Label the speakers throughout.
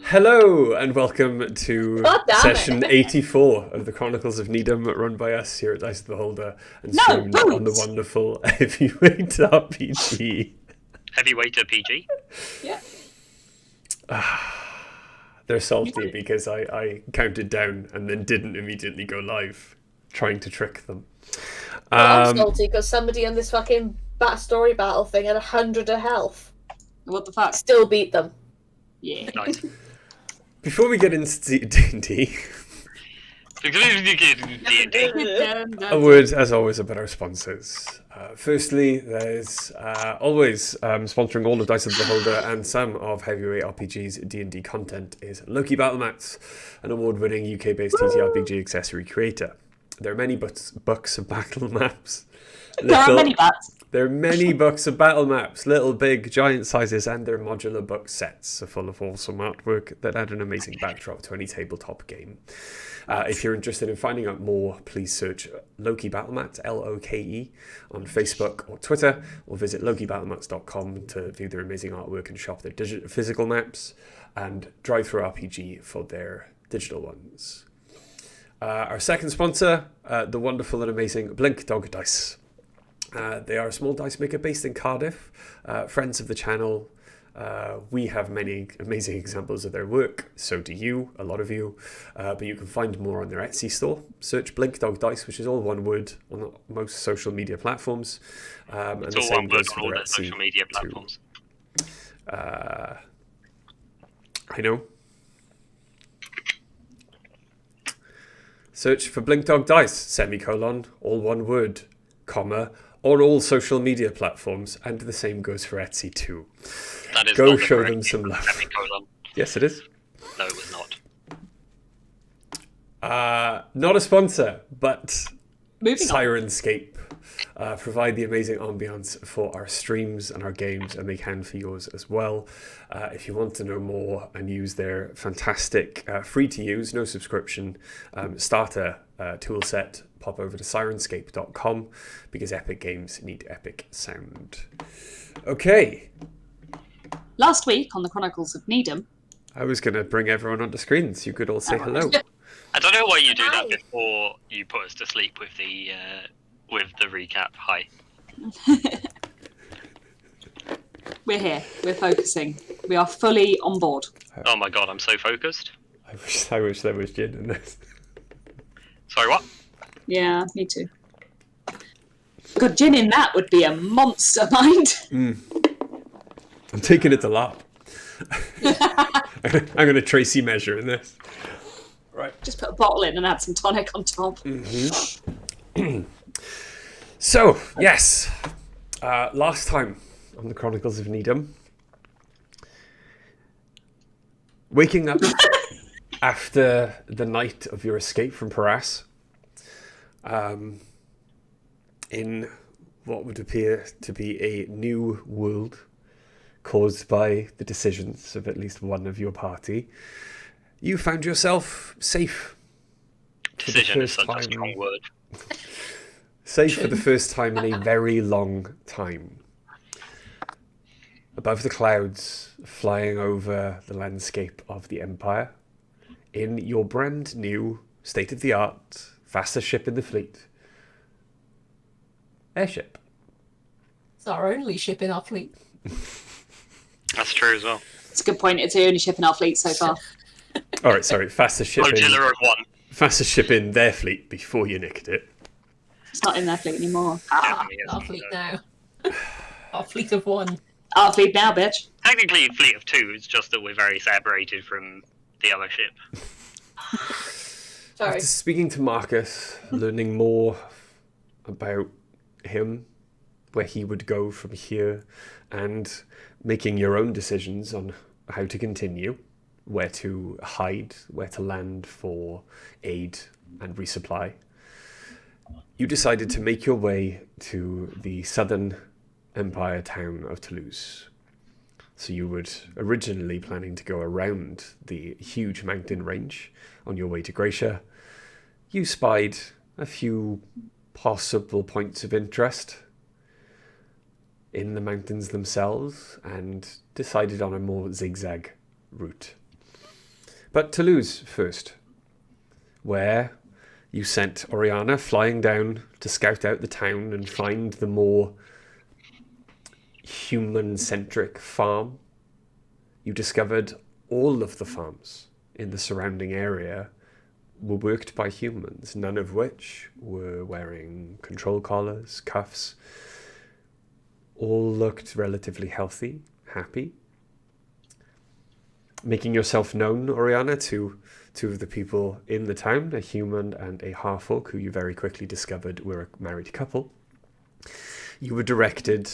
Speaker 1: Hello and welcome to
Speaker 2: God damn
Speaker 1: session
Speaker 2: it.
Speaker 1: 84 of the Chronicles of Nidum, run by us here at Dice of the Beholder and streamed on the wonderful Heavyweight RPG.
Speaker 3: Heavyweight RPG?
Speaker 2: Yeah.
Speaker 1: They're salty because I counted down and then didn't immediately go live, trying to trick them.
Speaker 2: Well, I'm salty because somebody in this fucking story battle thing had 100 of health.
Speaker 4: What the fuck?
Speaker 2: Still beat them.
Speaker 4: Yeah.
Speaker 3: Nice.
Speaker 1: Before we get into D&D, a word, as always, about our sponsors. Firstly, there's always sponsoring all of Dice of the Beholder and some of Heavyweight RPG's D&D content is Loki Battle Mats, an award-winning UK-based TTRPG accessory creator. There are many books of battle maps.
Speaker 4: There are many bats.
Speaker 1: There are many books of battle maps, little, big, giant sizes, and their modular book sets are full of awesome artwork that add an amazing backdrop to any tabletop game. If you're interested in finding out more, please search Loki Battle Mats, L-O-K-E, on Facebook or Twitter, or visit lokibattlemats.com to view their amazing artwork and shop their physical maps, and Drive-Thru RPG for their digital ones. Our second sponsor, the wonderful and amazing Blink Dog Dice. They are a small dice maker based in Cardiff, friends of the channel. We have many amazing examples of their work, so do you, a lot of you, but you can find more on their Etsy store. Search Blink Dog Dice, which is all one word on most social media platforms. And
Speaker 3: it's
Speaker 1: the
Speaker 3: all
Speaker 1: same
Speaker 3: one word
Speaker 1: goes
Speaker 3: on
Speaker 1: for
Speaker 3: all
Speaker 1: their
Speaker 3: the
Speaker 1: Etsy
Speaker 3: social media platforms.
Speaker 1: I know. Search for Blink Dog Dice, semicolon, all one word, comma, on all social media platforms, and the same goes for Etsy too.
Speaker 3: That is
Speaker 1: Go
Speaker 3: not the
Speaker 1: show
Speaker 3: correct
Speaker 1: them some love.
Speaker 3: semicolon.
Speaker 1: Yes, it is.
Speaker 3: No, it was not.
Speaker 1: Not a sponsor, but
Speaker 4: Moving on.
Speaker 1: Sirenscape provide the amazing ambience for our streams and our games, and they can for yours as well. If you want to know more and use their fantastic, free-to-use, no subscription, starter tool set, pop over to sirenscape.com because epic games need epic sound. Okay.
Speaker 4: Last week on the Chronicles of Nidum.
Speaker 1: I was going to bring everyone onto screen so you could all say hello.
Speaker 3: I don't know why you do that before you put us to sleep with the recap. Hi.
Speaker 4: We're here. We're focusing. We are fully on board.
Speaker 3: Oh my god, I'm so focused.
Speaker 1: I wish there was gin in this.
Speaker 3: Sorry, what?
Speaker 4: Yeah, me too. God, gin in that would be a monster, mind.
Speaker 1: I'm taking it to lap. I'm going to Tracy measure in this. Right.
Speaker 4: Just put a bottle in and add some tonic on top.
Speaker 1: So, yes. Last time on the Chronicles of Nidum, waking up after the night of your escape from Paras, in what would appear to be a new world caused by the decisions of at least one of your party, you found yourself safe.
Speaker 3: Decision is such a strong word.
Speaker 1: Safe for the first time in a very long time. Above the clouds, flying over the landscape of the Empire, in your brand new, state-of-the-art, fastest ship in the fleet, airship.
Speaker 2: It's our only ship in our fleet.
Speaker 3: That's true as well.
Speaker 4: It's a good point. It's the only ship in our fleet so far.
Speaker 1: All right, sorry, fastest ship in their fleet before you nicked it.
Speaker 4: It's not in their fleet anymore.
Speaker 2: Our fleet now. Our fleet of one.
Speaker 4: Our fleet now, bitch.
Speaker 3: Technically, fleet of two. It's just that we're very separated from the other ship.
Speaker 2: Sorry.
Speaker 1: After speaking to Marcus, learning more about him, where he would go from here, and making your own decisions on how to continue, where to hide, where to land for aid and resupply, you decided to make your way to the southern Empire town of Toulouse. So you were originally planning to go around the huge mountain range on your way to Gracia. You spied a few possible points of interest in the mountains themselves and decided on a more zigzag route. But Toulouse first, where you sent Oriana flying down to scout out the town and find the more human-centric farm. You discovered all of the farms in the surrounding area were worked by humans, none of which were wearing control collars, cuffs. All looked relatively healthy, happy. Making yourself known, Oriana, to two of the people in the town, a human and a half-orc, who you very quickly discovered were a married couple. You were directed,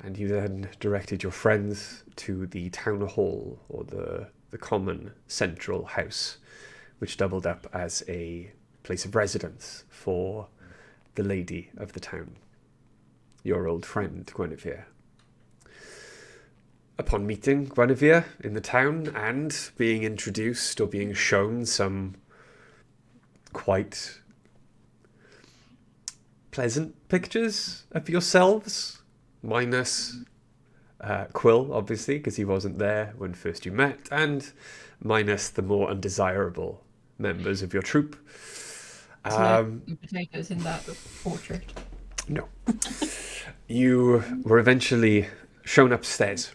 Speaker 1: and you then directed your friends to the town hall, or the common central house, which doubled up as a place of residence for the lady of the town, your old friend, Guinevere. Upon meeting Guinevere in the town and being introduced or being shown some quite pleasant pictures of yourselves, minus Quill, obviously, because he wasn't there when first you met, and minus the more undesirable members of your troop.
Speaker 5: No potatoes in that portrait.
Speaker 1: No. You were eventually shown upstairs,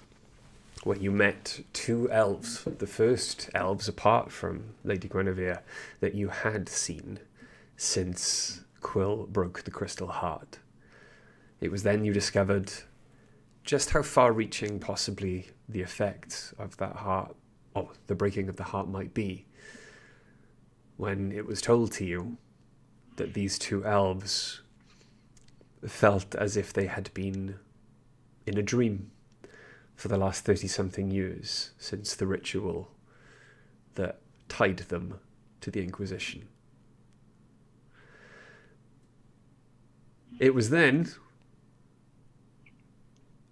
Speaker 1: where you met two elves, the first elves apart from Lady Guinevere that you had seen since Quill broke the crystal heart. It was then you discovered just how far-reaching possibly the effects of that heart, or the breaking of the heart, might be, when it was told to you that these two elves felt as if they had been in a dream for the last 30-something years since the ritual that tied them to the Inquisition. It was then,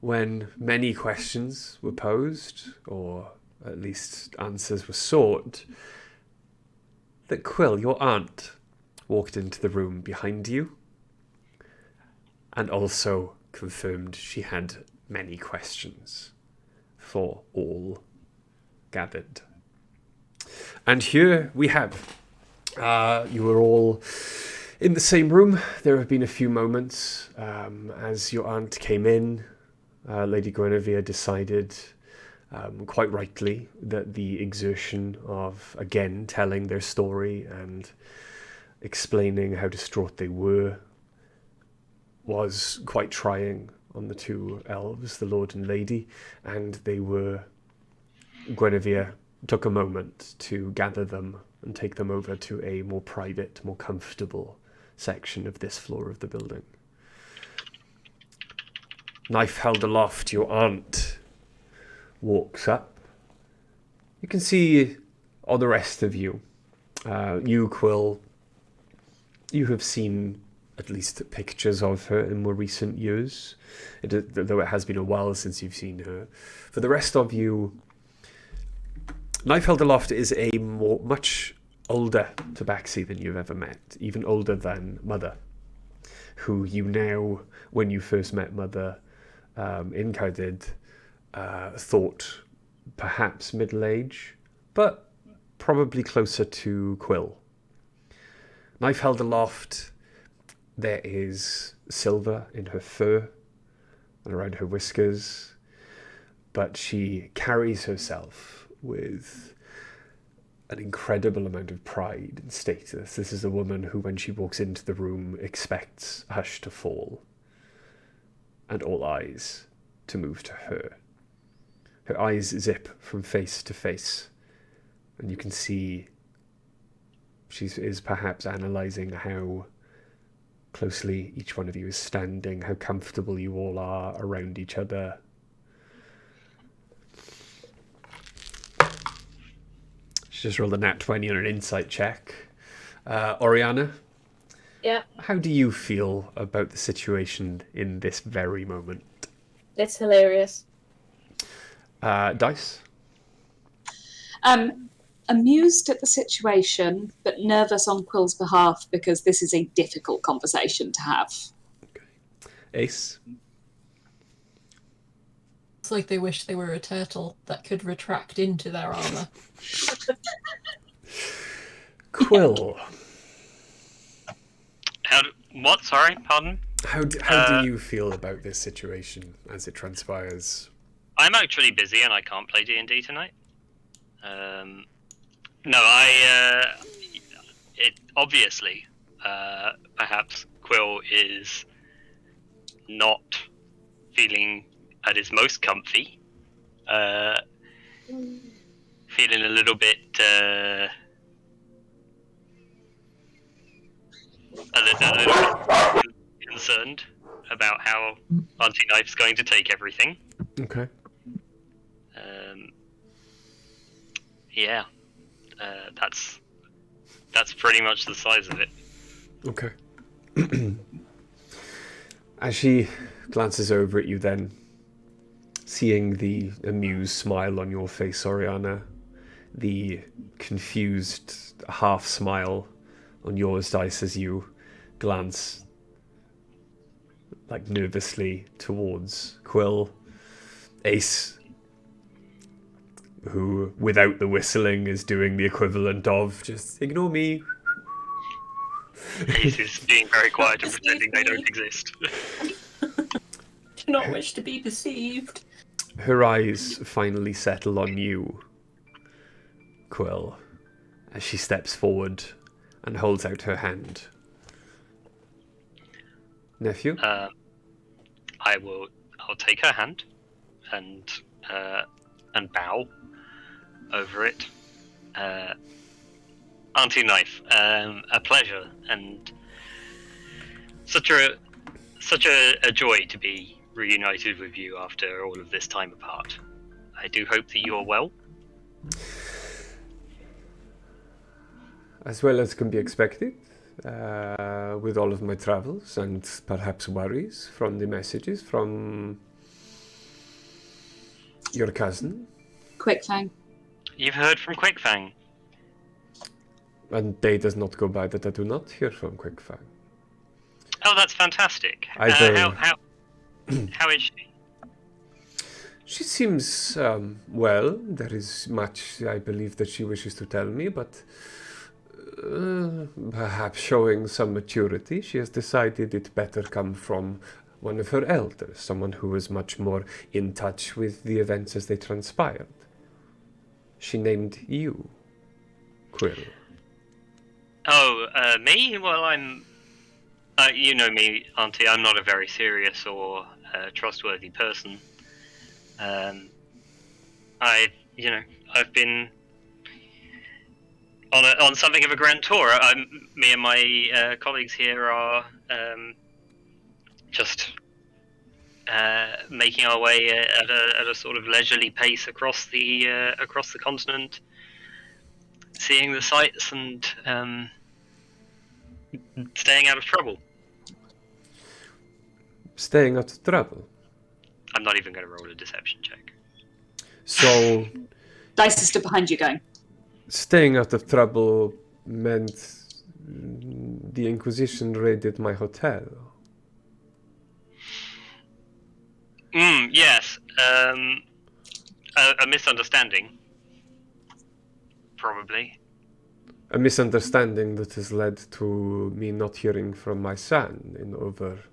Speaker 1: when many questions were posed, or at least answers were sought, that Quill, your aunt, walked into the room behind you and also confirmed she had many questions for all gathered. And here we have, you were all in the same room. There have been a few moments as your aunt came in. Lady Guinevere decided, quite rightly, that the exertion of, again, telling their story and explaining how distraught they were was quite trying on the two elves, the Lord and Lady, and Guinevere took a moment to gather them and take them over to a more private, more comfortable section of this floor of the building. Knife held aloft, your aunt walks up. You can see all the rest of you. You, Quill, you have seen at least pictures of her in more recent years, though it has been a while since you've seen her. For the rest of you, Knife held aloft is a much older tabaxi than you've ever met, even older than Mother, who you now, when you first met Mother in Cardid, thought perhaps middle age, but probably closer to Quill. Knife held aloft, there is silver in her fur and around her whiskers, but she carries herself with an incredible amount of pride and status. This is a woman who, when she walks into the room, expects a hush to fall and all eyes to move to her. Her eyes zip from face to face, and you can see she is perhaps analysing how closely each one of you is standing, how comfortable you all are around each other. She just rolled a nat 20 on an insight check. Oriana?
Speaker 2: Yeah.
Speaker 1: How do you feel about the situation in this very moment?
Speaker 2: It's hilarious.
Speaker 1: Dice?
Speaker 4: Amused at the situation, but nervous on Quill's behalf because this is a difficult conversation to have.
Speaker 1: Okay. Ace?
Speaker 5: It's like they wish they were a turtle that could retract into their armor.
Speaker 1: Quill,
Speaker 3: What? Sorry, pardon?
Speaker 1: how do you feel about this situation as it transpires?
Speaker 3: I'm actually busy and I can't play D&D tonight. No, it obviously, perhaps Quill is not feeling at his most comfy. Feeling a little bit, a little bit concerned about how Auntie Knife's going to take everything.
Speaker 1: Okay.
Speaker 3: Yeah, that's pretty much the size of it.
Speaker 1: Okay. As she glances over at you then, seeing the amused smile on your face, Oriana, the confused half smile on yours, Dice, as you glance like nervously towards Quill, Ace, who without the whistling is doing the equivalent of just ignore me.
Speaker 3: Ace is being very quiet and pretending they don't exist.
Speaker 5: Do not wish to be perceived.
Speaker 1: Her eyes finally settle on you, Quill, as she steps forward and holds out her hand. Nephew?
Speaker 3: I'll take her hand and bow over it. Auntie Knife, a pleasure and such a joy to be reunited with you after all of this time apart. I do hope that you're well.
Speaker 1: As well as can be expected, with all of my travels and perhaps worries from the messages from your cousin.
Speaker 4: Quickfang.
Speaker 3: You've heard from Quickfang.
Speaker 1: And day does not go by that I do not hear from Quickfang.
Speaker 3: Oh, that's fantastic. How is she?
Speaker 1: She seems well. There is much I believe that she wishes to tell me, but perhaps showing some maturity, she has decided it better come from one of her elders, someone who is much more in touch with the events as they transpired. She named you, Quill.
Speaker 3: Oh, me? Well, I'm... you know me, Auntie, I'm not a very serious or trustworthy person. I've been on something of a grand tour. Me and my colleagues here are just making our way at a sort of leisurely pace across the continent, seeing the sights and staying out of trouble.
Speaker 1: Staying out of trouble?
Speaker 3: I'm not even going to roll a deception check.
Speaker 1: So...
Speaker 4: Dice is still behind you going.
Speaker 1: Staying out of trouble meant the Inquisition raided my hotel.
Speaker 3: Yes. A misunderstanding. Probably.
Speaker 1: A misunderstanding that has led to me not hearing from my son in over,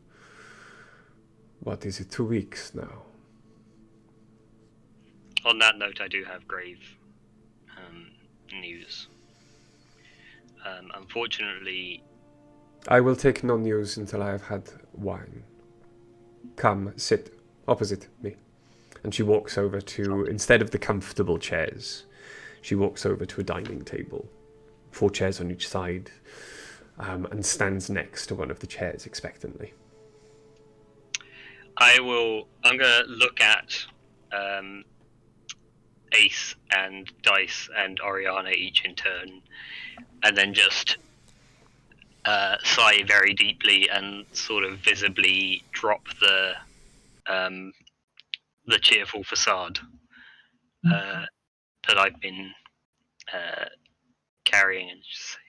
Speaker 1: 2 weeks now.
Speaker 3: On that note, I do have grave news. Unfortunately...
Speaker 1: I will take no news until I have had wine. Come, sit opposite me. And she walks over to, instead of the comfortable chairs, she walks over to a dining table. 4 chairs on each side, and stands next to one of the chairs expectantly.
Speaker 3: I'm going to look at Ace and Dice and Oriana each in turn, and then just sigh very deeply and sort of visibly drop the cheerful facade that I've been carrying, and just say,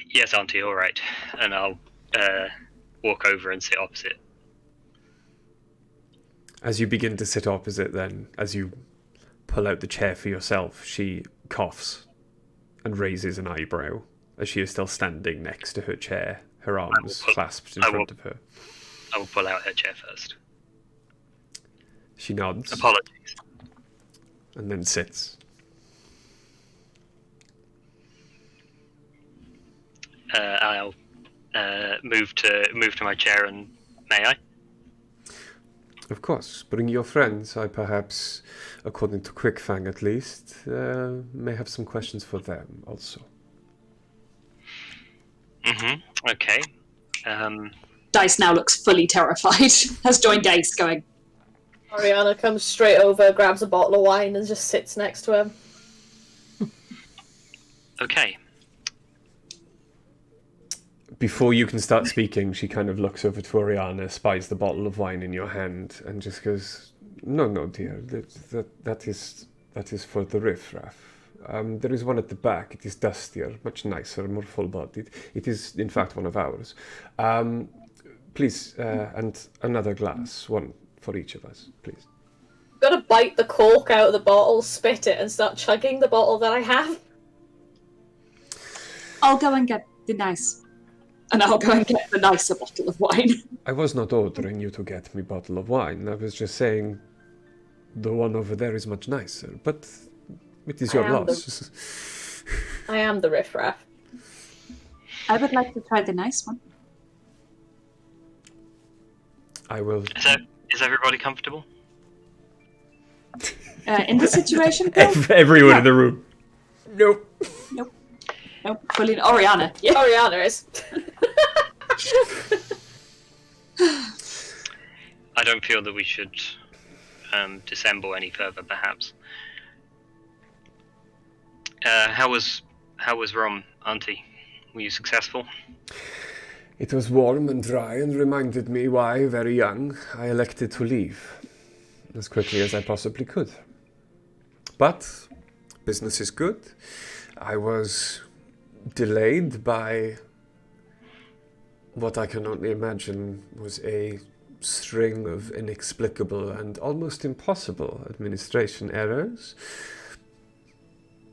Speaker 3: "Yes, Auntie, all right," and I'll walk over and sit opposite.
Speaker 1: As you begin to sit opposite, then, as you pull out the chair for yourself, she coughs and raises an eyebrow as she is still standing next to her chair, her arms clasped in front of her.
Speaker 3: I will pull out her chair first.
Speaker 1: She nods.
Speaker 3: Apologies.
Speaker 1: And then sits.
Speaker 3: I'll move to my chair, and may I?
Speaker 1: Of course. Bring your friends. I perhaps, according to Quickfang at least, may have some questions for them also.
Speaker 3: Okay.
Speaker 4: Dice now looks fully terrified. Has joined Dice, going.
Speaker 2: Oriana comes straight over, grabs a bottle of wine, and just sits next to him.
Speaker 3: Okay.
Speaker 1: Before you can start speaking, she kind of looks over to Oriana, spies the bottle of wine in your hand, and just goes, No, dear, that is for the riffraff. There is one at the back. It is dustier, much nicer, more full-bodied. It is, in fact, one of ours. Please, and another glass, one for each of us, please.
Speaker 2: I'm gonna bite the cork out of the bottle, spit it, and start chugging the bottle that I have.
Speaker 4: I'll go and get the nice. And I'll go and get the nicer bottle of wine.
Speaker 1: I was not ordering you to get me a bottle of wine. I was just saying the one over there is much nicer, but it is your loss.
Speaker 2: I am the riffraff.
Speaker 4: I would like to try the nice one.
Speaker 1: I will...
Speaker 3: Is everybody comfortable?
Speaker 4: In this situation,
Speaker 1: everyone in the room. Nope.
Speaker 4: Fully Oriana.
Speaker 2: Yeah, Oriana is.
Speaker 3: I don't feel that we should dissemble any further, perhaps. How was Rom, Auntie? Were you successful?
Speaker 1: It was warm and dry and reminded me why, very young, I elected to leave as quickly as I possibly could. But business is good. I was delayed by what I can only imagine was a string of inexplicable and almost impossible administration errors,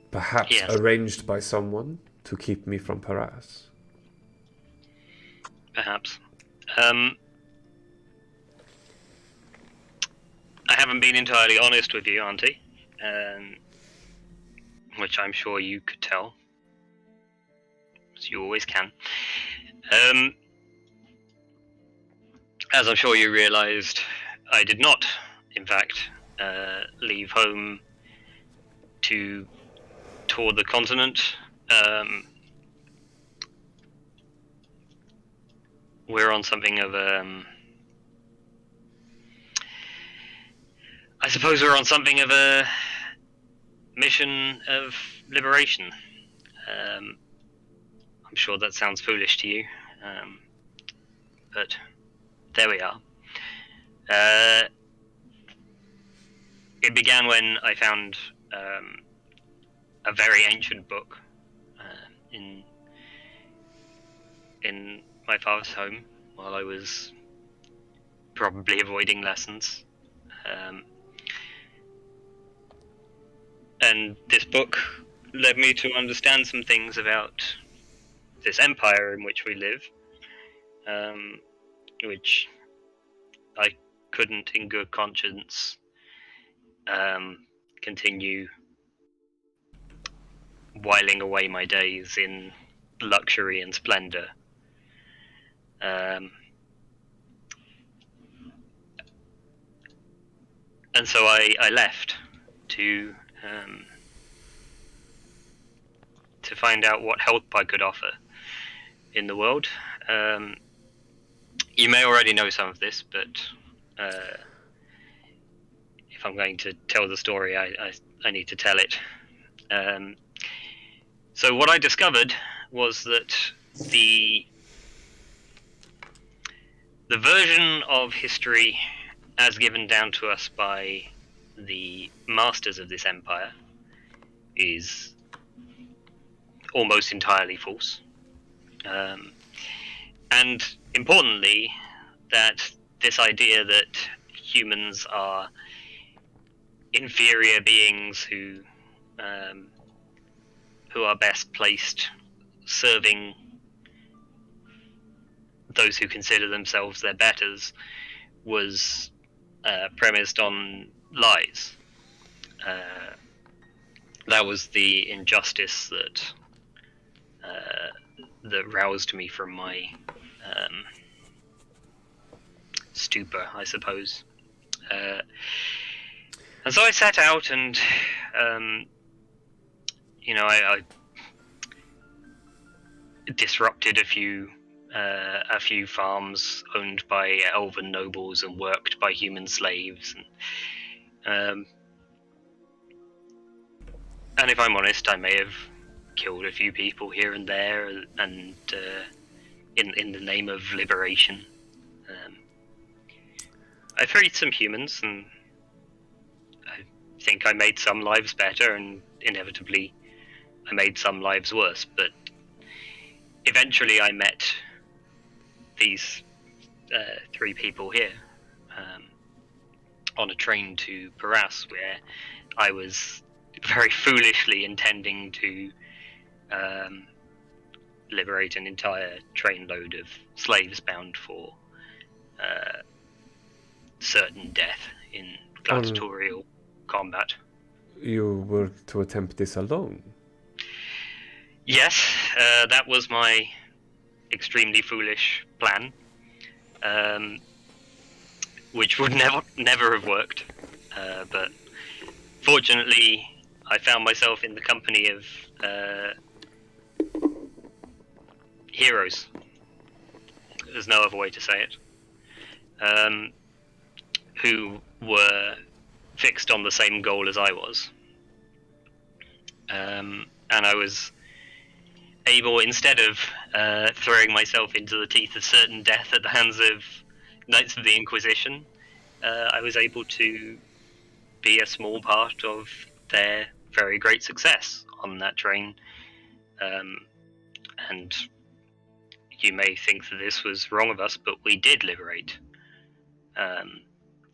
Speaker 1: perhaps arranged by someone to keep me from Paras.
Speaker 3: Perhaps. I haven't been entirely honest with you, Auntie, which I'm sure you could tell, as you always can. As I'm sure you realized, I did not, in fact, leave home to tour the continent. We're on something of I suppose we're on something of a mission of liberation. I'm sure that sounds foolish to you, but there we are. It began when I found a very ancient book in my father's home while I was probably avoiding lessons. And this book led me to understand some things about this empire in which we live, which I couldn't in good conscience continue whiling away my days in luxury and splendor. And so I left to find out what help I could offer in the world. You may already know some of this, but if I'm going to tell the story, I need to tell it. So what I discovered was that the version of history as given down to us by the masters of this empire is almost entirely false. And importantly, that this idea that humans are inferior beings who are best placed serving those who consider themselves their betters was premised on lies. That was the injustice that roused me from my stupor, I suppose. And so I set out, and I disrupted a few farms owned by elven nobles and worked by human slaves, and if I'm honest, I may have killed a few people here and there, and in the name of liberation. I freed some humans, and I think I made some lives better, and inevitably I made some lives worse, but eventually I met these 3 people here on a train to Paras, where I was very foolishly intending to liberate an entire trainload of slaves bound for certain death in gladiatorial combat.
Speaker 1: You were to attempt this alone?
Speaker 3: Yes, that was my extremely foolish plan, which would never have worked. But fortunately, I found myself in the company of heroes. There's no other way to say it. Who were fixed on the same goal as I was. And I was able, instead of throwing myself into the teeth of certain death at the hands of Knights of the Inquisition, I was able to be a small part of their very great success on that train. And you may think that this was wrong of us, but we did liberate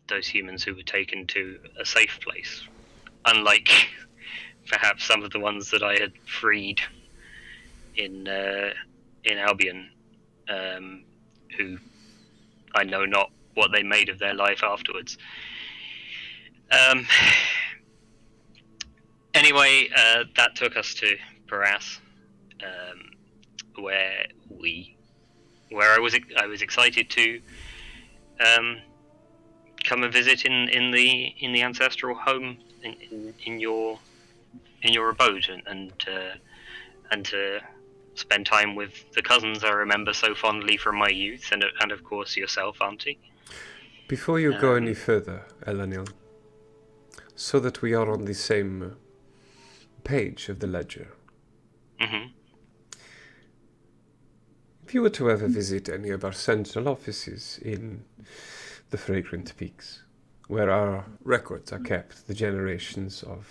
Speaker 3: those humans who were taken to a safe place. Unlike perhaps some of the ones that I had freed in Albion, who I know not what they made of their life afterwards. Anyway, that took us to Paras, where I was excited to come and visit in the ancestral home in your abode, and to spend time with the cousins I remember so fondly from my youth, and of course yourself, Auntie.
Speaker 1: Before you go any further, Elanil, so that we are on the same page of the ledger.
Speaker 3: Mm-hmm.
Speaker 1: If you were to ever visit any of our central offices in the Fragrant Peaks, where our records are kept, the generations of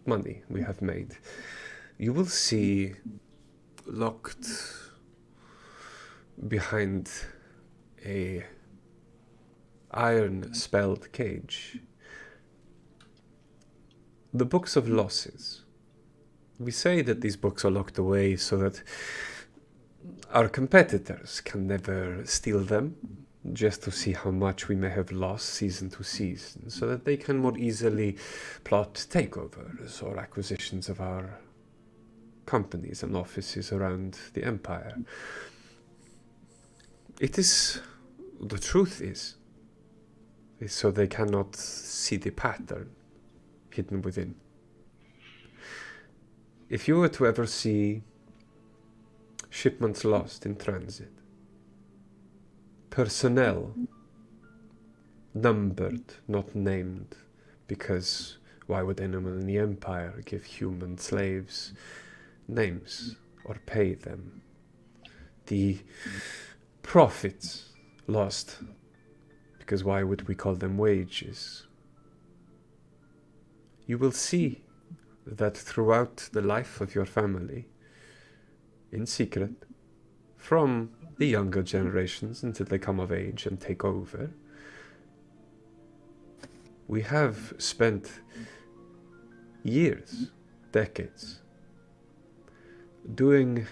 Speaker 1: money we have made, you will see locked behind a iron-spelled cage the books of losses. We say that these books are locked away so that our competitors can never steal them, just to see how much we may have lost season to season, so that they can more easily plot takeovers or acquisitions of our companies and offices around the Empire. The truth is so they cannot see the pattern hidden within. If you were to ever see shipments lost in transit, personnel numbered, not named, because why would anyone in the Empire give human slaves names or pay them? The profits lost, because why would we call them wages? You will see that throughout the life of your family, in secret, from the younger generations until they come of age and take over, We have spent years, decades, doing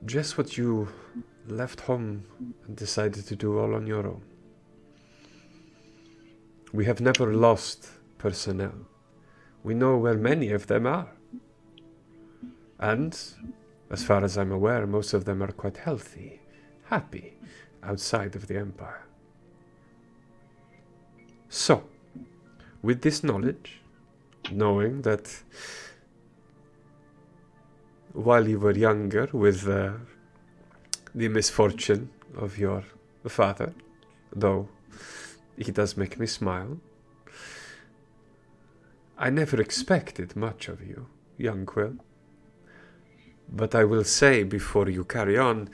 Speaker 1: just what you left home and decided to do all on your own. We have never lost personnel. We know where many of them are. And, as far as I'm aware, most of them are quite healthy, happy, outside of the Empire. So, with this knowledge, knowing that while you were younger, with the misfortune of your father, though he does make me smile, I never expected much of you, young Quill. But I will say before you carry on,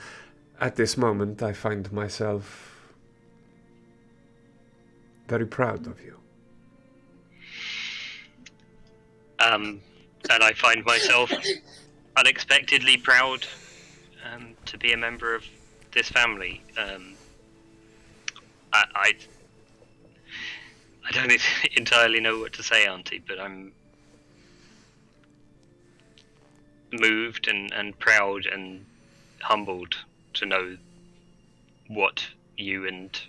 Speaker 1: at this moment I find myself very proud of you.
Speaker 3: And I find myself unexpectedly proud to be a member of this family. I don't entirely know what to say, Auntie, but I'm moved and proud and humbled to know what you and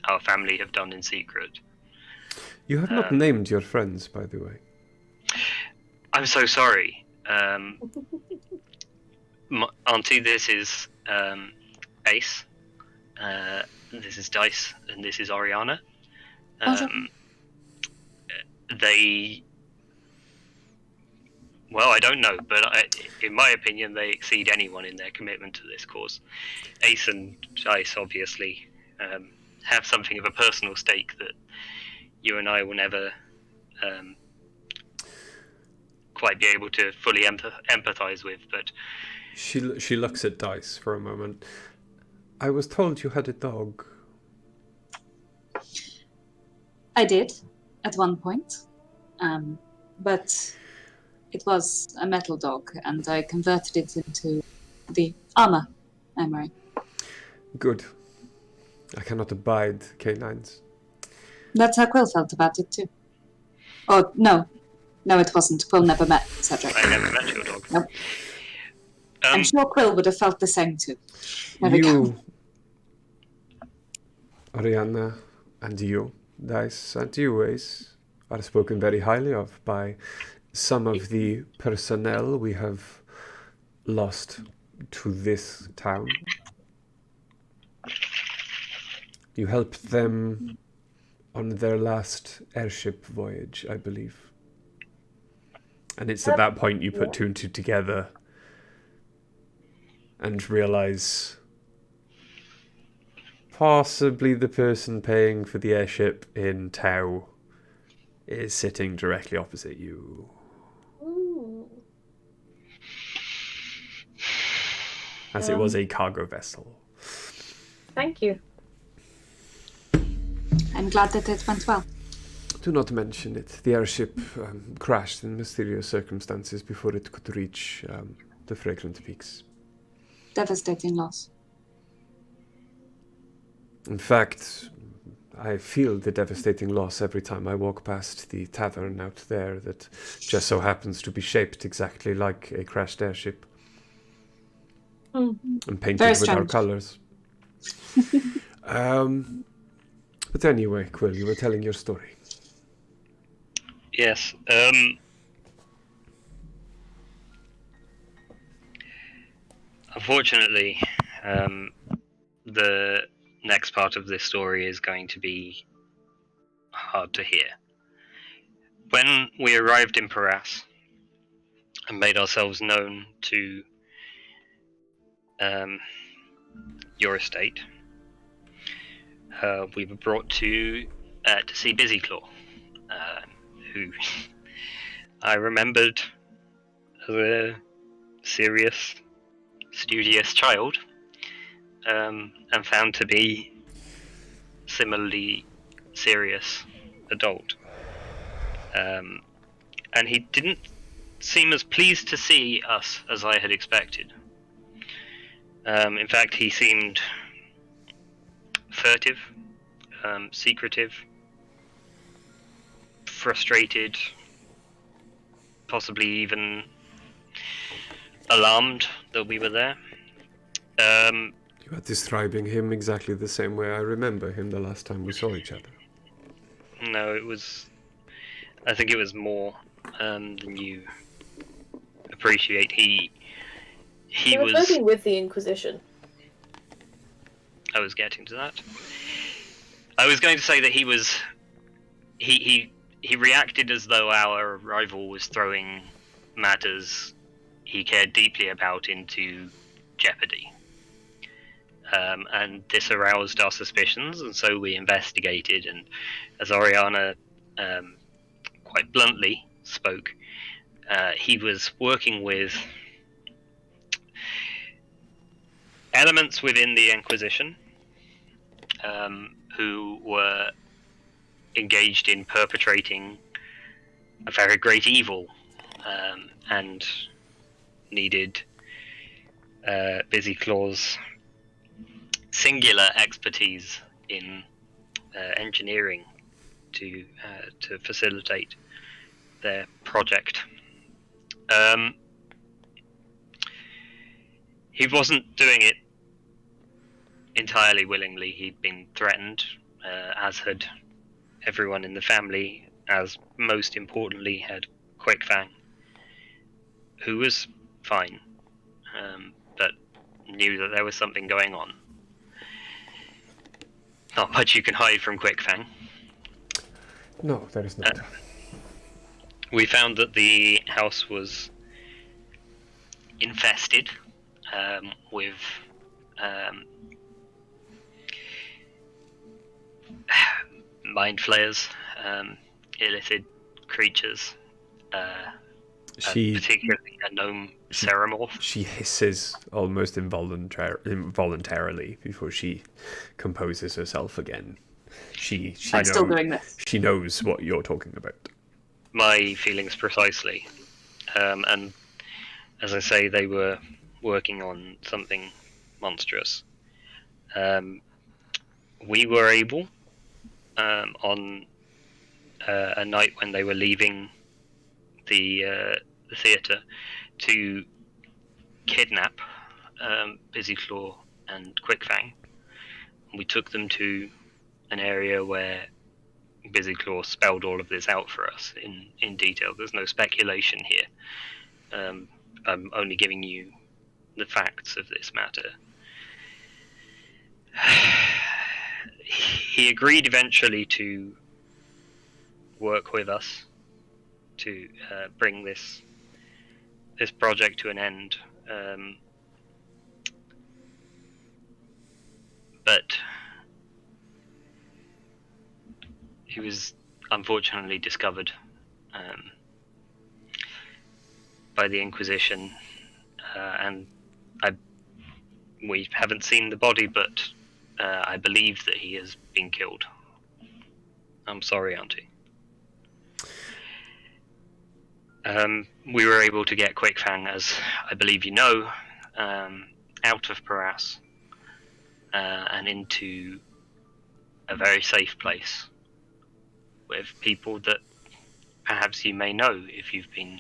Speaker 3: our family have done in secret.
Speaker 1: You have not named your friends, by the way.
Speaker 3: I'm so sorry. Auntie, this is Ace, this is Dice, and this is Oriana. Well, I don't know, but in my opinion, they exceed anyone in their commitment to this cause. Ace and Dice obviously have something of a personal stake that you and I will never quite be able to fully empathize with, but...
Speaker 1: She looks at Dice for a moment. I was told you had a dog.
Speaker 4: I did, at one point. But it was a metal dog, and I converted it into the armor I'm wearing.
Speaker 1: Good. I cannot abide canines.
Speaker 4: That's how Quill felt about it, too. Oh, no. No, it wasn't. Quill never met Cedric.
Speaker 3: I never met your dog.
Speaker 4: Nope. I'm sure Quill would have felt the same, too.
Speaker 1: You, Oriana, and you, Dice, and you, Ace, are spoken very highly of by some of the personnel we have lost to this town. You helped them on their last airship voyage, I believe. And it's at that point you put two and two together and realize possibly the person paying for the airship in Tau is sitting directly opposite you.
Speaker 2: Ooh.
Speaker 1: As it was a cargo vessel.
Speaker 2: Thank you.
Speaker 4: I'm glad that it went well.
Speaker 1: Do not mention it. The airship crashed in mysterious circumstances before it could reach the Fragrant Peaks.
Speaker 4: Devastating loss.
Speaker 1: In fact, I feel the devastating loss every time I walk past the tavern out there that just so happens to be shaped exactly like a crashed airship. And painted with our colours. But anyway, Quill, you were telling your story.
Speaker 3: Yes. Unfortunately, the next part of this story is going to be hard to hear. When we arrived in Paras and made ourselves known to your estate, we were brought to see Busyclaw, who I remembered as a serious, studious child, and found to be similarly serious adult. And he didn't seem as pleased to see us as I had expected. In fact, he seemed furtive, secretive, frustrated, possibly even alarmed that we were there.
Speaker 1: You are describing him exactly the same way I remember him the last time we saw each other.
Speaker 3: No, I think it was more than you appreciate. He
Speaker 2: was
Speaker 3: was.
Speaker 2: working with the Inquisition.
Speaker 3: I was getting to that. I was going to say that he was. He reacted as though our arrival was throwing matters he cared deeply about into jeopardy. And this aroused our suspicions, and so we investigated. And as Oriana quite bluntly spoke, he was working with elements within the Inquisition who were engaged in perpetrating a very great evil, and needed Busy Claw's singular expertise in engineering to facilitate their project. He wasn't doing it entirely willingly. He'd been threatened, as had everyone in the family, as most importantly had Quickfang, who was fine, but knew that there was something going on. Not much you can hide from Quickfang.
Speaker 1: No, there is not.
Speaker 3: We found that the house was infested with mind flayers, illicit creatures, particularly a gnome ceramorph.
Speaker 1: She hisses almost involuntarily before she composes herself again.
Speaker 4: I'm still doing this.
Speaker 1: She knows what you're talking about.
Speaker 3: My feelings precisely. And as I say, they were working on something monstrous. We were able, on a night when they were leaving the theatre, to kidnap Busy Claw and Quickfang. We took them to an area where Busy Claw spelled all of this out for us in detail. There's no speculation here. I'm only giving you the facts of this matter. He agreed eventually to work with us to bring this project to an end. But he was unfortunately discovered by the Inquisition, and we haven't seen the body, but I believe that he has been killed. I'm sorry, Auntie. We were able to get Quickfang, as I believe you know, out of Paras and into a very safe place with people that perhaps you may know if you've been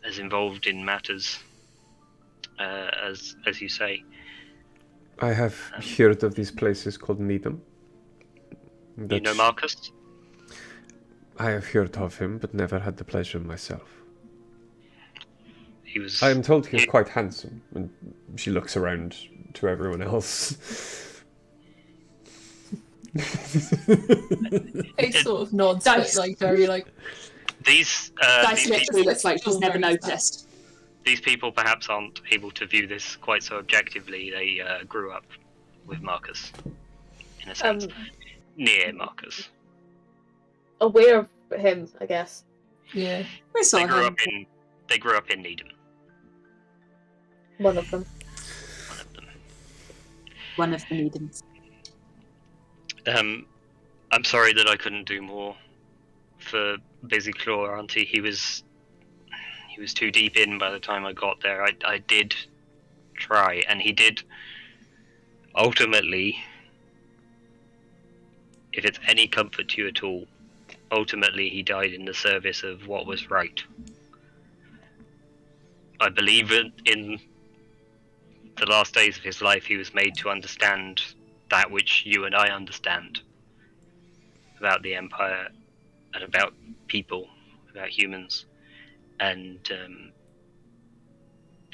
Speaker 3: as involved in matters as you say.
Speaker 1: I have heard of these places called Nidum.
Speaker 3: You know Marcus?
Speaker 1: I have heard of him, but never had the pleasure myself.
Speaker 3: I
Speaker 1: am told he's quite handsome, and she looks around to everyone else.
Speaker 5: He sort of nods, but like very like.
Speaker 3: These
Speaker 4: literally looks like she's never noticed.
Speaker 3: These people perhaps aren't able to view this quite so objectively. They grew up with Marcus, in a sense, near Marcus.
Speaker 2: Aware of him, I guess.
Speaker 5: Yeah,
Speaker 4: we saw him.
Speaker 3: They grew up in Nidum.
Speaker 2: One of them.
Speaker 4: One of the Nidums.
Speaker 3: I'm sorry that I couldn't do more for Busy Claw, Auntie. He was too deep in by the time I got there. I did try, and he did ultimately, if it's any comfort to you at all, ultimately he died in the service of what was right. I believe in the last days of his life he was made to understand that which you and I understand about the Empire and about people, about humans. And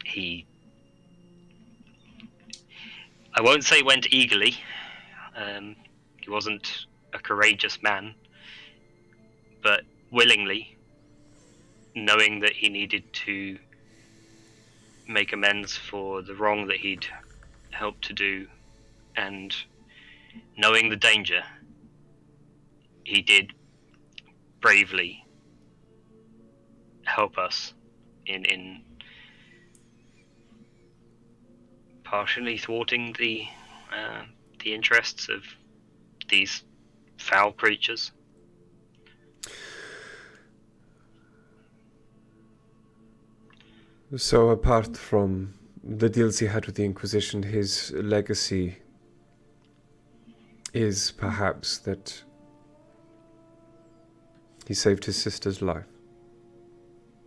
Speaker 3: he, I won't say went eagerly, he wasn't a courageous man, but willingly, knowing that he needed to make amends for the wrong that he'd helped to do, and knowing the danger, he did bravely help us in partially thwarting the interests of these foul creatures.
Speaker 1: So apart from the deals he had with the Inquisition, his legacy is perhaps that he saved his sister's life.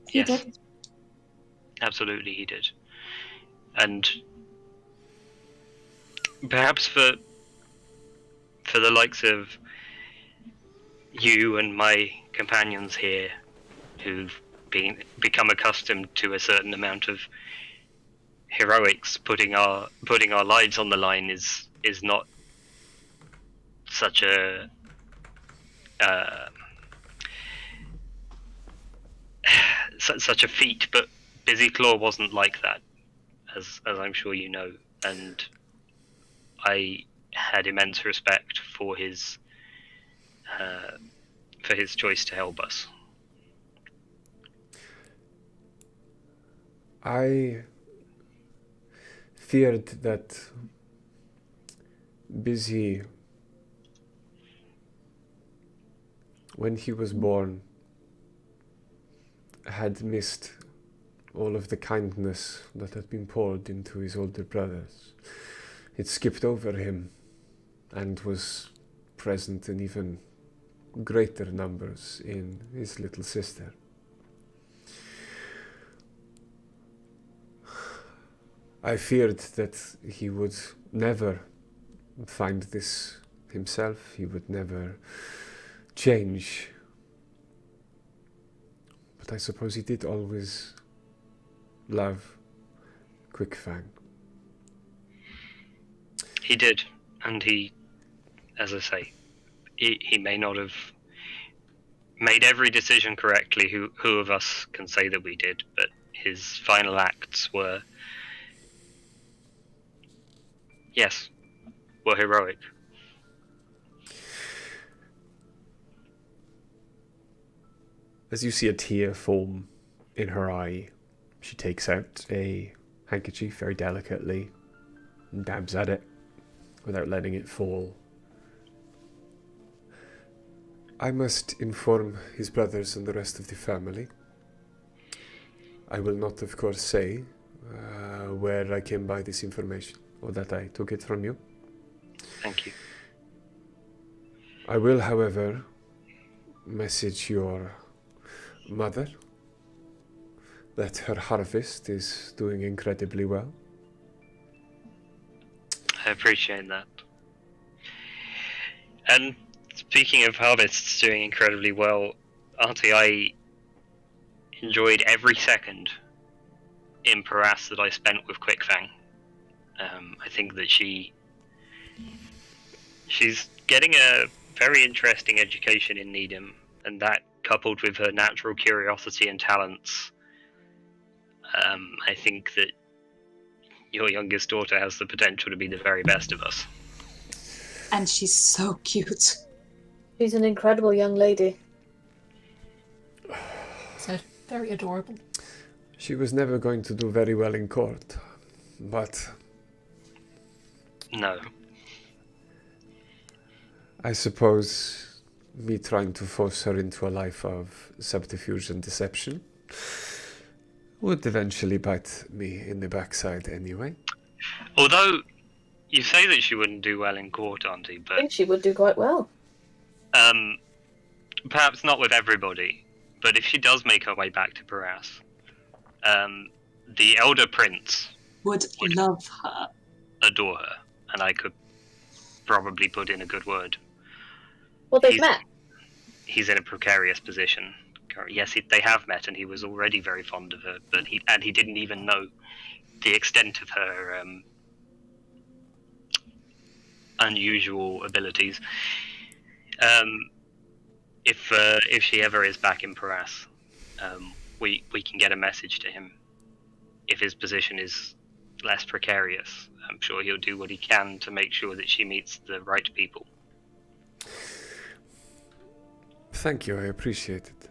Speaker 4: He
Speaker 3: Yes.
Speaker 4: did.
Speaker 3: Absolutely, he did. And perhaps for the likes of you and my companions here, who've become accustomed to a certain amount of heroics, putting our lives on the line is not such a such a feat. But Busy Claw wasn't like that, as I'm sure you know, and I had immense respect for his choice to help us.
Speaker 1: I feared that Busy, when he was born, had missed all of the kindness that had been poured into his older brothers. It skipped over him and was present in even greater numbers in his little sister. I feared that he would never find this himself, he would never change. But I suppose he did always love Quickfang.
Speaker 3: He did, and he, as I say, he may not have made every decision correctly. Who of us can say that we did? But his final acts were, yes, were heroic.
Speaker 1: As you see a tear form in her eye, she takes out a handkerchief very delicately and dabs at it without letting it fall. I must inform his brothers and the rest of the family. I will not, of course, say where I came by this information or that I took it from you.
Speaker 3: Thank you.
Speaker 1: I will, however, message your mother that her harvest is doing incredibly well.
Speaker 3: I appreciate that. And speaking of harvests doing incredibly well, Auntie, I enjoyed every second in Paras that I spent with Quickfang. I think that she's getting a very interesting education in Nidum, and that, coupled with her natural curiosity and talents, I think that your youngest daughter has the potential to be the very best of us.
Speaker 4: And she's so cute.
Speaker 2: She's an incredible young lady.
Speaker 5: So very adorable.
Speaker 1: She was never going to do very well in court, but
Speaker 3: No.
Speaker 1: I suppose me trying to force her into a life of subterfuge and deception would eventually bite me in the backside anyway.
Speaker 3: Although, you say that she wouldn't do well in court, Auntie,
Speaker 2: I
Speaker 3: but
Speaker 2: think she would do quite well.
Speaker 3: perhaps not with everybody, but if she does make her way back to Paras, the Elder Prince
Speaker 4: Would love her.
Speaker 3: adore her, and I could probably put in a good word.
Speaker 2: Well, they've
Speaker 3: He's-
Speaker 2: met.
Speaker 3: He's in a precarious position. Yes, they have met, and he was already very fond of her, but he didn't even know the extent of her unusual abilities. If she ever is back in Paras, we can get a message to him. If his position is less precarious, I'm sure he'll do what he can to make sure that she meets the right people.
Speaker 1: Thank you, I appreciate it.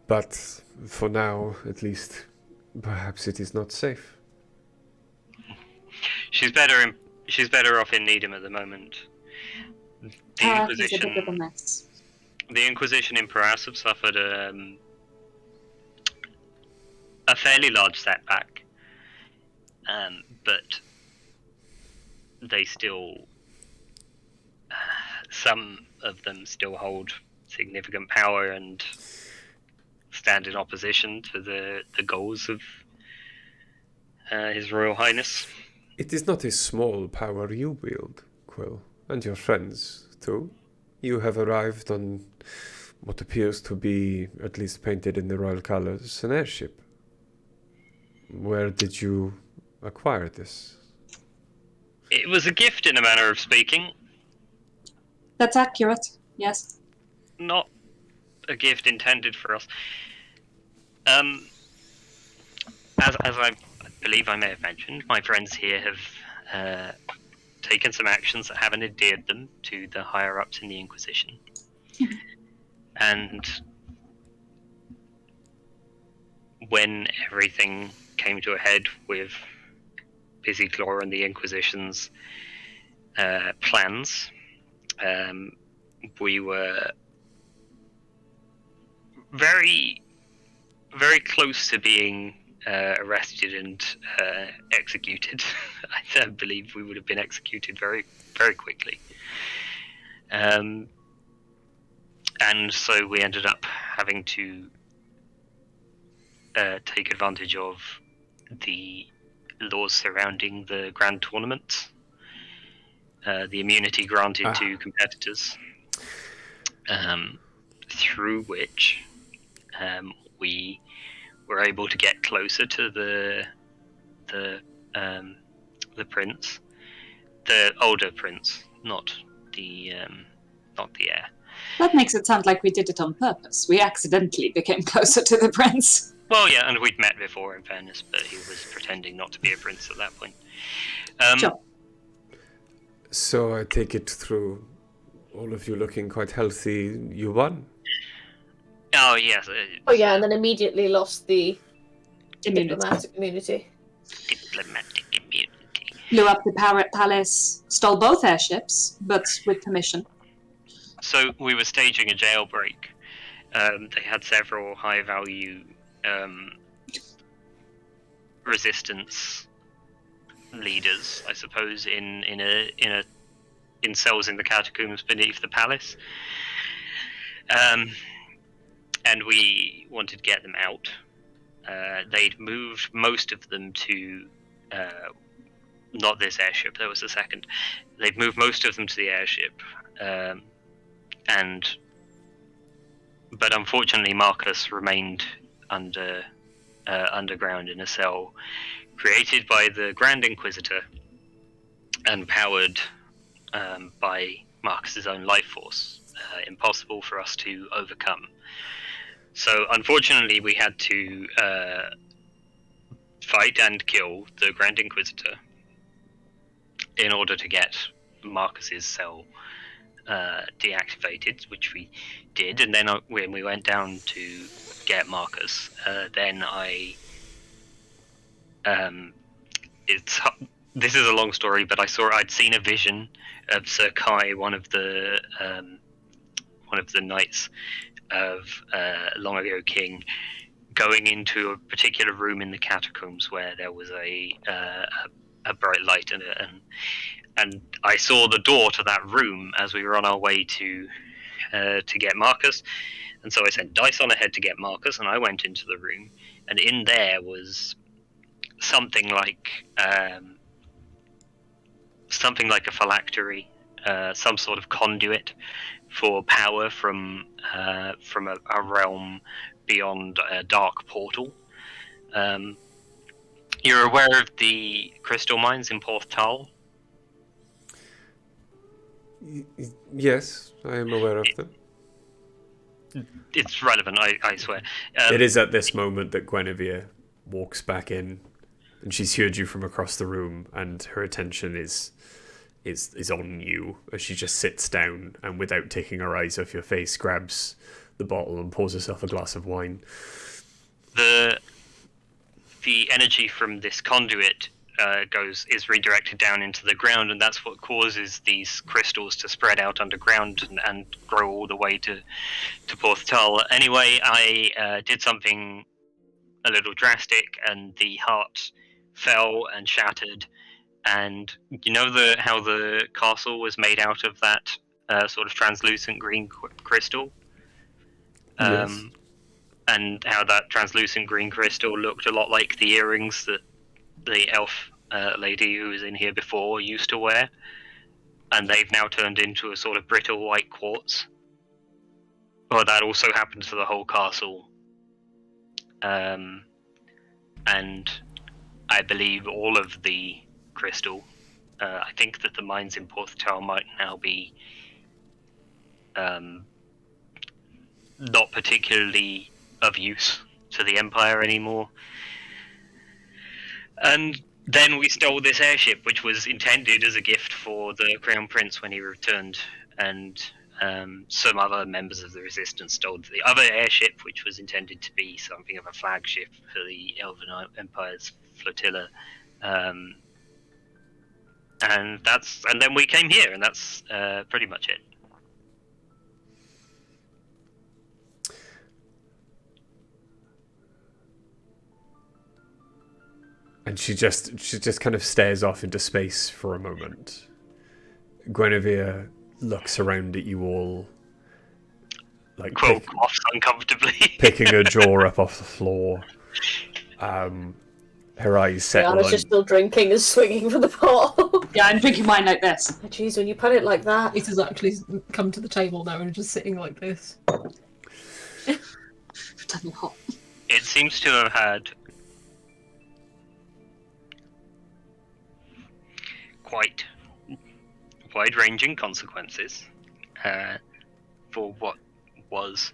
Speaker 1: But for now, at least, perhaps it is not safe.
Speaker 3: She's better off in Nidum at the moment. The
Speaker 4: He's a bit of a mess.
Speaker 3: The Inquisition in Paras have suffered a fairly large setback, but they still, some of them still hold significant power and stand in opposition to the goals of His Royal Highness.
Speaker 1: It is not a small power you wield, Quill, and your friends, too. You have arrived on what appears to be, at least painted in the royal colors, an airship. Where did you acquire this?
Speaker 3: It was a gift, in a manner of speaking.
Speaker 4: That's accurate, yes.
Speaker 3: Not a gift intended for us. As I believe I may have mentioned, my friends here have taken some actions that haven't endeared them to the higher-ups in the Inquisition. And when everything came to a head with Busy Claw and the Inquisition's plans, we were very, very close to being arrested and executed. I believe we would have been executed very, very quickly. And so we ended up having to take advantage of the laws surrounding the Grand Tournament, the immunity granted to competitors, through which we were able to get closer to the prince, the older prince, not the heir.
Speaker 4: That makes it sound like we did it on purpose. We accidentally became closer to the prince.
Speaker 3: Well, yeah, and we'd met before, in fairness, but he was pretending not to be a prince at that point.
Speaker 4: Sure.
Speaker 1: So I take it through all of you looking quite healthy, you won?
Speaker 3: Oh, yes.
Speaker 2: Oh yeah, and then immediately lost the
Speaker 4: Immunity.
Speaker 2: diplomatic immunity.
Speaker 3: Diplomatic immunity.
Speaker 4: Blew up the palace, stole both airships, but with permission.
Speaker 3: So we were staging a jailbreak. They had several high-value resistance leaders, I suppose, in cells in the catacombs beneath the palace, and we wanted to get them out. They'd moved most of them to not this airship. There was a second. They'd moved most of them to the airship, but unfortunately, Marcus remained underground in a cell created by the Grand Inquisitor and powered by Marcus's own life force, impossible for us to overcome. So unfortunately, we had to fight and kill the Grand Inquisitor in order to get Marcus's cell deactivated, which we did. And then when we went down to get Marcus, then this is a long story, but I'd seen a vision of Sir Kai, one of the knights of Long Ago King, going into a particular room in the catacombs where there was a bright light, and I saw the door to that room as we were on our way to to get Marcus, and so I sent dice on ahead to get Marcus, and I went into the room, and in there was something like a phylactery, some sort of conduit for power from a realm beyond a dark portal. You're aware of the crystal mines in Porthtal?
Speaker 1: Yes, I am aware of them.
Speaker 3: It's relevant, I swear.
Speaker 1: It is at this moment that Guinevere walks back in, and she's heard you from across the room, and her attention is on you as she just sits down and, without taking her eyes off your face, grabs the bottle and pours herself a glass of wine.
Speaker 3: The energy from this conduit is redirected down into the ground, and that's what causes these crystals to spread out underground and grow all the way to Porthtal. Anyway, I did something a little drastic, and the heart fell and shattered. And you know how the castle was made out of that sort of translucent green crystal?
Speaker 1: Yes.
Speaker 3: And how that translucent green crystal looked a lot like the earrings that the elf lady who was in here before used to wear. And they've now turned into a sort of brittle white quartz. Well, that also happened to the whole castle. And I believe all of the crystal, I think that the mines in Porthtal might now be not particularly of use to the Empire anymore. And then we stole this airship, which was intended as a gift for the Crown Prince when he returned, and some other members of the Resistance stole the other airship, which was intended to be something of a flagship for the Elven Empire's flotilla. And then we came here, and that's pretty much it.
Speaker 1: And she just kind of stares off into space for a moment. Guinevere looks around at you all, like
Speaker 3: Quill coughs uncomfortably.
Speaker 1: picking her jaw up off the floor. Her eyes settle
Speaker 2: Rihanna's
Speaker 1: on...
Speaker 2: just still drinking and swinging from the pot.
Speaker 4: Yeah, I'm drinking mine like this.
Speaker 2: Jeez, when you put it like that.
Speaker 5: It has actually come to the table now and just sitting like this.
Speaker 4: Bloody hot.
Speaker 3: It seems to have had quite wide-ranging consequences for what was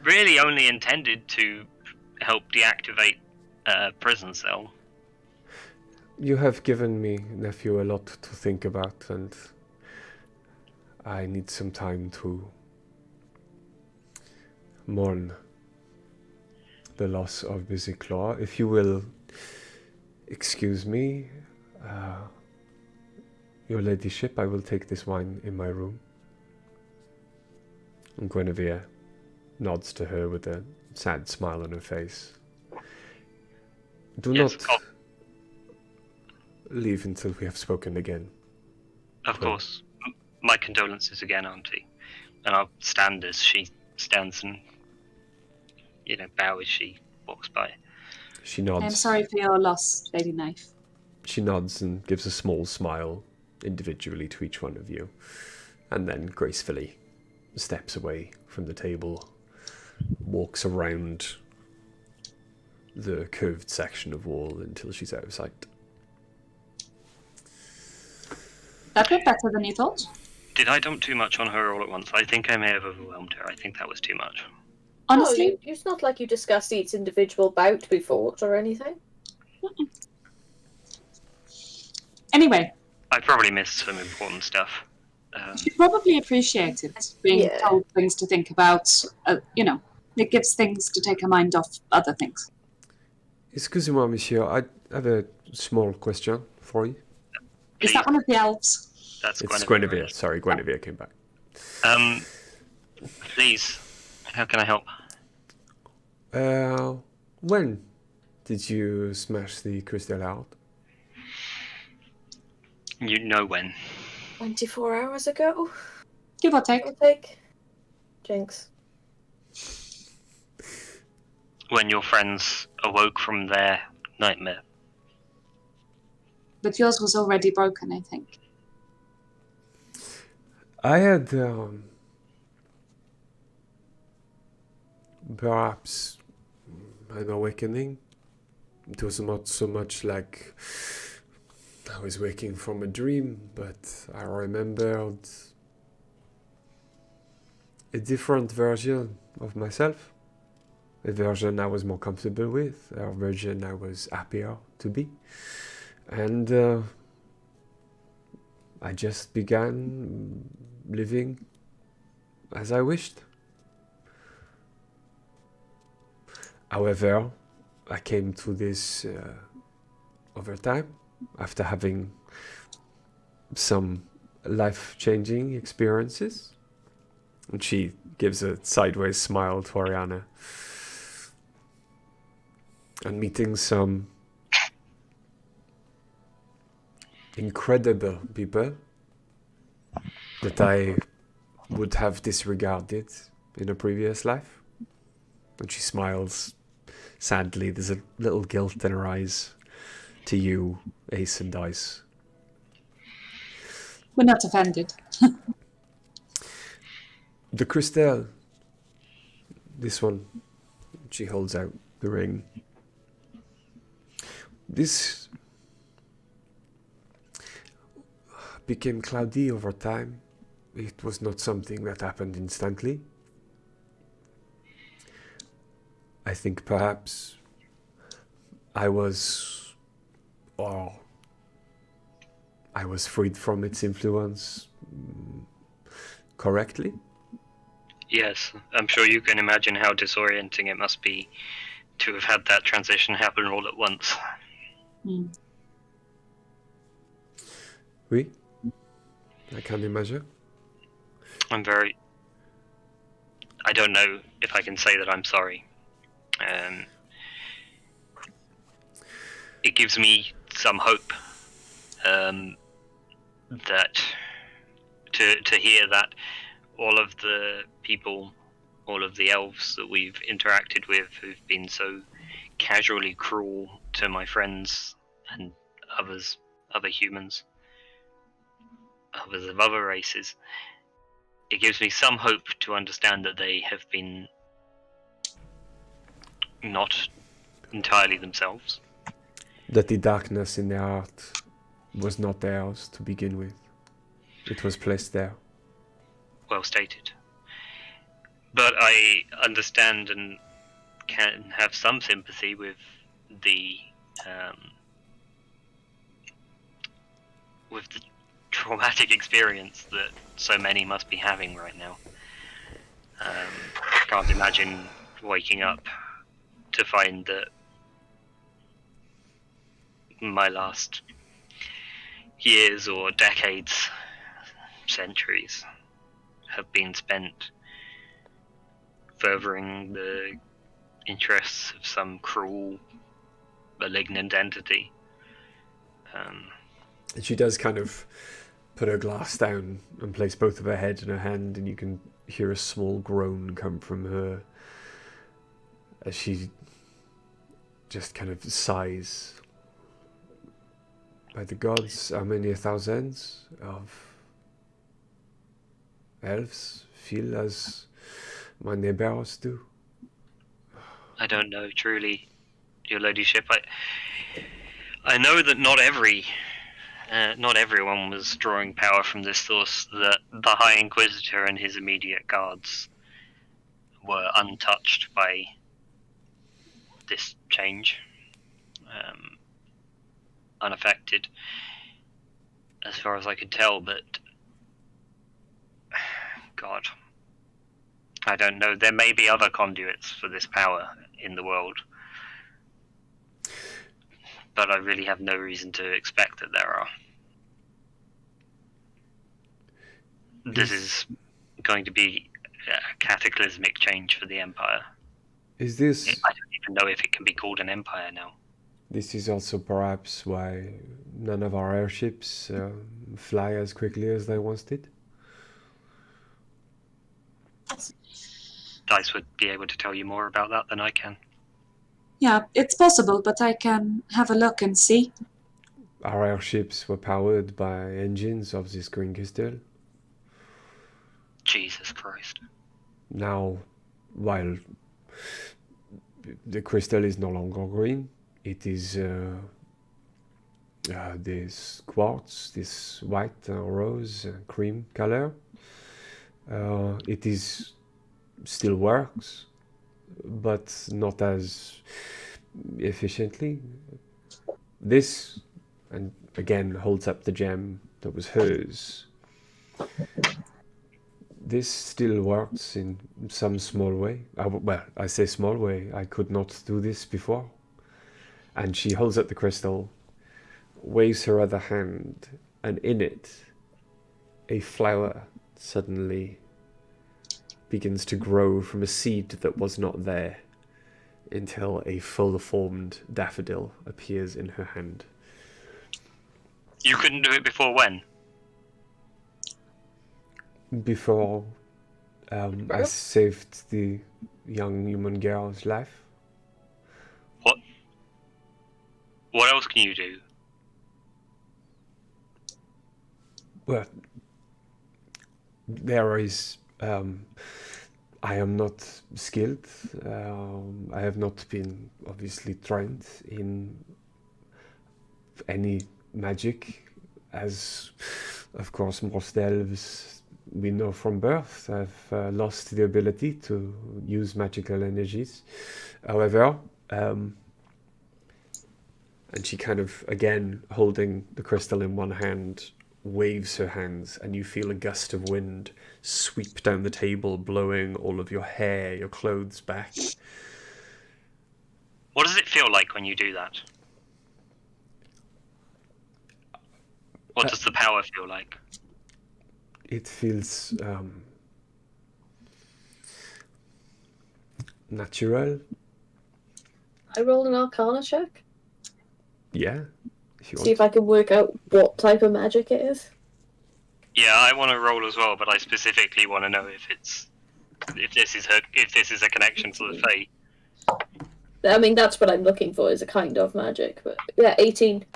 Speaker 3: really only intended to help deactivate a prison cell.
Speaker 1: You have given me, nephew, a lot to think about, and I need some time to mourn the loss of Busy Claw. If you will excuse me, your ladyship, I will take this wine in my room. And Guinevere nods to her with a sad smile on her face. Do
Speaker 3: Yes,
Speaker 1: not leave until we have spoken again.
Speaker 3: Of course. My condolences again, Auntie. And I'll stand as she stands and, bow as she walks by.
Speaker 1: She nods.
Speaker 4: I'm sorry for your loss, Lady Knife.
Speaker 1: She nods and gives a small smile individually to each one of you, and then gracefully steps away from the table, walks around the curved section of wall until she's out of sight.
Speaker 4: That went better than you thought.
Speaker 3: Did I dump too much on her all at once? I think I may have overwhelmed her. I think that was too much.
Speaker 4: Honestly,
Speaker 2: No, it's not like you discussed each individual bout to be fought or anything.
Speaker 4: Anyway,
Speaker 3: I probably missed some important stuff.
Speaker 4: you probably appreciate it, being told things to think about. It gives things to take a mind off other things.
Speaker 1: Excusez-moi, monsieur, I have a small question for you.
Speaker 4: Is that one of the elves?
Speaker 3: That's
Speaker 1: It's Guinevere. Sorry, Guinevere came back.
Speaker 3: Please, how can I help?
Speaker 1: When did you smash the crystal out?
Speaker 3: You know when.
Speaker 2: 24 hours ago?
Speaker 4: Give or take.
Speaker 2: I'll take Jinx.
Speaker 3: When your friends awoke from their nightmare.
Speaker 4: But yours was already broken, I think.
Speaker 1: I had perhaps an awakening. It was not so much like I was waking from a dream, but I remembered a different version of myself. A version I was more comfortable with, a version I was happier to be. And I just began living as I wished. However, I came to this over time, after having some life-changing experiences. And she gives a sideways smile to Ariana. And meeting some incredible people that I would have disregarded in a previous life. And she smiles sadly. There's a little guilt in her eyes to you, Ace and Dice.
Speaker 4: We're not offended.
Speaker 1: The crystal. This one. She holds out the ring. This became cloudy over time. It was not something that happened instantly. I think perhaps I was freed from its influence correctly.
Speaker 3: Yes, I'm sure you can imagine how disorienting it must be to have had that transition happen all at once.
Speaker 1: Oui, I can imagine.
Speaker 3: I don't know if I can say that I'm sorry. It gives me some hope that to hear that all of the people, all of the elves that we've interacted with who've been so casually cruel to my friends and other humans, others of other races, it gives me some hope to understand that they have been not entirely themselves.
Speaker 1: That the darkness in their heart was not theirs to begin with. It was placed there.
Speaker 3: Well stated. But I understand and can have some sympathy with the traumatic experience that so many must be having right now. Can't imagine waking up to find that my last years or decades, centuries, have been spent furthering the interests of some cruel, malignant entity.
Speaker 1: And she does kind of put her glass down and place both of her head in her hand, and you can hear a small groan come from her as she just kind of sighs. By the gods, how many thousands of elves feel as my neighbors do?
Speaker 3: I don't know, truly, your ladyship. I know that not everyone was drawing power from this source. That the High Inquisitor and his immediate guards were untouched by this change, unaffected, as far as I could tell. But God, I don't know. There may be other conduits for this power in the world, but I really have no reason to expect that there are. This is going to be a cataclysmic change for the Empire.
Speaker 1: Is this...
Speaker 3: I don't even know if it can be called an empire now.
Speaker 1: This is also perhaps why none of our airships fly as quickly as they once did?
Speaker 3: Dice would be able to tell you more about that than I can.
Speaker 4: Yeah, it's possible, but I can have a look and see.
Speaker 1: Our airships were powered by engines of this green crystal.
Speaker 3: Jesus Christ.
Speaker 1: Now, while the crystal is no longer green, it is this quartz, this white, rose, cream color. It is still works, but not as efficiently. This, and again holds up the gem that was hers. This still works in some small way. Well, I say small way. I could not do this before. And she holds up the crystal, waves her other hand, and in it, a flower suddenly begins to grow from a seed that was not there until a full-formed daffodil appears in her hand.
Speaker 3: You couldn't do it before when?
Speaker 1: Before I saved the young human girl's life.
Speaker 3: What else can you do?
Speaker 1: Well, there is... I am not skilled. I have not been obviously trained in any magic, as of course most elves we know from birth. I've lost the ability to use magical energies. However, and she kind of, again, holding the crystal in one hand, waves her hands, and you feel a gust of wind sweep down the table, blowing all of your hair, your clothes back.
Speaker 3: What does it feel like when you do that? What does the power feel like?
Speaker 1: It feels natural.
Speaker 2: I roll an Arcana check.
Speaker 1: Yeah, if you
Speaker 2: See if I can work out what type of magic it is.
Speaker 3: Yeah, I want to roll as well, but I specifically want to know if this is a connection to the Fae.
Speaker 2: I mean, that's what I'm looking for, is a kind of magic. But yeah, 18.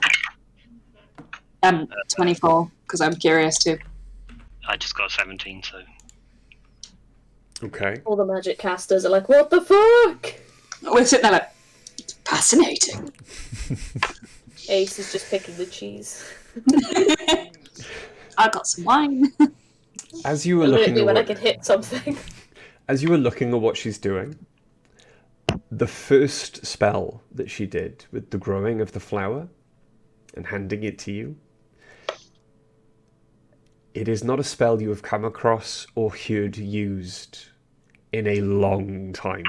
Speaker 4: 24, because I'm curious too.
Speaker 3: I just got 17, so...
Speaker 1: Okay.
Speaker 2: All the magic casters are like, what the fuck?
Speaker 4: We're sitting there like, fascinating.
Speaker 2: Ace is just picking the cheese.
Speaker 4: I got some wine.
Speaker 1: As you were looking at
Speaker 2: when I can hit something.
Speaker 1: As you were looking at what she's doing, the first spell that she did with the growing of the flower and handing it to you, it is not a spell you have come across or heard used in a long time.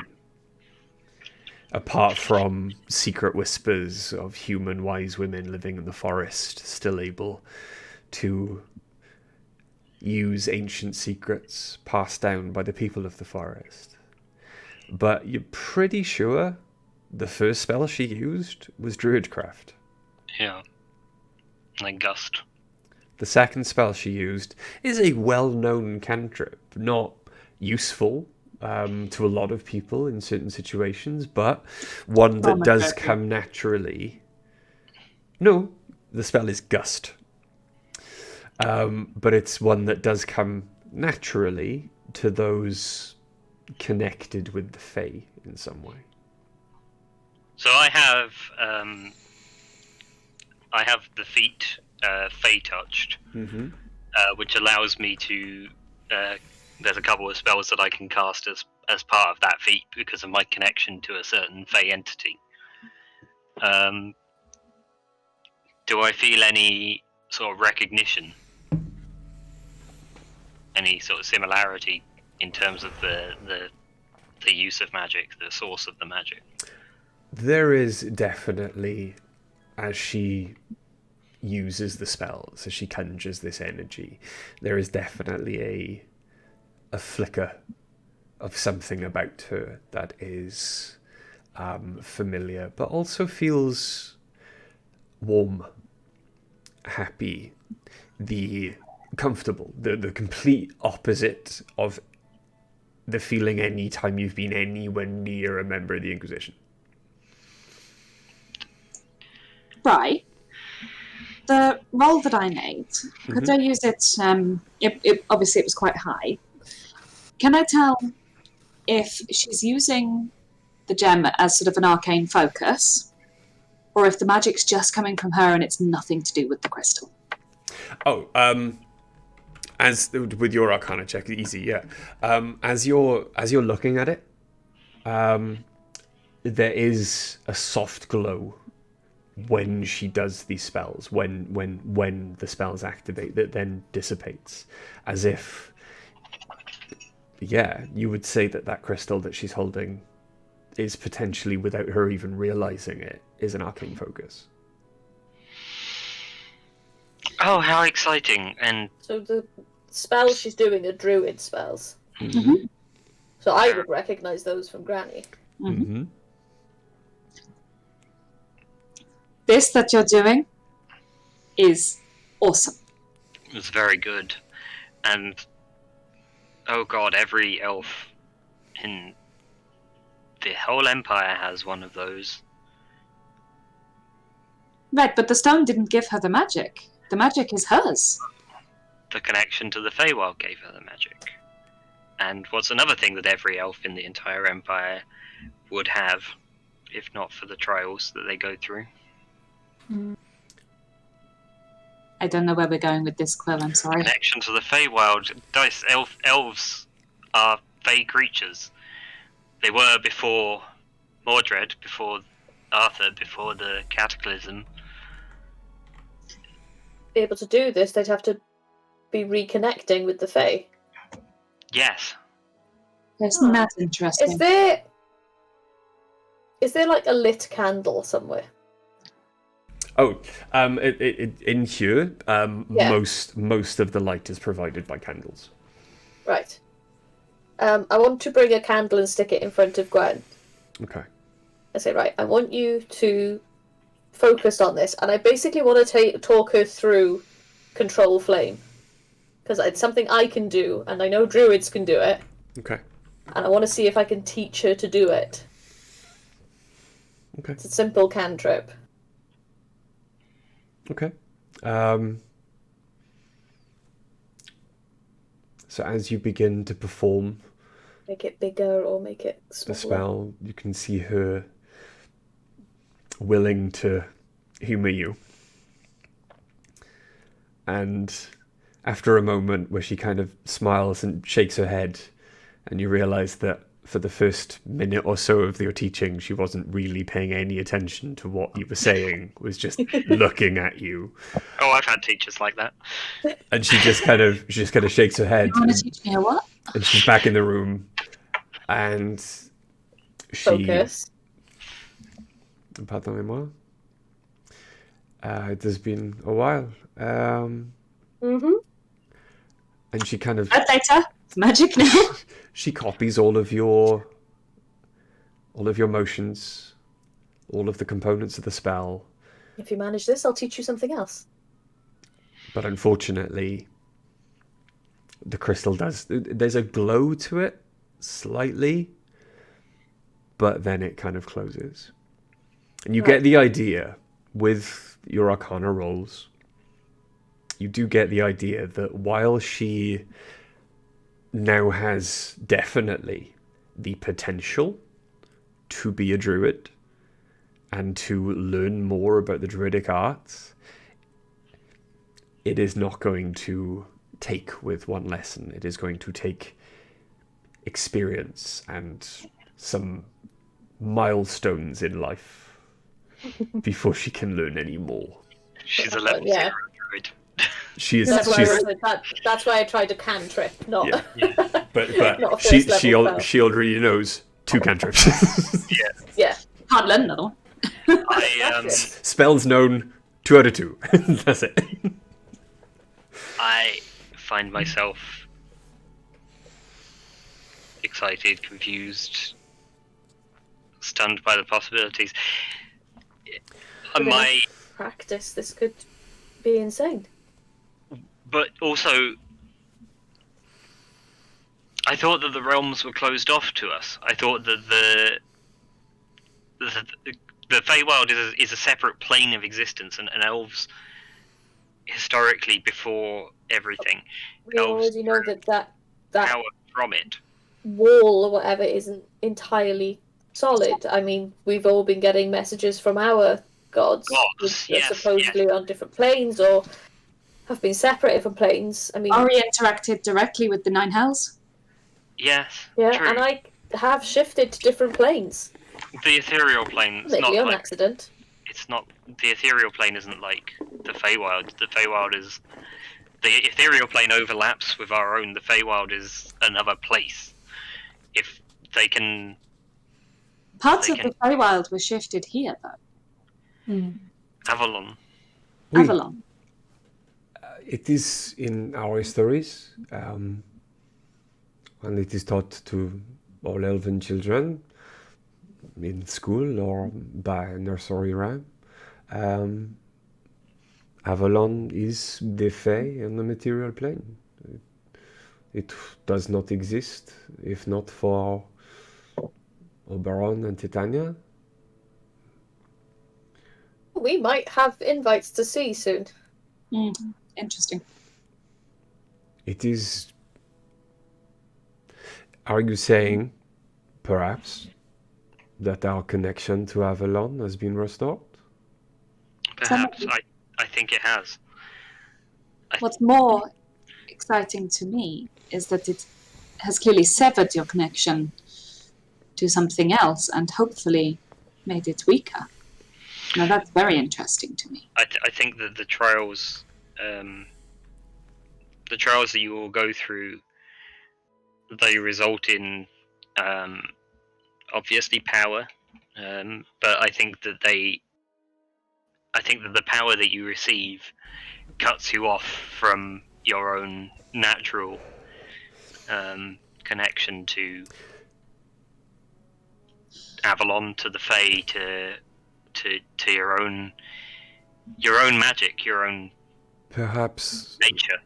Speaker 1: Apart from secret whispers of human wise women living in the forest, still able to use ancient secrets passed down by the people of the forest. But you're pretty sure the first spell she used was Druidcraft.
Speaker 3: Yeah. Like Gust.
Speaker 1: The second spell she used is a well-known cantrip, not useful to a lot of people in certain situations, but one that does come naturally. No, the spell is Gust. But it's one that does come naturally to those connected with the Fae in some way.
Speaker 3: So I have the feat Fae touched, which allows me to. There's a couple of spells that I can cast as part of that feat because of my connection to a certain Fae entity. Do I feel any sort of recognition? Any sort of similarity in terms of the use of magic, the source of the magic?
Speaker 1: There is definitely, as she uses the spells, as she conjures this energy, there is definitely a flicker of something about her that is familiar, but also feels warm, happy, the comfortable, the complete opposite of the feeling any time you've been anywhere near a member of the Inquisition.
Speaker 4: Right. The roll that I made, could I use it, obviously it was quite high. Can I tell if she's using the gem as sort of an arcane focus, or if the magic's just coming from her and it's nothing to do with the crystal?
Speaker 1: Oh, as with your Arcana check, easy, yeah. As you're looking at it, there is a soft glow when she does these spells, when the spells activate, that then dissipates, as if, yeah, you would say that crystal that she's holding is potentially, without her even realizing it, is an arcane focus.
Speaker 3: Oh, how exciting! And
Speaker 2: So the spells she's doing are druid spells.
Speaker 4: Mm-hmm.
Speaker 2: So I would recognise those from Granny.
Speaker 1: Mm-hmm.
Speaker 4: This that you're doing is awesome.
Speaker 3: it was very good. And oh god, every elf in the whole Empire has one of those.
Speaker 4: Right, but the stone didn't give her the magic. The magic is hers.
Speaker 3: The connection to the Feywild gave her the magic. And what's another thing that every elf in the entire Empire would have, if not for the trials that they go through?
Speaker 4: I don't know where we're going with this, Quill, I'm sorry.
Speaker 3: Connection to the Feywild. Elves are Fey creatures. They were before Mordred, before Arthur, before the Cataclysm.
Speaker 2: Be able to do this, they'd have to be reconnecting with the Fae.
Speaker 3: Yes.
Speaker 4: Isn't that interesting?
Speaker 2: Is there like a lit candle somewhere?
Speaker 1: Oh, in here, most of the light is provided by candles.
Speaker 2: Right. I want to bring a candle and stick it in front of Gwen.
Speaker 1: Okay.
Speaker 2: I say, right, I want you to focus on this, and I basically want to talk her through control flame. Because it's something I can do, and I know druids can do it.
Speaker 1: Okay.
Speaker 2: And I want to see if I can teach her to do it.
Speaker 1: Okay.
Speaker 2: It's a simple cantrip.
Speaker 1: Okay. So as you begin to perform
Speaker 2: Make it bigger or make it smaller.
Speaker 1: the spell, you can see her willing to humour you. And after a moment where she kind of smiles and shakes her head, and you realise that for the first minute or so of your teaching, she wasn't really paying any attention to what you were saying, was just looking at you.
Speaker 3: Oh, I've had teachers like that.
Speaker 1: And she just kind of shakes her head.
Speaker 4: You want to teach me a what?
Speaker 1: And she's back in the room, and she...
Speaker 2: Focus.
Speaker 1: Pardonnez-moi. It has been a while.
Speaker 2: Mm-hmm.
Speaker 1: And she kind of...
Speaker 4: Right later. It's magic now.
Speaker 1: She copies all of your motions, all of the components of the spell.
Speaker 2: If you manage this, I'll teach you something else.
Speaker 1: But unfortunately, the crystal there's a glow to it, slightly, but then it kind of closes. And you get the idea, with your Arcana rolls, you do get the idea that while she now has definitely the potential to be a druid and to learn more about the druidic arts, it is not going to take with one lesson. It is going to take experience and some milestones in life before she can learn any more.
Speaker 3: She's a level 0 druid.
Speaker 1: She is.
Speaker 2: That's why I tried a cantrip, not.
Speaker 1: Yeah. But
Speaker 2: not a
Speaker 1: she
Speaker 2: first level spell.
Speaker 1: she already knows 2 cantrips.
Speaker 2: Yeah.
Speaker 4: Can't learn another one.
Speaker 1: Spells known 2 out of 2. That's it.
Speaker 3: I find myself excited, confused, stunned by the possibilities.
Speaker 2: With enough practice, this could be insane.
Speaker 3: But also, I thought that the realms were closed off to us. I thought that the Feywild is a separate plane of existence, and elves historically before everything.
Speaker 2: We already know that
Speaker 3: Power from it.
Speaker 2: wall or whatever isn't entirely solid. I mean, we've all been getting messages from our gods that
Speaker 3: Yes,
Speaker 2: supposedly on different planes or have been separated from planes. I mean,
Speaker 4: Ari interacted directly with the Nine Hells.
Speaker 3: Yes,
Speaker 2: yeah,
Speaker 3: true.
Speaker 2: and I have shifted to different planes.
Speaker 3: The ethereal plane is not
Speaker 2: Maybe on
Speaker 3: like
Speaker 2: accident.
Speaker 3: it's not the ethereal plane isn't like the Feywild. The Feywild is the ethereal plane overlaps with our own. The Feywild is another place. If they can,
Speaker 4: Parts of the Feywild were shifted here, though.
Speaker 3: Avalon.
Speaker 4: Avalon.
Speaker 1: It is in our histories, and it is taught to all elven children in school or by nursery rhyme. Avalon is the Fae in the material plane. It does not exist if not for Oberon and Titania.
Speaker 2: We might have invites to see soon.
Speaker 4: Interesting.
Speaker 1: It is... Are you saying, perhaps, that our connection to Avalon has been restored?
Speaker 3: Perhaps. I think it has.
Speaker 4: What's more exciting to me is that it has clearly severed your connection to something else and hopefully made it weaker. Now that's very interesting to me.
Speaker 3: I think that the trials that you will go through, they result in obviously power, but I think that the power that you receive cuts you off from your own natural connection to Avalon, to the Fae, to your own magic, your own nature.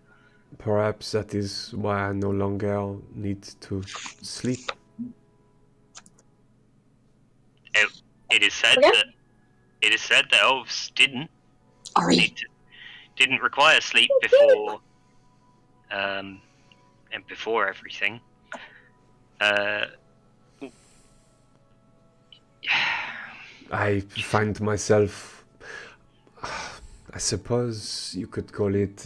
Speaker 1: Perhaps that is why I no longer need to sleep.
Speaker 3: It is said that elves didn't require sleep before and before everything.
Speaker 1: I find myself, I suppose you could call it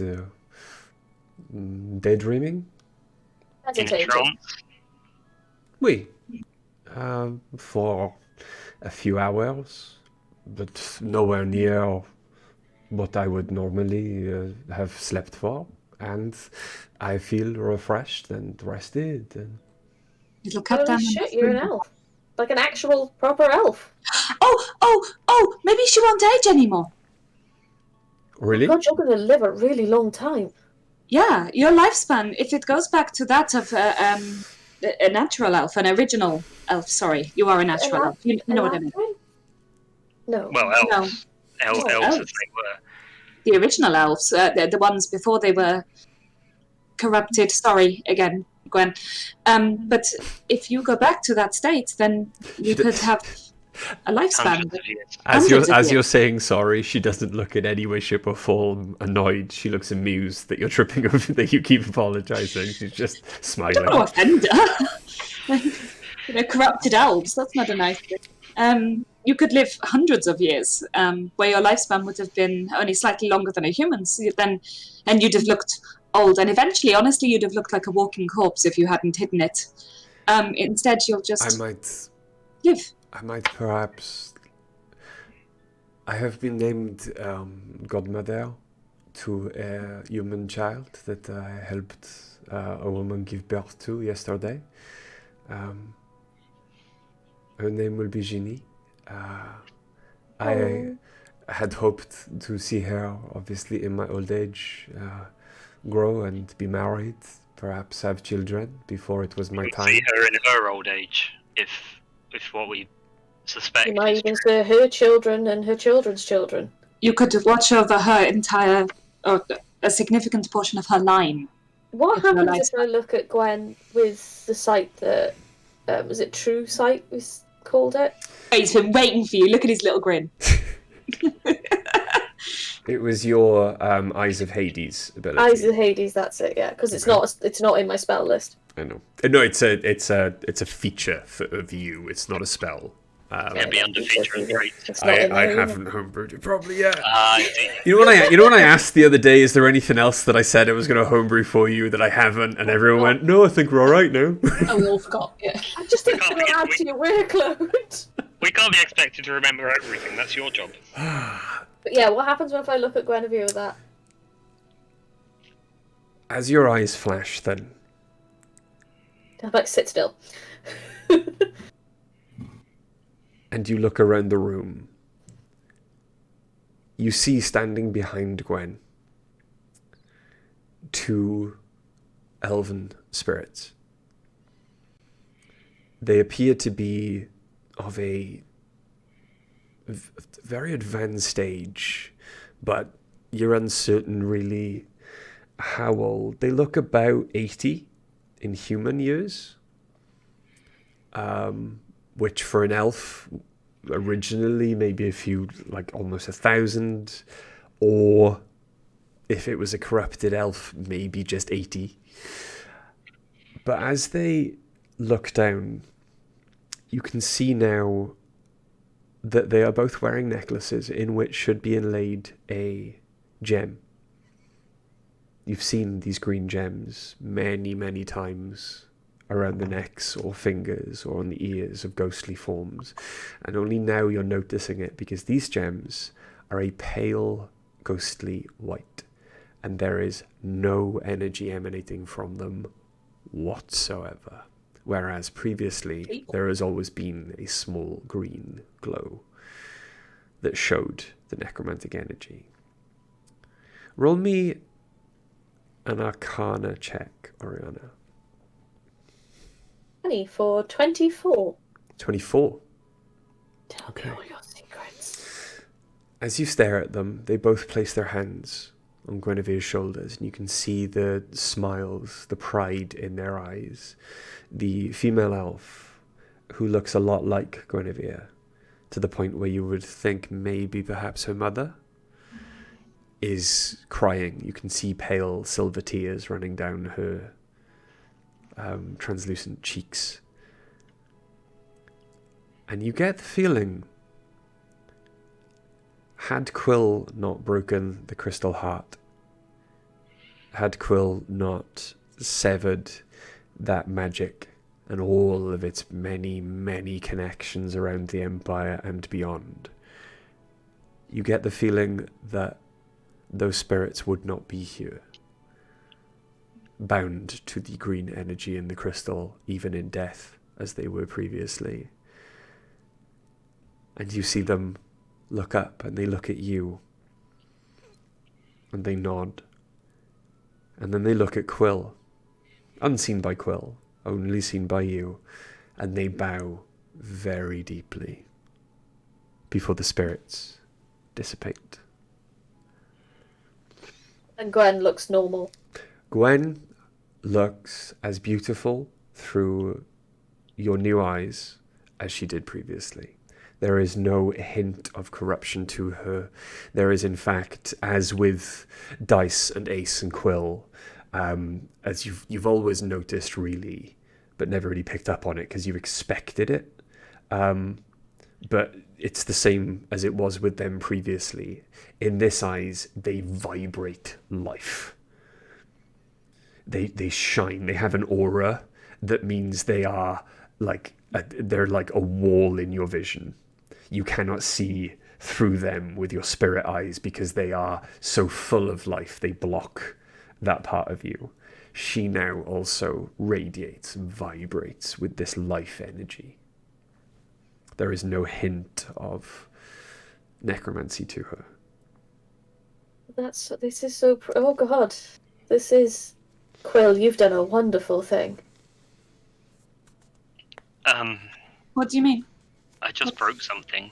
Speaker 1: daydreaming.
Speaker 3: In a trance.
Speaker 1: Oui. For a few hours, but nowhere near what I would normally have slept for, and I feel refreshed and rested. And...
Speaker 4: It'll cut down.
Speaker 2: Shit, you're an elf. Like an actual proper elf.
Speaker 4: Oh, maybe she won't age anymore.
Speaker 1: Really?
Speaker 2: God, you're going to live a really long time.
Speaker 4: Yeah, your lifespan, if it goes back to that of a natural elf, an original elf, sorry, you are a natural elf. You know what I mean?
Speaker 2: No.
Speaker 3: Well, elves.
Speaker 4: No.
Speaker 3: Elves as they were.
Speaker 4: The original elves, the ones before they were corrupted. Sorry, again, Gwen. But if you go back to that state, then you could have a lifespan.
Speaker 1: As you're saying sorry, she doesn't look in any way, shape, or form annoyed. She looks amused that you're tripping over, that you keep apologizing. She's just smiling.
Speaker 4: Don't offend her. Corrupted elves. That's not a nice thing. You could live hundreds of years, where your lifespan would have been only slightly longer than a human's. And you'd have looked old, and eventually, honestly, you'd have looked like a walking corpse if you hadn't hidden it. Instead, you'll just live.
Speaker 1: I might perhaps... I have been named godmother to a human child that I helped a woman give birth to yesterday. Her name will be Ginny. I had hoped to see her, obviously, in my old age, grow and be married, perhaps have children before it was my time.
Speaker 3: See her in her old age, if what we suspect.
Speaker 2: You might even see her children and her children's children.
Speaker 4: You could watch over her entire, or a significant portion of her line.
Speaker 2: What
Speaker 4: If you're
Speaker 2: happens
Speaker 4: allowed
Speaker 2: if
Speaker 4: to-
Speaker 2: I look at Gwen with the sight that is it True Sight we called it?
Speaker 4: He's been waiting for you. Look at his little grin.
Speaker 1: It was your Eyes of Hades ability.
Speaker 2: Eyes of Hades, that's it. Yeah, because it's not in my spell list.
Speaker 1: I know. No, it's a feature of you. It's not a spell.
Speaker 3: It'd be under feature and trait.
Speaker 2: It's not in
Speaker 1: I
Speaker 2: there,
Speaker 1: haven't homebrewed it probably yet.
Speaker 3: I see.
Speaker 1: You know when I asked the other day, is there anything else that I said I was going to homebrew for you that I haven't, and everyone went, no, I think we're all right now.
Speaker 5: Oh, we all forgot. Yeah.
Speaker 2: I just think
Speaker 3: can't
Speaker 2: it'll
Speaker 3: forget-
Speaker 2: add to your workload.
Speaker 3: We can't be expected to remember everything. That's your job.
Speaker 2: But yeah, what happens if I look at Guinevere with that?
Speaker 1: As your eyes flash, then
Speaker 2: I'm like, sit still.
Speaker 1: and you look around the room, you see standing behind Gwen 2 elven spirits. They appear to be of a very advanced stage, but you're uncertain really how old. They look about 80 in human years, which for an elf originally maybe a few, like almost 1,000, or if it was a corrupted elf, maybe just 80. But as they look down, you can see now that they are both wearing necklaces in which should be inlaid a gem. You've seen these green gems many, many times around the necks or fingers or on the ears of ghostly forms, and only now you're noticing it because these gems are a pale, ghostly white, and there is no energy emanating from them whatsoever. Whereas previously there has always been a small green glow that showed the necromantic energy. Roll me an Arcana check, Oriana.
Speaker 2: 20 for 24.
Speaker 1: 24.
Speaker 2: Tell
Speaker 1: Okay.
Speaker 2: me all your secrets.
Speaker 1: As you stare at them, they both place their hands on Guinevere's shoulders, and you can see the smiles, the pride in their eyes. The female elf, who looks a lot like Guinevere, to the point where you would think maybe perhaps her mother, is crying. You can see pale silver tears running down her translucent cheeks. And you get the feeling, had Quill not broken the crystal heart, had Quill not severed that magic and all of its many, many connections around the Empire and beyond, you get the feeling that those spirits would not be here, bound to the green energy in the crystal, even in death, as they were previously. And you see them look up, and they look at you, and they nod. And then they look at Quill, unseen by Quill, only seen by you, and they bow very deeply before the spirits dissipate.
Speaker 2: And Gwen looks normal.
Speaker 1: Gwen looks as beautiful through your new eyes as she did previously. There is no hint of corruption to her. There is, in fact, as with Dice and Ace and Quill, as you've always noticed, really, but never really picked up on it because you expected it. But it's the same as it was with them previously. In this eyes, they vibrate life. They shine. They have an aura that means they are they're like a wall in your vision. You cannot see through them with your spirit eyes because they are so full of life. They block that part of you. She now also radiates and vibrates with this life energy. There is no hint of necromancy to her.
Speaker 2: This is so... Oh god. This is... Quill, you've done a wonderful thing.
Speaker 4: What do you mean?
Speaker 3: I just broke something.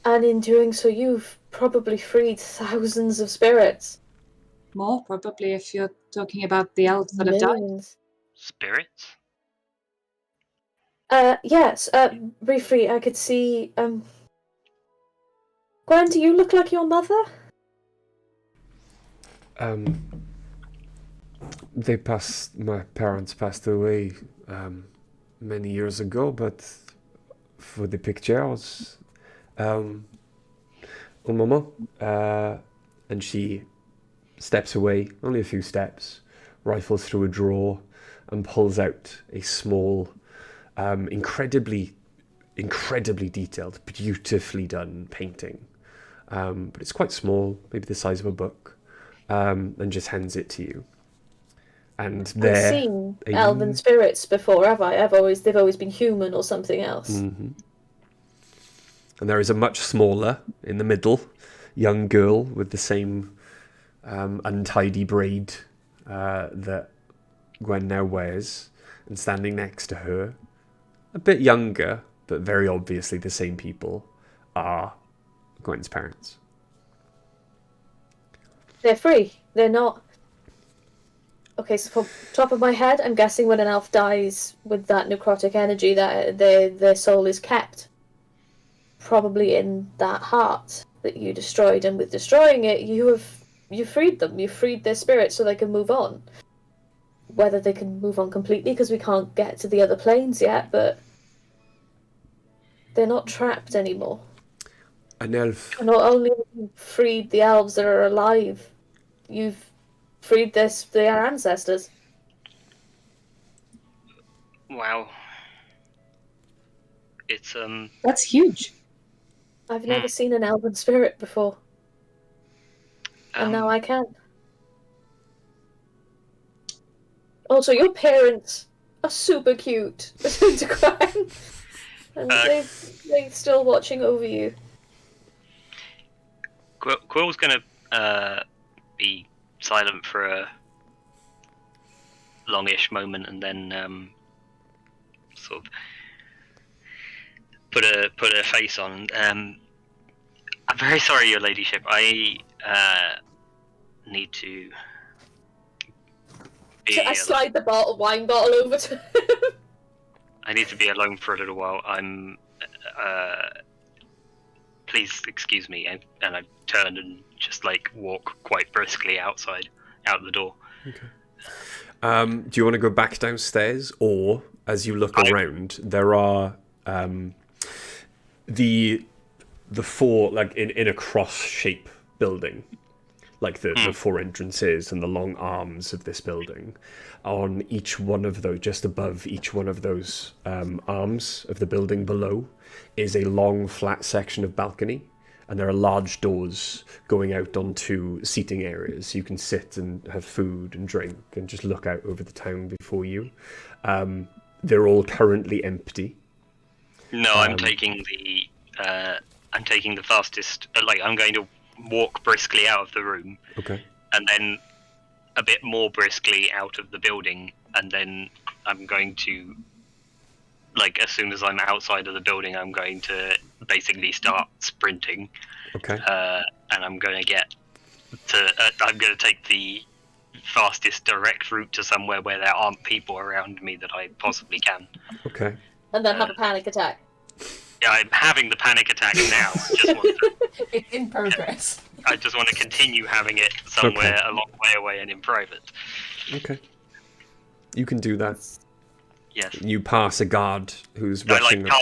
Speaker 2: And in doing so, you've probably freed thousands of spirits.
Speaker 4: more, probably, if you're talking about the elves that have died.
Speaker 2: Millions.
Speaker 3: Spirits?
Speaker 2: Yes. Briefly, I could see. Gwen, do you look like your mother?
Speaker 1: My parents passed away many years ago, but for the pictures, un moment, and she steps away, only a few steps, rifles through a drawer, and pulls out a small, incredibly detailed, beautifully done painting. But it's quite small, maybe the size of a book, and just hands it to you. And
Speaker 2: I've
Speaker 1: there,
Speaker 2: seen elven spirits before, have I? They've always been human or something else.
Speaker 1: and there is a much smaller in the middle, young girl with the same untidy braid that Gwen now wears, and standing next to her, a bit younger, but very obviously the same people, are Gwen's parents.
Speaker 2: They're free. They're not. Okay, so from top of my head, I'm guessing when an elf dies with that necrotic energy, that their soul is kept, probably in that heart that you destroyed, and with destroying it, you freed them. You freed their spirit so they can move on. Whether they can move on completely, because we can't get to the other planes yet, but they're not trapped anymore.
Speaker 1: An elf.
Speaker 2: And not only have you freed the elves that are alive, you've freed their ancestors.
Speaker 3: Wow. It's
Speaker 4: That's huge.
Speaker 2: I've never seen an elven spirit before. And now I can. Also, your parents are super cute. To Gwen. And they're still watching over you.
Speaker 3: Quill's gonna be silent for a longish moment, and then sort of put a face on. I'm very sorry, Your Ladyship. I need to.
Speaker 2: I slide the wine bottle over to him.
Speaker 3: I need to be alone for a little while. I'm. Please excuse me, and I turn and just walk quite briskly out the door.
Speaker 1: Okay. Do you want to go back downstairs, or as you look around, there are the four in a cross shape building, the four entrances and the long arms of this building. On each one of those, just above each one of those arms of the building below, is a long flat section of balcony, and there are large doors going out onto seating areas. You can sit and have food and drink and just look out over the town before you. They're all currently empty.
Speaker 3: No, I'm taking the fastest. I'm going to walk briskly out of the room.
Speaker 1: Okay.
Speaker 3: And then a bit more briskly out of the building, and then I'm going to, as soon as I'm outside of the building, I'm going to basically start sprinting.
Speaker 1: Okay.
Speaker 3: And I'm going to I'm going to take the fastest direct route to somewhere where there aren't people around me that I possibly can.
Speaker 1: Okay.
Speaker 2: And then have a panic attack.
Speaker 3: Yeah, I'm having the panic attack now.
Speaker 5: It's in progress.
Speaker 3: I just want to continue having it somewhere a long way away and in private.
Speaker 1: Okay. You can do that.
Speaker 3: Yes.
Speaker 1: You pass a guard who's rushing up.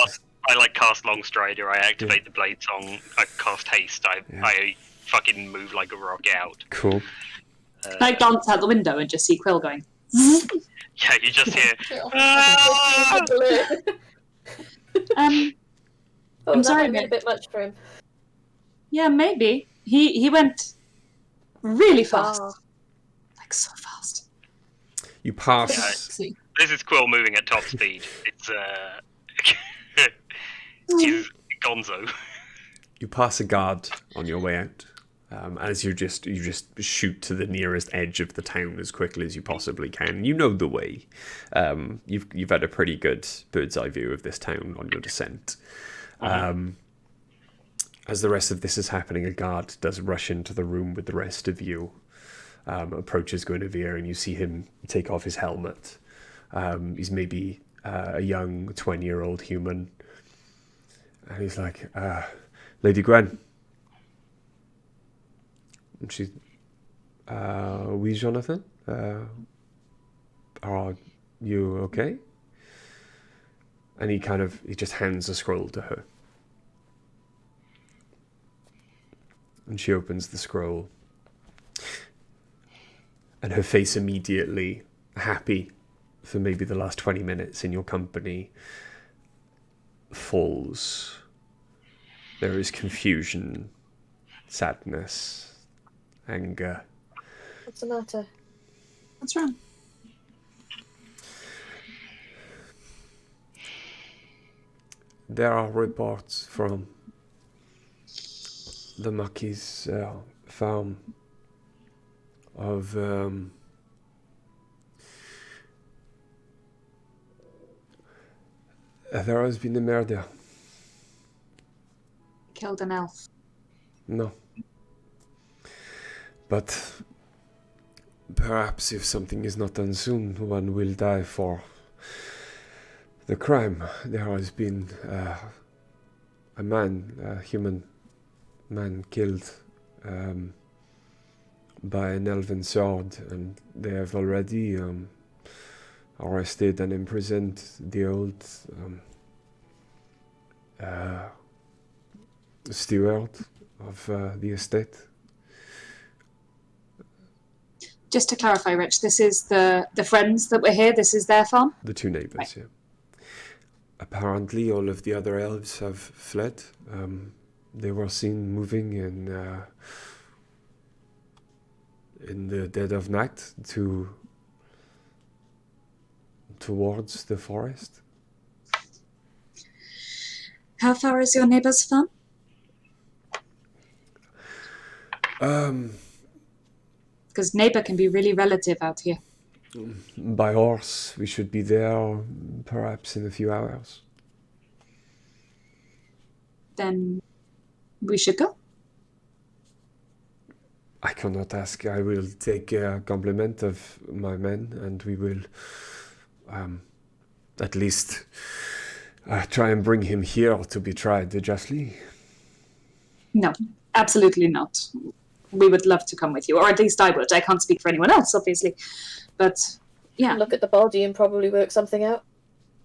Speaker 3: I cast Long Strider, I activate the Blade Song, I cast Haste, I fucking move like a rock out.
Speaker 1: Cool.
Speaker 4: I glance out the window and just see Quill going.
Speaker 3: Yeah, you just hear.
Speaker 4: I'm sorry,
Speaker 2: that might be a bit much for him.
Speaker 4: Yeah, maybe. He went really fast. So fast.
Speaker 1: You pass.
Speaker 3: Yeah, this is Quill moving at top speed. It's he's gonzo.
Speaker 1: You pass a guard on your way out. As you just shoot to the nearest edge of the town as quickly as you possibly can. You know the way. You've had a pretty good bird's eye view of this town on your descent. As the rest of this is happening, a guard does rush into the room with the rest of you. approaches Guinevere, and you see him take off his helmet. He's maybe a young 20-year-old human. And he's like, Lady Gwen. And she's, oui, Jonathan? Are you okay? And he just hands a scroll to her. And she opens the scroll. And her face immediately, happy for maybe the last 20 minutes in your company, falls. There is confusion, sadness, anger.
Speaker 2: What's the matter?
Speaker 4: What's wrong?
Speaker 1: There are reports from the Marquis' farm of there has been a murder.
Speaker 4: Killed an elf.
Speaker 1: No. But perhaps if something is not done soon, one will die for the crime. There has been a human man killed by an elven sword, and they have already arrested and imprisoned the old steward of the estate.
Speaker 4: Just to clarify, Rich, this is the friends that were here. This is their farm?
Speaker 1: The two neighbors,
Speaker 4: Right.
Speaker 1: yeah. Apparently, all of the other elves have fled. They were seen moving in the dead of night towards the forest.
Speaker 4: How far is your neighbour's farm? Because neighbour can be really relative out here.
Speaker 1: By horse, we should be there perhaps in a few hours.
Speaker 4: Then we should go.
Speaker 1: I cannot ask. I will take a compliment of my men, and we will at least try and bring him here to be tried justly.
Speaker 4: No, absolutely not. We would love to come with you, or at least I would. I can't speak for anyone else, obviously. But, yeah,
Speaker 2: Look at the body and probably work something out.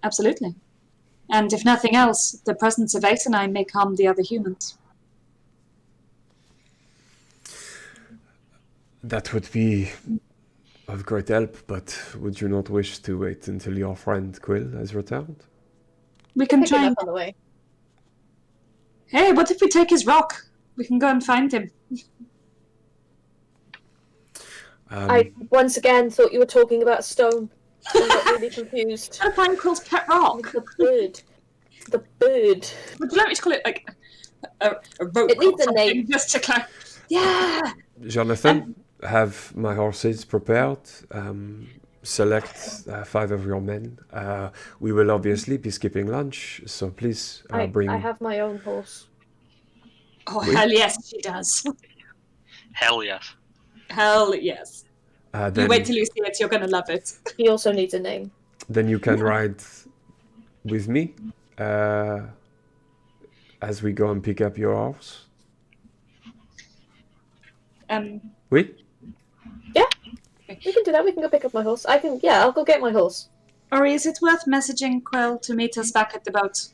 Speaker 4: absolutely. And if nothing else, the presence of Atenine may calm the other humans.
Speaker 1: That would be of great help, but would you not wish to wait until your friend Quill has returned?
Speaker 4: We can
Speaker 2: Pick him
Speaker 4: try and...
Speaker 2: up on the way.
Speaker 4: Hey, what if we take his rock? We can go and find him.
Speaker 2: I once again thought you were talking about stone. I got really confused.
Speaker 4: Gotta find Quill's pet rock.
Speaker 2: The bird. The bird.
Speaker 4: Would you like me to call it, like, a rope?
Speaker 2: It needs
Speaker 4: or
Speaker 2: a
Speaker 4: something,
Speaker 2: name.
Speaker 4: Just to clarify. Yeah!
Speaker 1: Jonathan, have my horses prepared. Select 5 of your men. We will obviously be skipping lunch, so please bring...
Speaker 2: I have my own horse.
Speaker 4: Oh,
Speaker 1: Wait.
Speaker 4: hell yes, she does.
Speaker 3: Hell yes.
Speaker 4: Hell yes.
Speaker 1: then,
Speaker 4: You wait till you see it, you're gonna love it.
Speaker 2: He also needs a name.
Speaker 1: then you can ride with me as we go and pick up your horse. Oui?
Speaker 2: Yeah, we can do that. We can go pick up my horse. I'll go get my horse.
Speaker 4: Or is it worth messaging Quill to meet us back at the boat?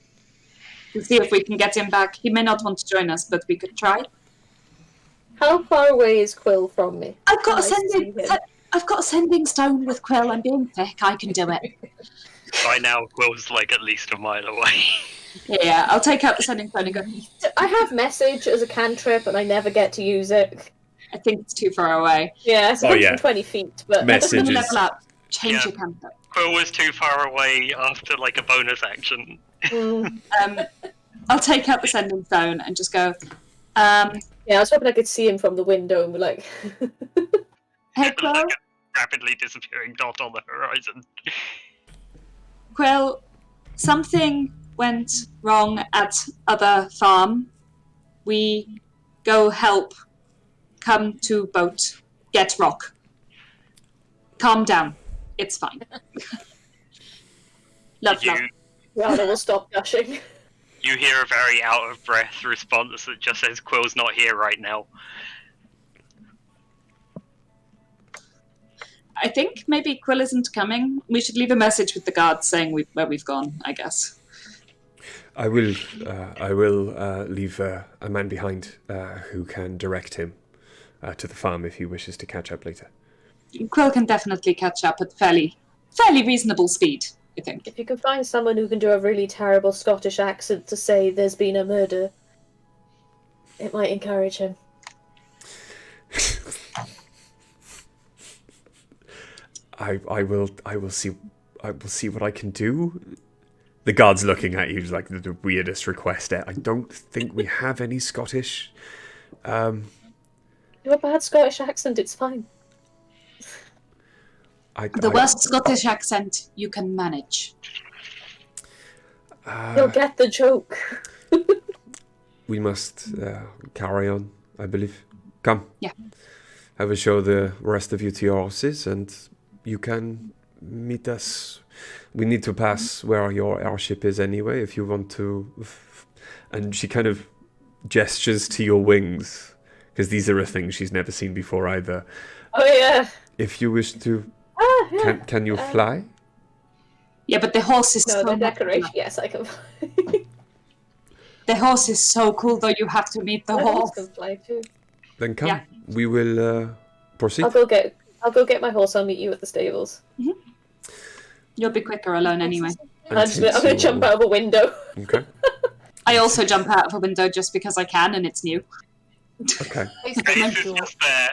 Speaker 4: To see if we can get him back. He may not want to join us, but we could try.
Speaker 2: How far away is Quill from me?
Speaker 4: I've got
Speaker 2: Can I see him?
Speaker 4: I've got a sending stone with Quill. I'm being thick. I can do it.
Speaker 3: By now, Quill's like at least a mile away.
Speaker 4: Yeah, I'll take out the sending stone and go.
Speaker 2: I have message as a cantrip, and I never get to use it.
Speaker 4: I think it's too far away.
Speaker 2: Yeah, it's
Speaker 1: Oh, yeah.
Speaker 2: 120 feet, but
Speaker 1: Messages.
Speaker 4: Level up. Change
Speaker 3: Yeah.
Speaker 4: your cantrip.
Speaker 3: Quill was too far away after like a bonus action.
Speaker 4: I'll take out the sending stone and just go.
Speaker 2: Yeah, I was hoping I could see him from the window and be like,
Speaker 4: Hey, Quill.
Speaker 3: Like a rapidly disappearing dot on the horizon.
Speaker 4: Quill, something went wrong at other farm. We go help. Come to boat. Get rock. Calm down. It's fine. Love.
Speaker 2: Rihanna will stop gushing.
Speaker 3: You hear a very out of breath response that just says Quill's not here right now.
Speaker 4: I think maybe Quill isn't coming. We should leave a message with the guards saying where we've gone, I guess.
Speaker 1: I will leave a man behind who can direct him to the farm if he wishes to catch up later.
Speaker 4: Quill can definitely catch up at fairly reasonable speed, I think.
Speaker 2: If you can find someone who can do a really terrible Scottish accent to say there's been a murder, it might encourage him.
Speaker 1: I will see what I can do. The guard's looking at you like the weirdest request. I don't think we have any Scottish.
Speaker 2: You have a bad Scottish accent, it's fine.
Speaker 4: The worst Scottish accent you can manage.
Speaker 2: You'll get the joke.
Speaker 1: We must carry on, I believe. Come.
Speaker 4: Yeah.
Speaker 1: I will show the rest of you to your horses, and you can meet us. We need to pass where your airship is anyway, if you want to. And she kind of gestures to your wings, because these are a thing she's never seen before either.
Speaker 2: Oh, yeah.
Speaker 1: If you wish to,
Speaker 2: Yeah.
Speaker 1: can you fly?
Speaker 4: Yeah, but the horse is
Speaker 2: No,
Speaker 4: so
Speaker 2: the decoration. Yes, I can fly.
Speaker 4: The horse is so cool, though. You have to meet the
Speaker 2: My horse
Speaker 4: horse.
Speaker 2: can fly too.
Speaker 1: Then come.
Speaker 4: Yeah.
Speaker 1: We will proceed.
Speaker 2: I'll go get my horse. I'll meet you at the stables.
Speaker 4: You'll be quicker alone anyway.
Speaker 2: I'm gonna jump out of a window.
Speaker 1: Okay.
Speaker 4: I also jump out of a window just because I can, and it's new.
Speaker 1: Okay.
Speaker 3: Ace is just there.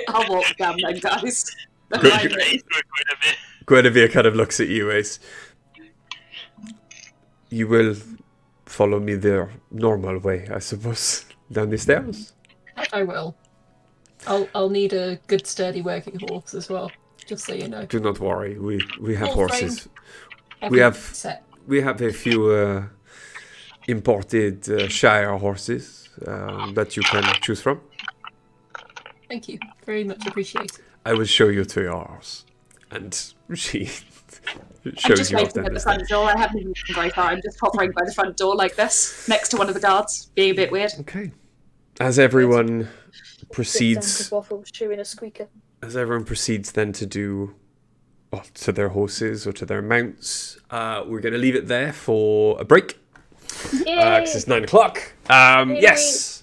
Speaker 4: I'll walk down then, guys.
Speaker 1: Good.
Speaker 4: Behind me.
Speaker 3: Ace with Guinevere.
Speaker 1: Guinevere kind of looks at you, Ace. You will follow me the normal way, I suppose, down the stairs.
Speaker 5: I will. I'll need a good sturdy working horse as well, just so you know.
Speaker 1: Do not worry, we have
Speaker 5: Full
Speaker 1: horses.
Speaker 5: Every
Speaker 1: have-
Speaker 5: set.
Speaker 1: We have a few imported Shire horses that you can choose from.
Speaker 5: Thank you. Very much appreciated.
Speaker 1: I will show you to your horse. And she
Speaker 4: I'm
Speaker 1: shows
Speaker 4: just
Speaker 1: you off
Speaker 4: waiting
Speaker 1: down
Speaker 4: at
Speaker 1: the
Speaker 4: the
Speaker 1: stairs.
Speaker 4: front door. I haven't even gone very far. I'm just hovering by the front door like this, next to one of the guards, being a bit weird.
Speaker 1: Okay. As everyone
Speaker 2: Sit down
Speaker 1: proceeds
Speaker 2: 'cause Waffle's chewing a squeaker.
Speaker 1: then to do to their horses or to their mounts, we're going to leave it there for a break because it's 9 o'clock. Yes.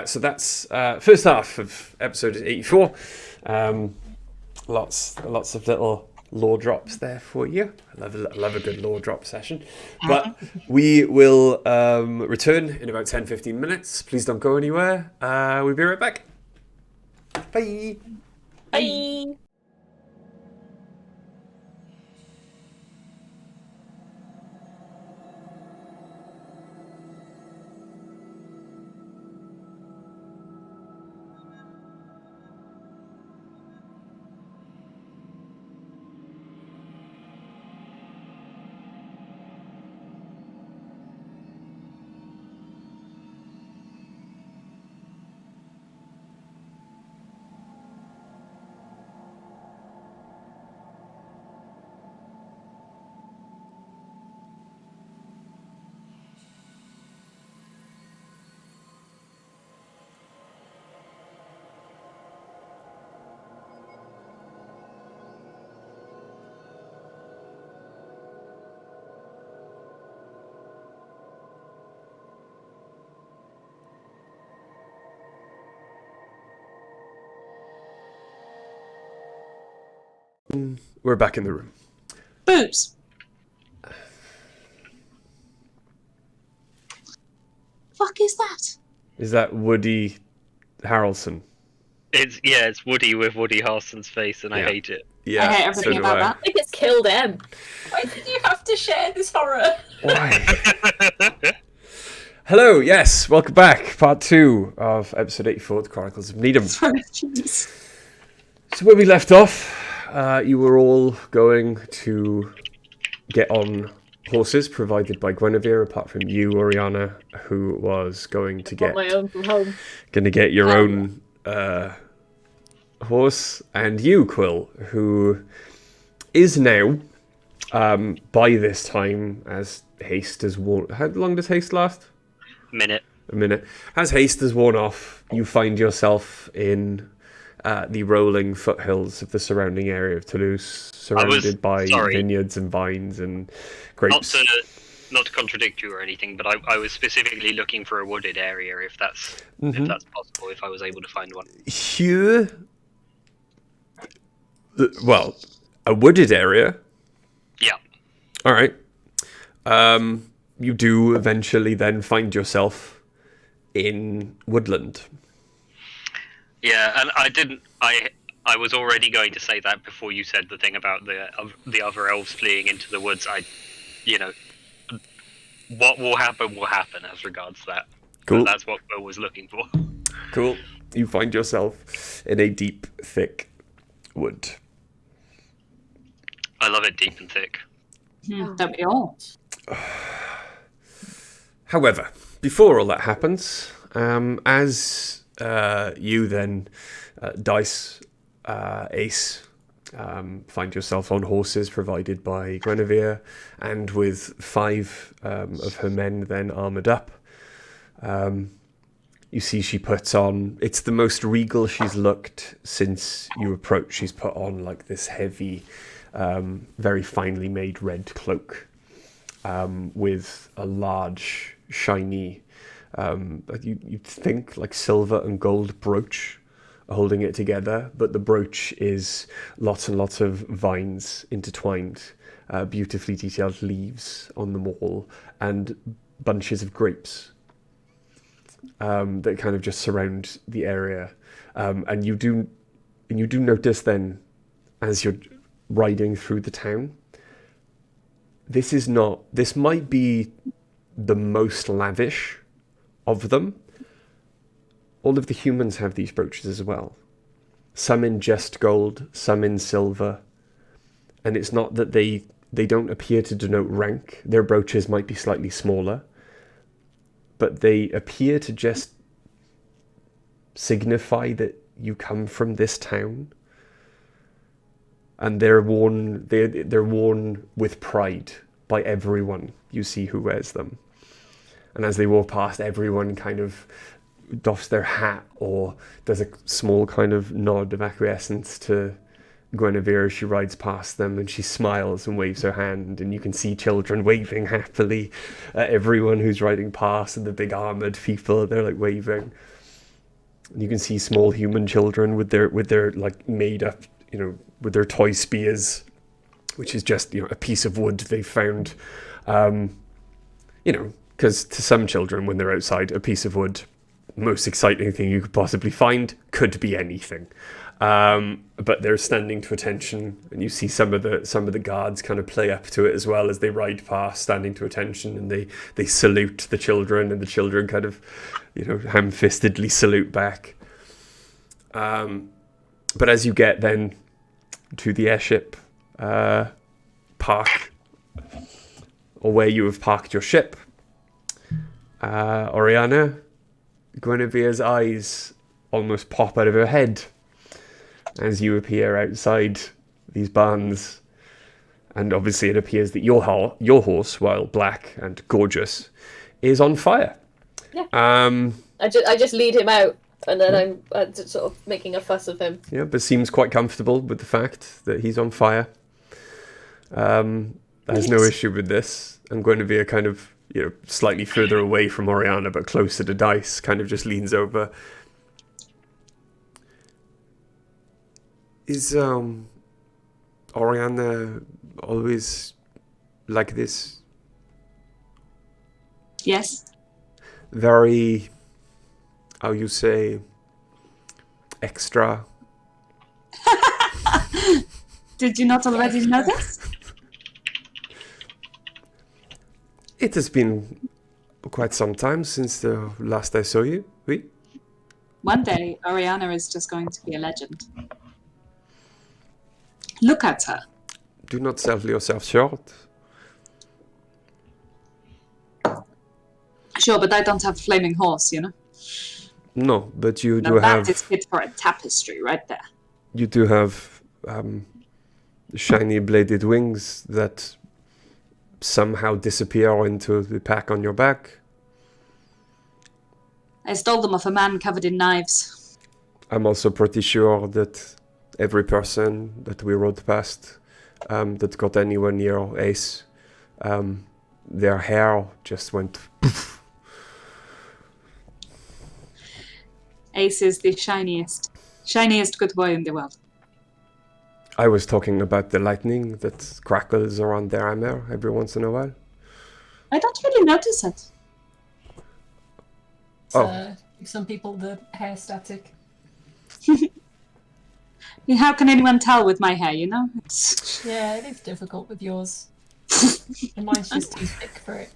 Speaker 1: So that's first half of episode 84. Lots of little lore drops there for you. I love a good lore drop session. But we will return in about 10-15 minutes. Please don't go anywhere. We'll be right back. Bye.
Speaker 2: Bye.
Speaker 1: We're back in the room.
Speaker 4: Boobs. Fuck is that?
Speaker 1: Is that Woody Harrelson?
Speaker 3: It's Woody with Woody Harrelson's face, and I
Speaker 1: Yeah.
Speaker 3: hate it.
Speaker 1: Yeah,
Speaker 4: I hate everything
Speaker 1: so do
Speaker 4: about
Speaker 1: I.
Speaker 4: that.
Speaker 2: I think it's killed M.
Speaker 5: Why did you have to share this horror?
Speaker 1: Why? Hello, yes, welcome back. Part 2 of episode 84, The Chronicles of Nidum.
Speaker 4: Jeez.
Speaker 1: So where we left off, you were all going to get on horses provided by Guinevere, apart from you, Oriana, who was going to
Speaker 2: On my
Speaker 1: get
Speaker 2: own from home.
Speaker 1: your own horse, and you, Quill, who is now, by this time, as haste has worn... How long does haste last?
Speaker 3: Minute.
Speaker 1: A minute. As haste has worn off, you find yourself in the rolling foothills of the surrounding area of Toulouse, surrounded by vineyards and vines and grapes.
Speaker 3: Not to contradict you or anything, but I was specifically looking for a wooded area, if that's possible, if I was able to find one.
Speaker 1: Here, well, a wooded area.
Speaker 3: Yeah.
Speaker 1: All right. You do eventually then find yourself in woodland.
Speaker 3: Yeah, and I was already going to say that before you said the thing about the other elves fleeing into the woods. What will happen as regards that.
Speaker 1: Cool.
Speaker 3: That's what Will was looking for.
Speaker 1: Cool. You find yourself in a deep, thick wood.
Speaker 3: I love it deep and thick.
Speaker 4: Don't we all?
Speaker 1: However, before all that happens, as you then, Dice, Ace, find yourself on horses provided by Guinevere, and with 5 of her men then armoured up. You see she puts on... It's the most regal she's looked since you approached. She's put on like this heavy, very finely made red cloak with a large, shiny, you'd think like silver and gold brooch holding it together, but the brooch is lots and lots of vines intertwined, beautifully detailed leaves on the wall, and bunches of grapes that kind of just surround the area. And you do notice then, as you're riding through the town, this might be the most lavish of them. All of the humans have these brooches as well. Some in just gold, some in silver. And it's not that they don't appear to denote rank. Their brooches might be slightly smaller, but they appear to just signify that you come from this town. And they're worn with pride by everyone you see who wears them. And as they walk past, everyone kind of doffs their hat or does a small kind of nod of acquiescence to Guinevere as she rides past them, and she smiles and waves her hand, and you can see children waving happily at everyone who's riding past, and the big armoured people, they're like waving. And you can see small human children with their like made up, with their toy spears, which is just, a piece of wood they found, because to some children when they're outside, a piece of wood, most exciting thing you could possibly find, could be anything. But they're standing to attention, and you see some of the guards kind of play up to it as well as they ride past, standing to attention, and they salute the children, and the children kind of, ham-fistedly salute back. But as you get then to the airship park, or where you have parked your ship, Oriana, Guinevere's eyes almost pop out of her head as you appear outside these barns, and obviously it appears that your horse, while black and gorgeous, is on fire.
Speaker 2: Yeah. I just lead him out, and then I'm just sort of making a fuss of him.
Speaker 1: Yeah, but seems quite comfortable with the fact that he's on fire. Has no issue with this, and Guinevere kind of, slightly further away from Oriana, but closer to Dice, kind of just leans over. Is Oriana always like this?
Speaker 4: Yes.
Speaker 1: Very, how you say, extra?
Speaker 4: Did you not already know this?
Speaker 1: It has been quite some time since the last I saw you. Oui?
Speaker 4: One day, Oriana is just going to be a legend. Look at her.
Speaker 1: Do not sell yourself short.
Speaker 4: Sure, but I don't have a flaming horse,
Speaker 1: No, but you
Speaker 4: now
Speaker 1: do
Speaker 4: that
Speaker 1: have...
Speaker 4: is fit for a tapestry right there.
Speaker 1: You do have shiny bladed wings that somehow disappear into the pack on your back.
Speaker 4: I stole them off a man covered in knives.
Speaker 1: I'm also pretty sure that every person that we rode past that got anywhere near Ace, their hair just went poof.
Speaker 4: Ace is the shiniest good boy in the world.
Speaker 1: I was talking about the lightning that crackles around their armor every once in a while.
Speaker 4: I don't really notice it.
Speaker 5: Some people, the hair static.
Speaker 4: How can anyone tell with my hair, you know? It's
Speaker 5: Yeah, it is difficult with yours. And mine's just too thick for it.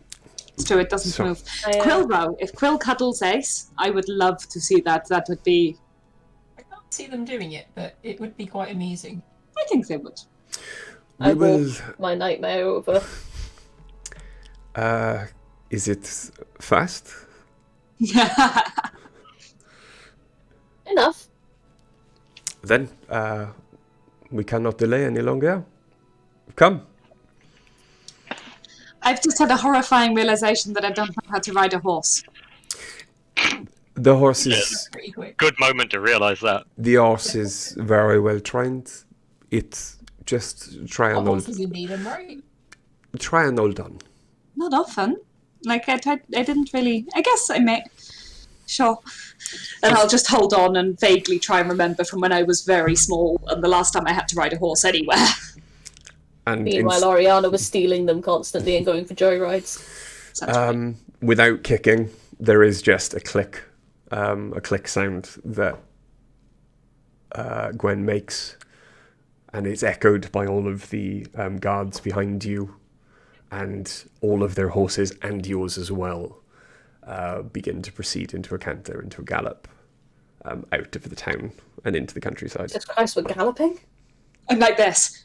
Speaker 4: true, it doesn't move.
Speaker 2: I,
Speaker 4: Quill, though, if Quill cuddles Ace, I would love to see that. That would be...
Speaker 5: I can't see them doing it, but it would be quite amusing.
Speaker 4: I think they would.
Speaker 2: I
Speaker 1: We will.
Speaker 2: walked my nightmare over.
Speaker 1: Is it fast?
Speaker 2: Enough.
Speaker 1: Then we cannot delay any longer. Come.
Speaker 4: I've just had a horrifying realization that I don't know how to ride a horse.
Speaker 1: The horse
Speaker 3: Yes.
Speaker 1: is
Speaker 5: Pretty quick.
Speaker 3: Good moment to realise that.
Speaker 1: the horse is very well trained. It's just try
Speaker 5: What
Speaker 1: and hold
Speaker 5: horses in Nidum, right?
Speaker 1: on.
Speaker 4: Not often. Like, I didn't really... I guess I may... Sure. And I'll just hold on and vaguely try and remember from when I was very small and the last time I had to ride a horse anywhere.
Speaker 1: And
Speaker 2: Meanwhile, Oriana was stealing them constantly and going for joyrides.
Speaker 1: without kicking, there is just a click sound that Gwen makes, and it's echoed by all of the guards behind you, and all of their horses and yours as well begin to proceed into a canter, into a gallop, out of the town and into the countryside.
Speaker 2: Jesus Christ, we're galloping?
Speaker 4: And like this.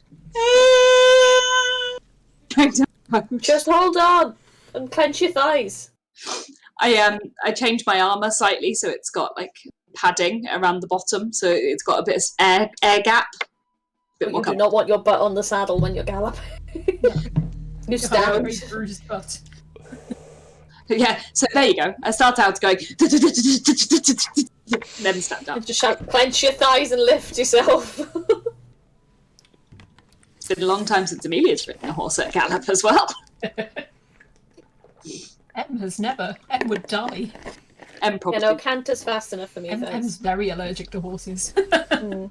Speaker 2: Just hold on and clench your thighs.
Speaker 4: I changed my armor slightly so it's got like padding around the bottom, so it's got a bit of air gap. Bit more
Speaker 2: You do not want your butt on the saddle when you're galloping. You stand.
Speaker 5: Very bruised butt.
Speaker 4: Yeah, so there you go. I start out going, then stand up.
Speaker 2: Just shout, clench your thighs and lift yourself.
Speaker 4: It's been a long time since Amelia's ridden a horse at a gallop as well.
Speaker 5: Em has never. Em would die.
Speaker 4: Probably.
Speaker 2: Canter's fast enough for me,
Speaker 5: Em's
Speaker 2: thanks.
Speaker 5: very allergic to horses.
Speaker 2: Mm.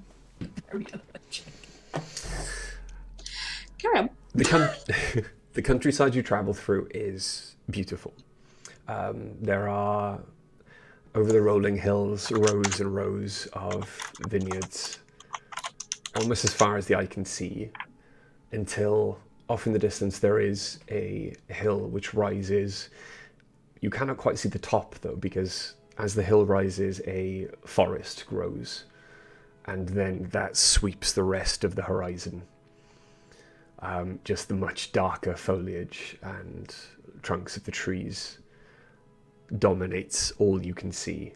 Speaker 5: Very allergic.
Speaker 4: Carry on.
Speaker 1: The countryside you travel through is beautiful. There are, over the rolling hills, rows and rows of vineyards, almost as far as the eye can see, until off in the distance there is a hill which rises. You cannot quite see the top though, because as the hill rises, a forest grows, and then that sweeps the rest of the horizon. Just the much darker foliage and trunks of the trees dominates all you can see,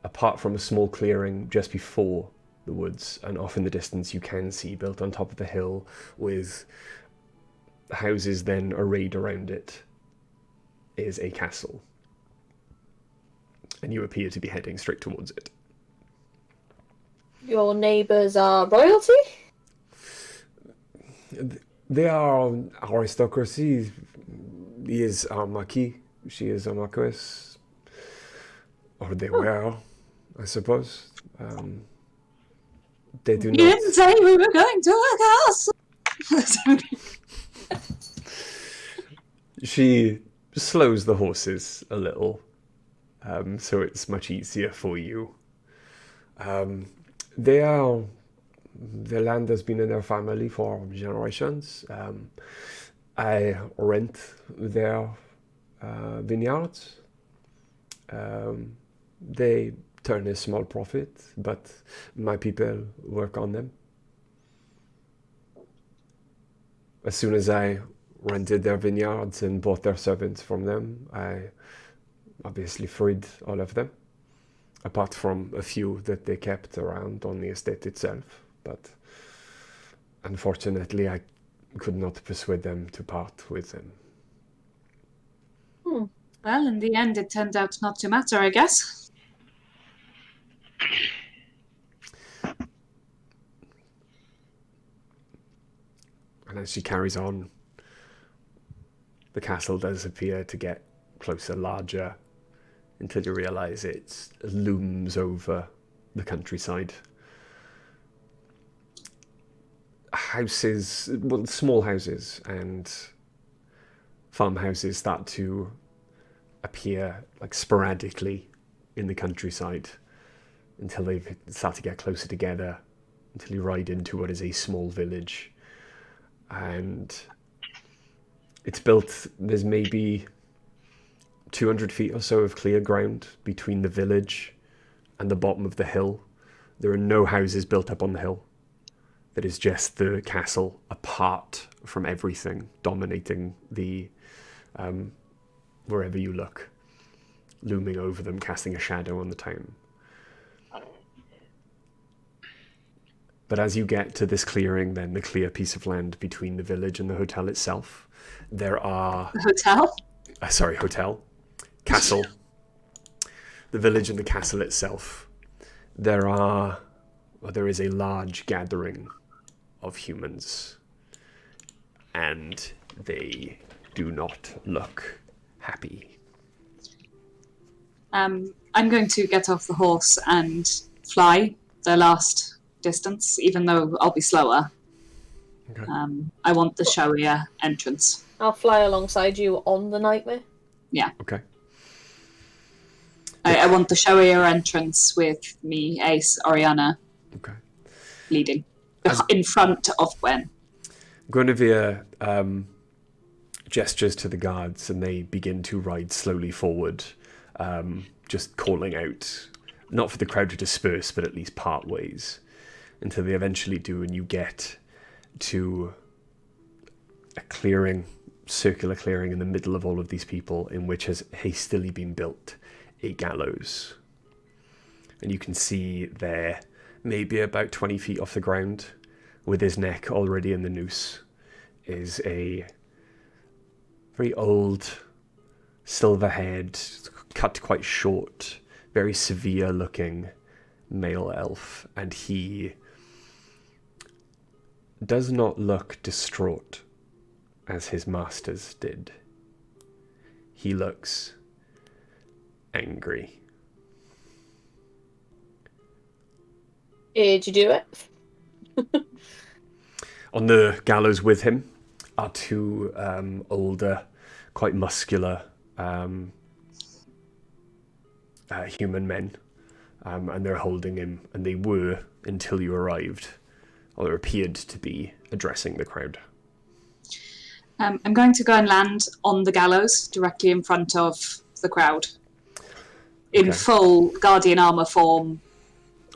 Speaker 1: apart from a small clearing just before the woods, and off in the distance you can see, built on top of the hill with houses then arrayed around it, is a castle, and you appear to be heading straight towards it.
Speaker 2: Your neighbours are royalty?
Speaker 1: They are aristocracy. He is our marquis, she is a marquess. Or they were, I suppose. They do
Speaker 4: You
Speaker 1: not.
Speaker 4: didn't say we were going to a castle.
Speaker 1: She slows the horses a little, so it's much easier for you. The land has been in their family for generations. I rent their vineyards. They turn a small profit, but my people work on them. As soon as I rented their vineyards and bought their servants from them, I obviously freed all of them, apart from a few that they kept around on the estate itself. but unfortunately I could not persuade them to part with him.
Speaker 4: Well, in the end, it turned out not to matter, I guess.
Speaker 1: And as she carries on, the castle does appear to get closer, larger, until you realise it looms over the countryside. Houses, well, small houses and farmhouses start to appear like sporadically in the countryside until they start to get closer together, until you ride into what is a small village. And it's built, there's maybe 200 feet or so of clear ground between the village and the bottom of the hill. There are no houses built up on the hill. That is just the castle apart from everything, dominating the wherever you look, looming over them, casting a shadow on the town. But as you get to this clearing, then the clear piece of land between the village and the hotel itself, there are...
Speaker 4: Hotel?
Speaker 1: Hotel. Castle. The village and the castle itself. There is a large gathering of humans, and they do not look happy.
Speaker 4: I'm going to get off the horse and fly the last distance, even though I'll be slower.
Speaker 1: Okay.
Speaker 4: I want the showier entrance.
Speaker 2: I'll fly alongside you on the nightmare.
Speaker 4: Yeah.
Speaker 1: Okay.
Speaker 4: I want the showier entrance with me, Ace, Oriana,
Speaker 1: Okay.
Speaker 4: leading. In front of Gwen.
Speaker 1: Guinevere gestures to the guards, and they begin to ride slowly forward, just calling out, not for the crowd to disperse, but at least part ways, until they eventually do, and you get to a clearing, circular clearing in the middle of all of these people, in which has hastily been built a gallows. And you can see there, maybe about 20 feet off the ground, with his neck already in the noose, is a very old, silver-haired, cut quite short, very severe-looking male elf, and he does not look distraught as his masters did. He looks angry.
Speaker 2: Did you do it?
Speaker 1: On the gallows with him are two older, quite muscular human men, and they're holding him, and they were until you arrived, or appeared to be, addressing the crowd.
Speaker 4: I'm going to go and land on the gallows directly in front of the crowd. In full Guardian armor form.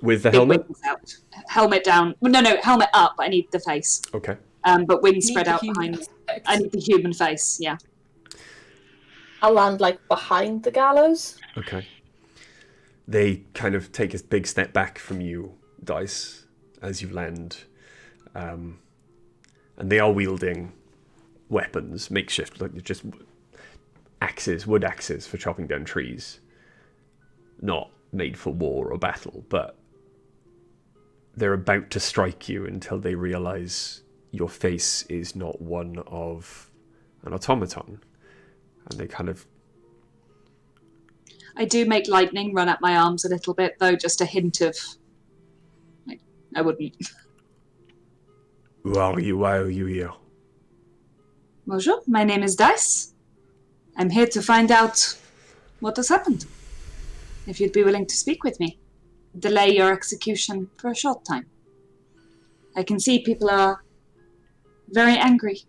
Speaker 1: With the helmet?
Speaker 4: Wings out. Helmet down. No, helmet up. I need the face.
Speaker 1: Okay.
Speaker 4: But wings spread out behind. I need the human face, yeah.
Speaker 2: I'll land, behind the gallows.
Speaker 1: Okay. They kind of take a big step back from you, Dice, as you land. And they are wielding weapons, makeshift, just axes, wood axes for chopping down trees. Not made for war or battle, but they're about to strike you until they realize your face is not one of an automaton. And they kind of...
Speaker 4: I do make lightning run at my arms a little bit, though, just a hint of... I wouldn't.
Speaker 1: Why are you here?
Speaker 4: Bonjour, my name is Dice. I'm here to find out what has happened. If you'd be willing to speak with me. Delay your execution for a short time. I can see people are very angry,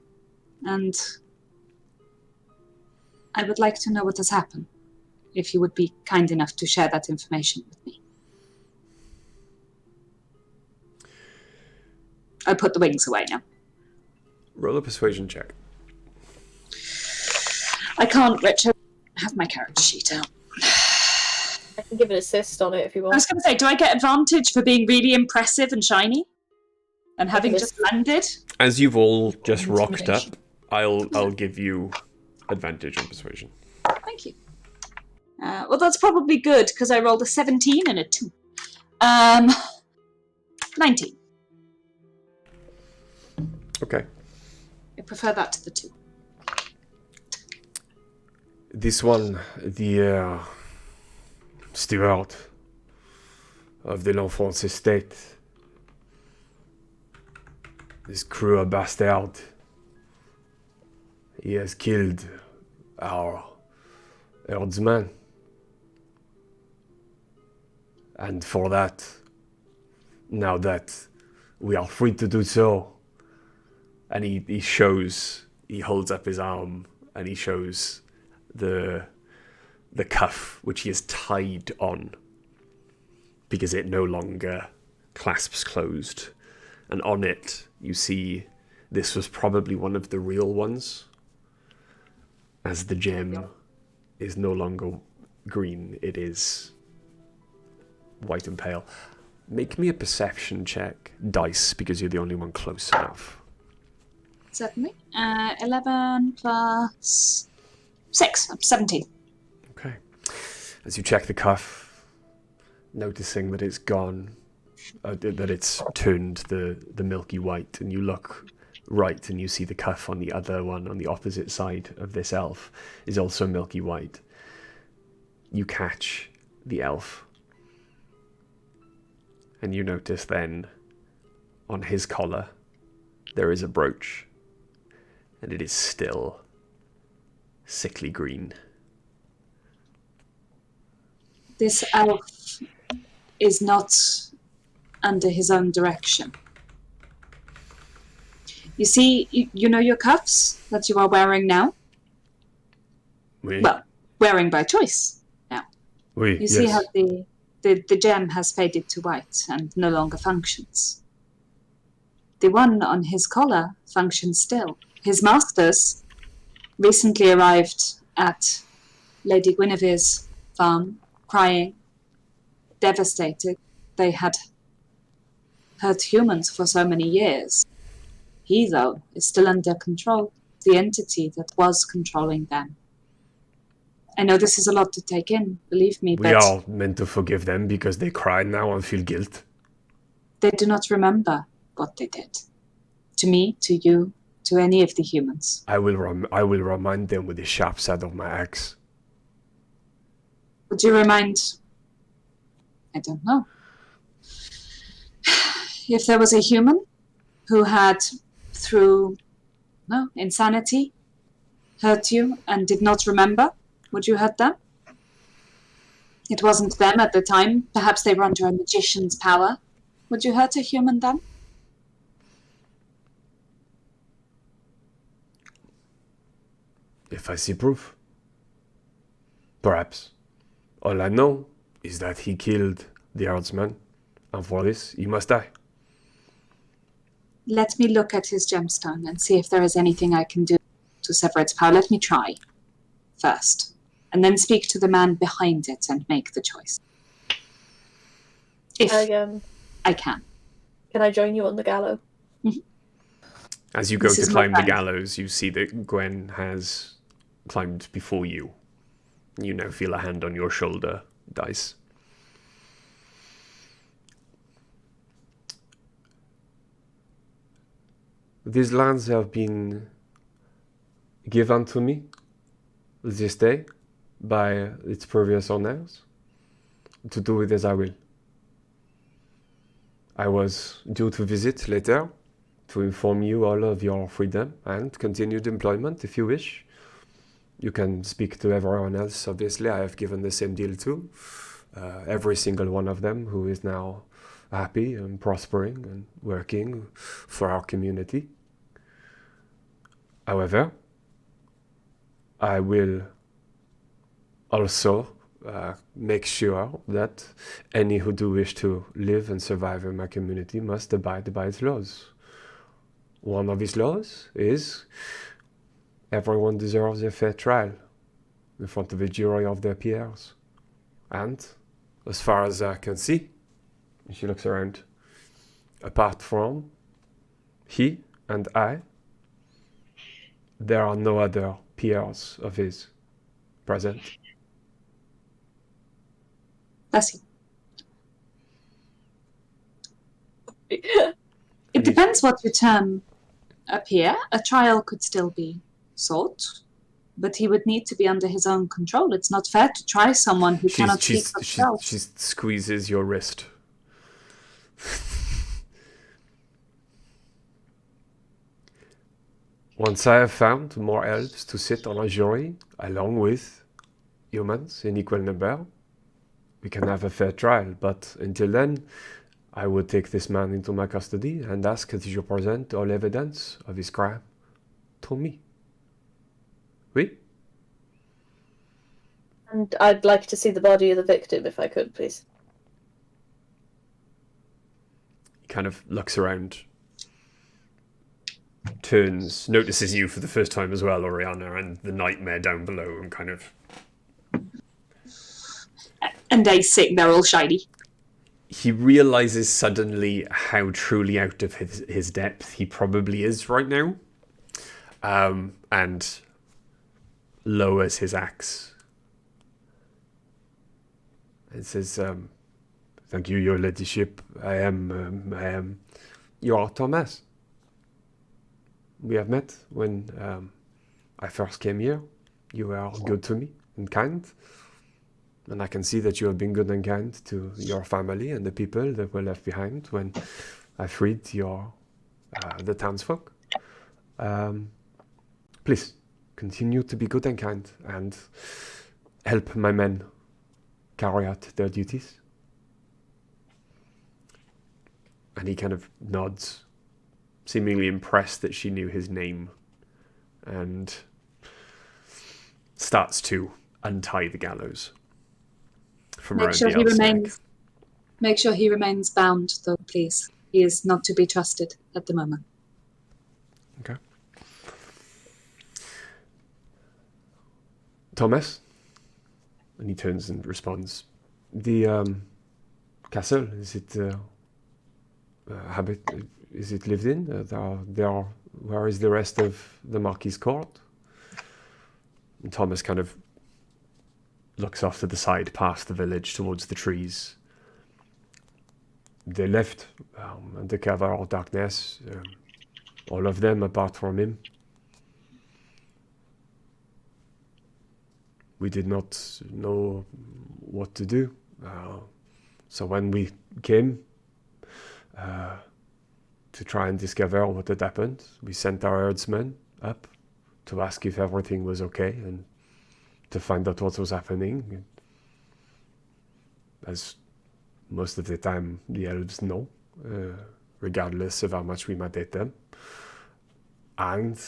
Speaker 4: and I would like to know what has happened, if you would be kind enough to share that information with me. I put the wings away now.
Speaker 1: Roll a persuasion check.
Speaker 4: I can't, Richard. Have my character sheet out.
Speaker 2: I can give an assist on it if you
Speaker 4: I
Speaker 2: want.
Speaker 4: was going to say, do I get advantage for being really impressive and shiny? And having just landed,
Speaker 1: As you've all just rocked up,
Speaker 5: Intimidation.
Speaker 1: I'll give you advantage on persuasion.
Speaker 4: thank you. Well, that's probably good because I rolled a 17 and a 2. 19.
Speaker 1: Okay.
Speaker 4: I prefer that to the 2.
Speaker 1: This one, the steward of the L'Enfant's estate, this cruel bastard, he has killed our herdsman. And for that, now that we are free to do so, and he holds up his arm and he shows the cuff which he has tied on because it no longer clasps closed. And on it, you see this was probably one of the real ones, as the gem is no longer green, it is white and pale. Make me a perception check, dice, because you're the only one close enough.
Speaker 4: Certainly. 11 plus 6. 17.
Speaker 1: Okay. As you check the cuff, noticing that it's gone, that it's turned the milky white, and you look right and you see the cuff on the other one, on the opposite side of this elf, is also milky white. You catch the elf. And you notice then, on his collar, there is a brooch. And it is still sickly green.
Speaker 4: This elf is not under his own direction. You see, you know your cuffs that you are wearing now?
Speaker 1: Oui.
Speaker 4: Well, wearing by choice now.
Speaker 1: Oui,
Speaker 4: You see
Speaker 1: yes.
Speaker 4: how the gem has faded to white and no longer functions. The one on his collar functions still. His masters recently arrived at Lady Guinevere's farm, crying, devastated. They had hurt humans for so many years. He, though, is still under control, the entity that was controlling them. I know this is a lot to take in, believe me,
Speaker 1: We
Speaker 4: but
Speaker 1: are meant to forgive them because they cry now and feel guilt.
Speaker 4: they do not remember what they did. To me, to you, to any of the humans.
Speaker 1: I will remind them with the sharp side of my axe.
Speaker 4: Would you remind... I don't know. If there was a human who had, through insanity, hurt you and did not remember, would you hurt them? It wasn't them at the time. Perhaps they were under a magician's power. Would you hurt a human then?
Speaker 1: If I see proof. Perhaps. All I know is that he killed the herdsman, and for this, he must die.
Speaker 4: Let me look at his gemstone and see if there is anything I can do to sever its power. Let me try first, and then speak to the man behind it and make the choice. If I can.
Speaker 2: Can I join you on the gallows?
Speaker 1: As you go
Speaker 4: This
Speaker 1: to
Speaker 4: is my
Speaker 1: climb the
Speaker 4: friend.
Speaker 1: gallows, you see that Gwen has climbed before you. You now feel a hand on your shoulder, Dice. These lands have been given to me this day by its previous owners to do with as I will. I was due to visit later to inform you all of your freedom and continued employment if you wish. You can speak to everyone else, obviously. I have given the same deal to every single one of them who is now happy and prospering and working for our community. However, I will also make sure that any who do wish to live and survive in my community must abide by its laws. One of its laws is everyone deserves a fair trial in front of a jury of their peers. And, as far as I can see, she looks around, apart from He and I, there are no other peers of his present.
Speaker 4: Bless you. It depends what you term a peer. A trial could still be sought, but he would need to be under his own control. It's not fair to try someone who cannot speak for himself.
Speaker 1: She squeezes your wrist. Once I have found more elves to sit on a jury, along with humans in equal number, we can have a fair trial. But until then, I would take this man into my custody and ask that you present all evidence of his crime to me. Oui?
Speaker 2: And I'd like to see the body of the victim, if I could, please.
Speaker 1: He kind of looks around, turns, notices you for the first time as well, Oriana, and the nightmare down below, and kind of...
Speaker 4: And they sing, they're all shiny.
Speaker 1: He realizes suddenly how truly out of his depth he probably is right now, and lowers his axe and says, "Thank you, your ladyship. I am. You are Thomas. We have met when I first came here. You were good to me and kind." And I can see that you have been good and kind to your family and the people that were left behind when I freed the townsfolk. Please, continue to be good and kind and help my men carry out their duties. And he kind of nods, seemingly impressed that she knew his name, and starts to untie the gallows.
Speaker 4: Make sure he remains bound, though, please. He is not to be trusted at the moment.
Speaker 1: Okay. Thomas? And he turns and responds. The castle, is it is it lived in? Where is the rest of the Marquis' court? And Thomas kind of looks off to the side, past the village, towards the trees. They left under cover of darkness, all of them apart from him. We did not know what to do. So when we came to try and discover what had happened, we sent our herdsmen up to ask if everything was okay and to find out what was happening. As most of the time the elves know, regardless of how much we might hate them. And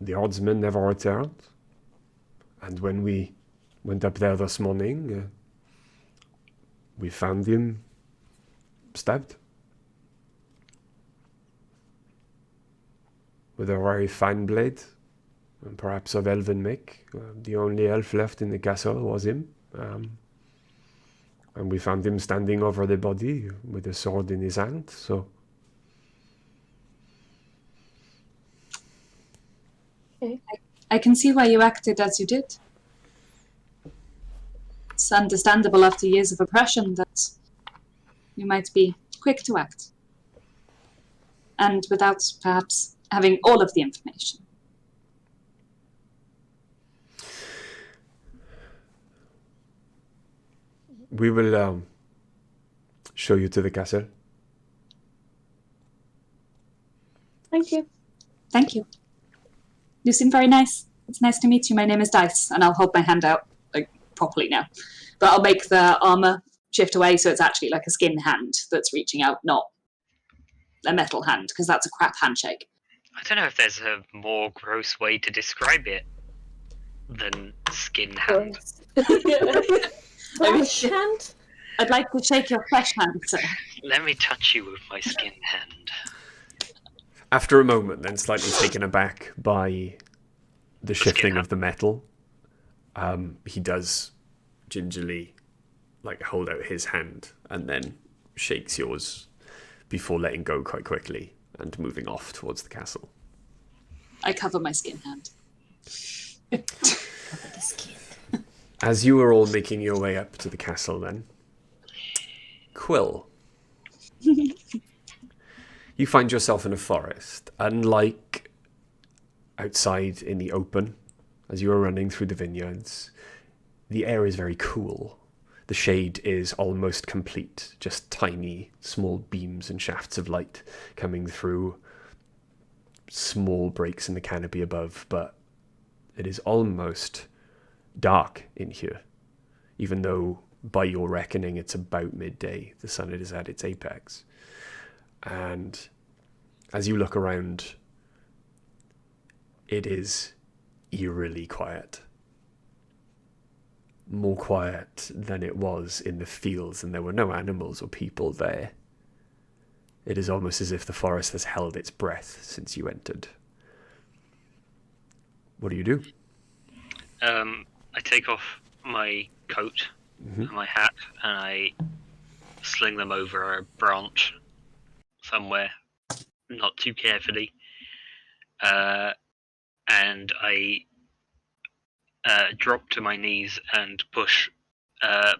Speaker 1: the herdsmen never returned. And when we went up there this morning, we found him stabbed with a very fine blade, and perhaps of elven make. The only elf left in the castle was him. And we found him standing over the body with a sword in his hand, so...
Speaker 4: Okay. I can see why you acted as you did. It's understandable after years of oppression that you might be quick to act. And without perhaps having all of the information.
Speaker 1: We will show you to the castle.
Speaker 2: Thank you.
Speaker 4: Thank you. You seem very nice. It's nice to meet you. My name is Dice, and I'll hold my hand out, like, properly now. But I'll make the armor shift away so it's actually like a skin hand that's reaching out, not a metal hand, because that's a crap handshake.
Speaker 3: I don't know if there's a more gross way to describe it than skin hand.
Speaker 2: Flesh hand?
Speaker 4: I'd like to shake your flesh hand, sir.
Speaker 3: Let me touch you with my skin hand.
Speaker 1: After a moment, then slightly taken aback by the shifting of the metal, he does gingerly hold out his hand and then shakes yours before letting go quite quickly. and moving off towards the castle.
Speaker 4: I cover my skin hand.
Speaker 5: Cover the skin.
Speaker 1: As you are all making your way up to the castle then, Quill, you find yourself in a forest. Unlike outside in the open, as you are running through the vineyards, the air is very cool. The shade is almost complete, just tiny, small beams and shafts of light coming through small breaks in the canopy above, but it is almost dark in here, even though by your reckoning it's about midday. The sun is at its apex. And as you look around, it is eerily quiet. More quiet than it was in the fields, and there were no animals or people there. It is almost as if the forest has held its breath since you entered. What do you do?
Speaker 3: I take off my coat and my hat, and I sling them over a branch somewhere, not too carefully. And I drop to my knees and push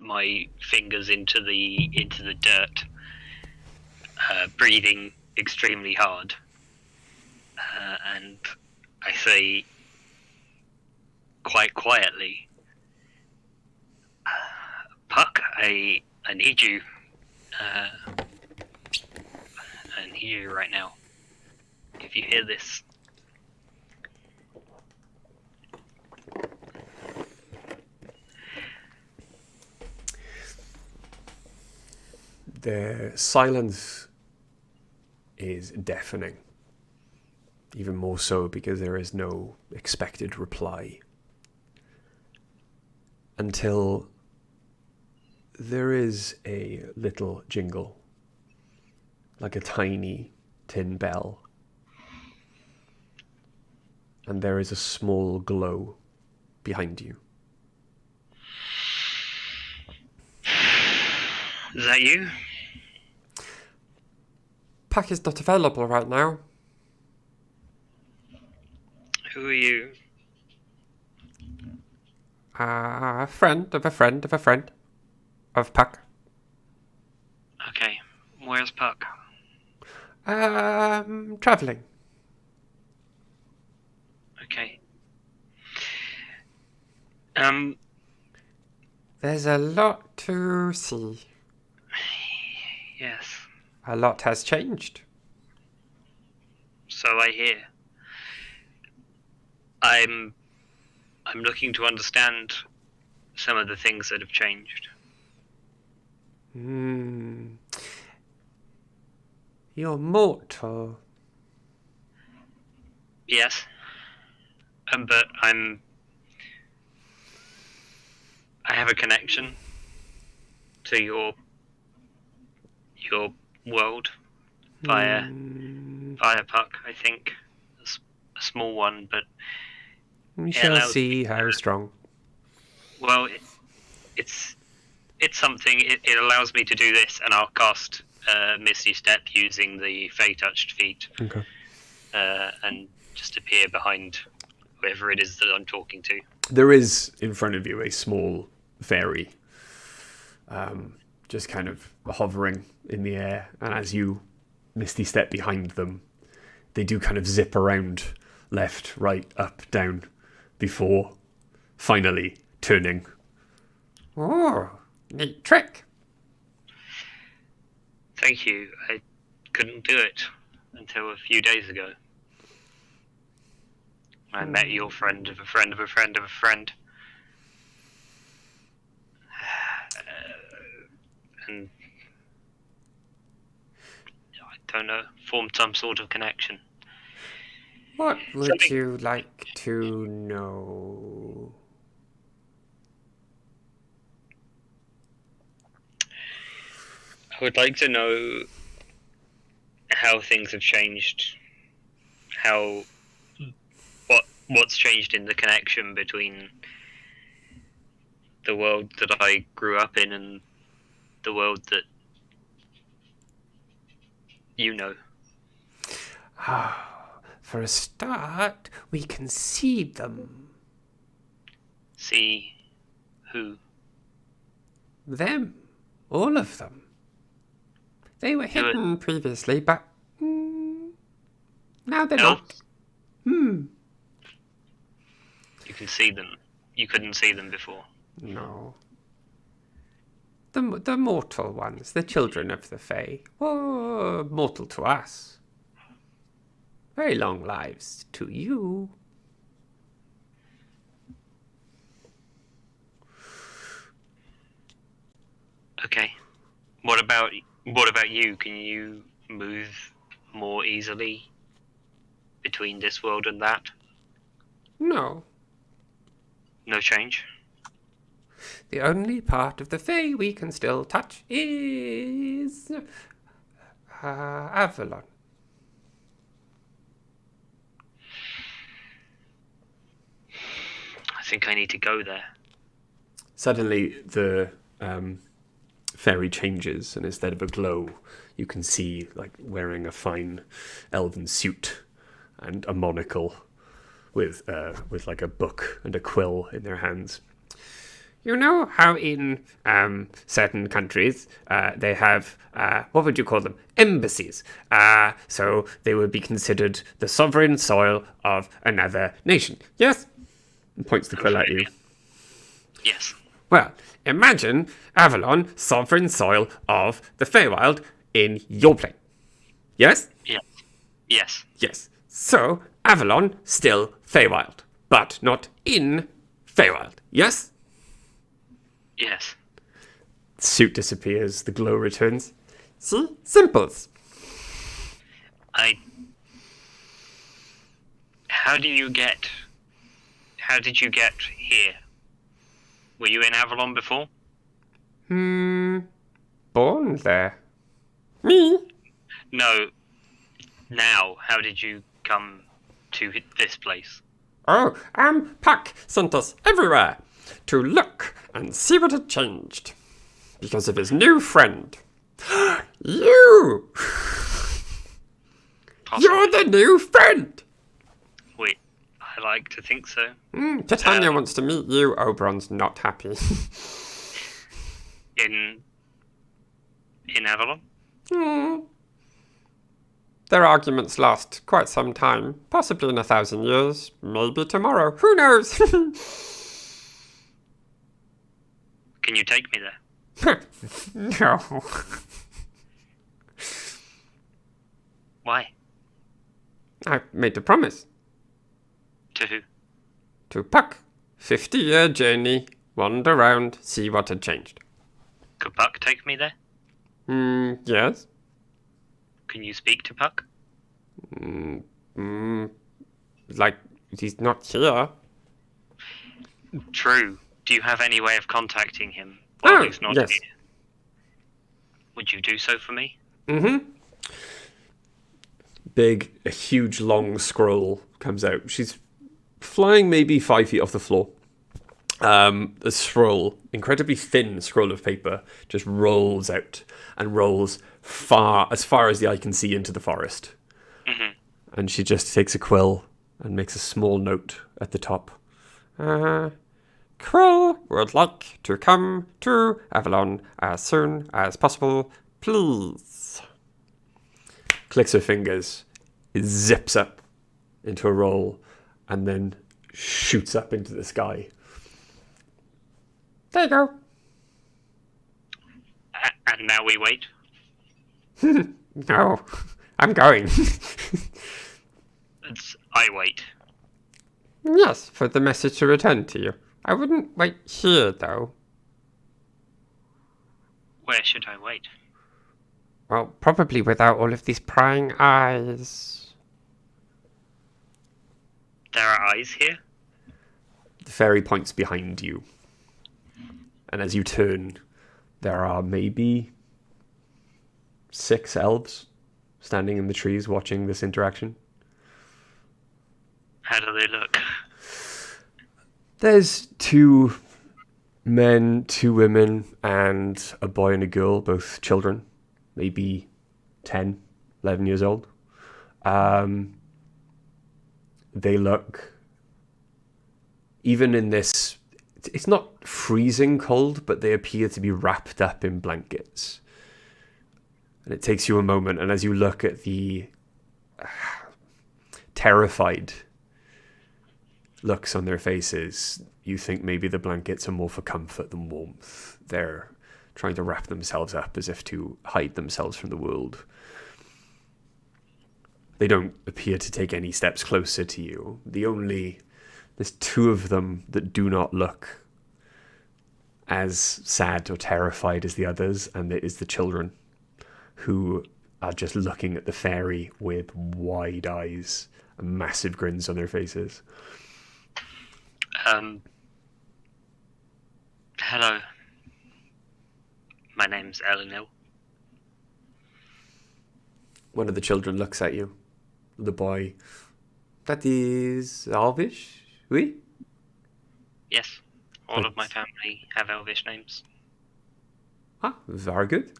Speaker 3: my fingers into the dirt, breathing extremely hard. And I say quite quietly, Puck, I need you. I need you right now. If you hear this.
Speaker 1: The silence is deafening. Even more so because there is no expected reply. Until there is a little jingle, like a tiny tin bell. And there is a small glow behind you.
Speaker 3: Is that you?
Speaker 1: Pack is not available right now.
Speaker 3: Who are you?
Speaker 1: A friend of a friend of a friend of Pack.
Speaker 3: Okay, where's Puck?
Speaker 1: Travelling.
Speaker 3: Okay.
Speaker 1: There's a lot to see.
Speaker 3: Yes.
Speaker 1: A lot has changed.
Speaker 3: So I hear. I'm looking to understand some of the things that have changed.
Speaker 1: You're mortal.
Speaker 3: Yes. But I have a connection to your world via Puck, I think. A small one, but
Speaker 1: We shall see how strong.
Speaker 3: well, it's something. It allows me to do this, and I'll cast Misty Step using the Fey Touched feat,
Speaker 1: Okay.
Speaker 3: and just appear behind whoever it is that I'm talking to.
Speaker 1: There is in front of you a small fairy, just kind of hovering in the air, and as you Misty Step behind them, they do kind of zip around left, right, up, down, before finally turning. Oh, neat trick.
Speaker 3: Thank you. I couldn't do it until a few days ago. I met your friend of a friend of a friend of a friend. And I don't know, formed some sort of connection.
Speaker 1: What would you like to know?
Speaker 3: I would like to know how things have changed, what's changed in the connection between the world that I grew up in and the world that you know.
Speaker 1: For a start, we can see them.
Speaker 3: See who?
Speaker 1: Them. All of them. They were hidden previously, but now they're not.
Speaker 3: Elves?
Speaker 1: Hmm.
Speaker 3: You can see them. You couldn't see them before.
Speaker 1: No. The mortal ones, the children of the Fae, were mortal to us. Very long lives to you.
Speaker 3: Okay. What about you? Can you move more easily between this world and that?
Speaker 1: No.
Speaker 3: No change?
Speaker 1: The only part of the Fae we can still touch is Avalon.
Speaker 3: I think I need to go there.
Speaker 1: Suddenly, the fairy changes, and instead of a glow, you can see like wearing a fine elven suit and a monocle with like a book and a quill in their hands. You know how in certain countries they have, what would you call them? Embassies. So they would be considered the sovereign soil of another nation. Yes? And points the quill at you.
Speaker 3: Yes.
Speaker 1: Well, imagine Avalon, sovereign soil of the Feywild in your plane. Yes?
Speaker 3: Yes. Yes.
Speaker 1: Yes. So, Avalon, still Feywild, but not in Feywild. Yes?
Speaker 3: Yes.
Speaker 1: The suit disappears, the glow returns. See? Simples.
Speaker 3: How did you get here? Were you in Avalon before?
Speaker 1: Born there. Me?
Speaker 3: No. Now, how did you come to this place?
Speaker 1: Oh, Puck sent us everywhere to look and see what had changed. Because of his new friend. You!
Speaker 3: Possibly.
Speaker 1: You're the new friend!
Speaker 3: Wait, I like to think so.
Speaker 1: Titania wants to meet you. Oberon's not happy.
Speaker 3: In Avalon?
Speaker 1: Their arguments last quite some time. Possibly in 1,000 years. Maybe tomorrow. Who knows?
Speaker 3: Can you take me there?
Speaker 1: No.
Speaker 3: Why?
Speaker 1: I made a promise.
Speaker 3: To who?
Speaker 1: To Puck. 50-year journey. Wander around. See what had changed.
Speaker 3: Could Puck take me there?
Speaker 1: Yes.
Speaker 3: Can you speak to Puck?
Speaker 1: Like, he's not here.
Speaker 3: True. Do you have any way of contacting him while he's not
Speaker 1: yes.
Speaker 3: here? Would you do so for me?
Speaker 1: A huge, long scroll comes out. She's flying maybe 5 feet off the floor. The scroll, incredibly thin scroll of paper, just rolls out and rolls as far as the eye can see into the forest. And she just takes a quill and makes a small note at the top. Quill would like to come to Avalon as soon as possible, please. Clicks her fingers, it zips up into a roll, and then shoots up into the sky. There you go.
Speaker 3: And now we wait?
Speaker 1: No, I'm going.
Speaker 3: I wait.
Speaker 1: Yes, for the message to return to you. I wouldn't wait here, though.
Speaker 3: Where should I wait?
Speaker 1: Well, probably without all of these prying eyes.
Speaker 3: There are eyes here?
Speaker 1: The fairy points behind you. And as you turn, there are maybe 6 elves standing in the trees watching this interaction.
Speaker 3: How do they look?
Speaker 1: There's 2 men, 2 women, and a boy and a girl, both children, maybe 10, 11 years old. They look, even in this, it's not freezing cold, but they appear to be wrapped up in blankets. And it takes you a moment, and as you look at the terrified looks on their faces, you think maybe the blankets are more for comfort than warmth. They're trying to wrap themselves up as if to hide themselves from the world. They don't appear to take any steps closer to you. There's two of them that do not look as sad or terrified as the others, and it is the children who are just looking at the fairy with wide eyes and massive grins on their faces.
Speaker 3: Hello. My name's Eleanor.
Speaker 1: One of the children looks at you. The boy, that is Elvish, oui?
Speaker 3: Yes, all of my family have Elvish names.
Speaker 1: Ah, very good.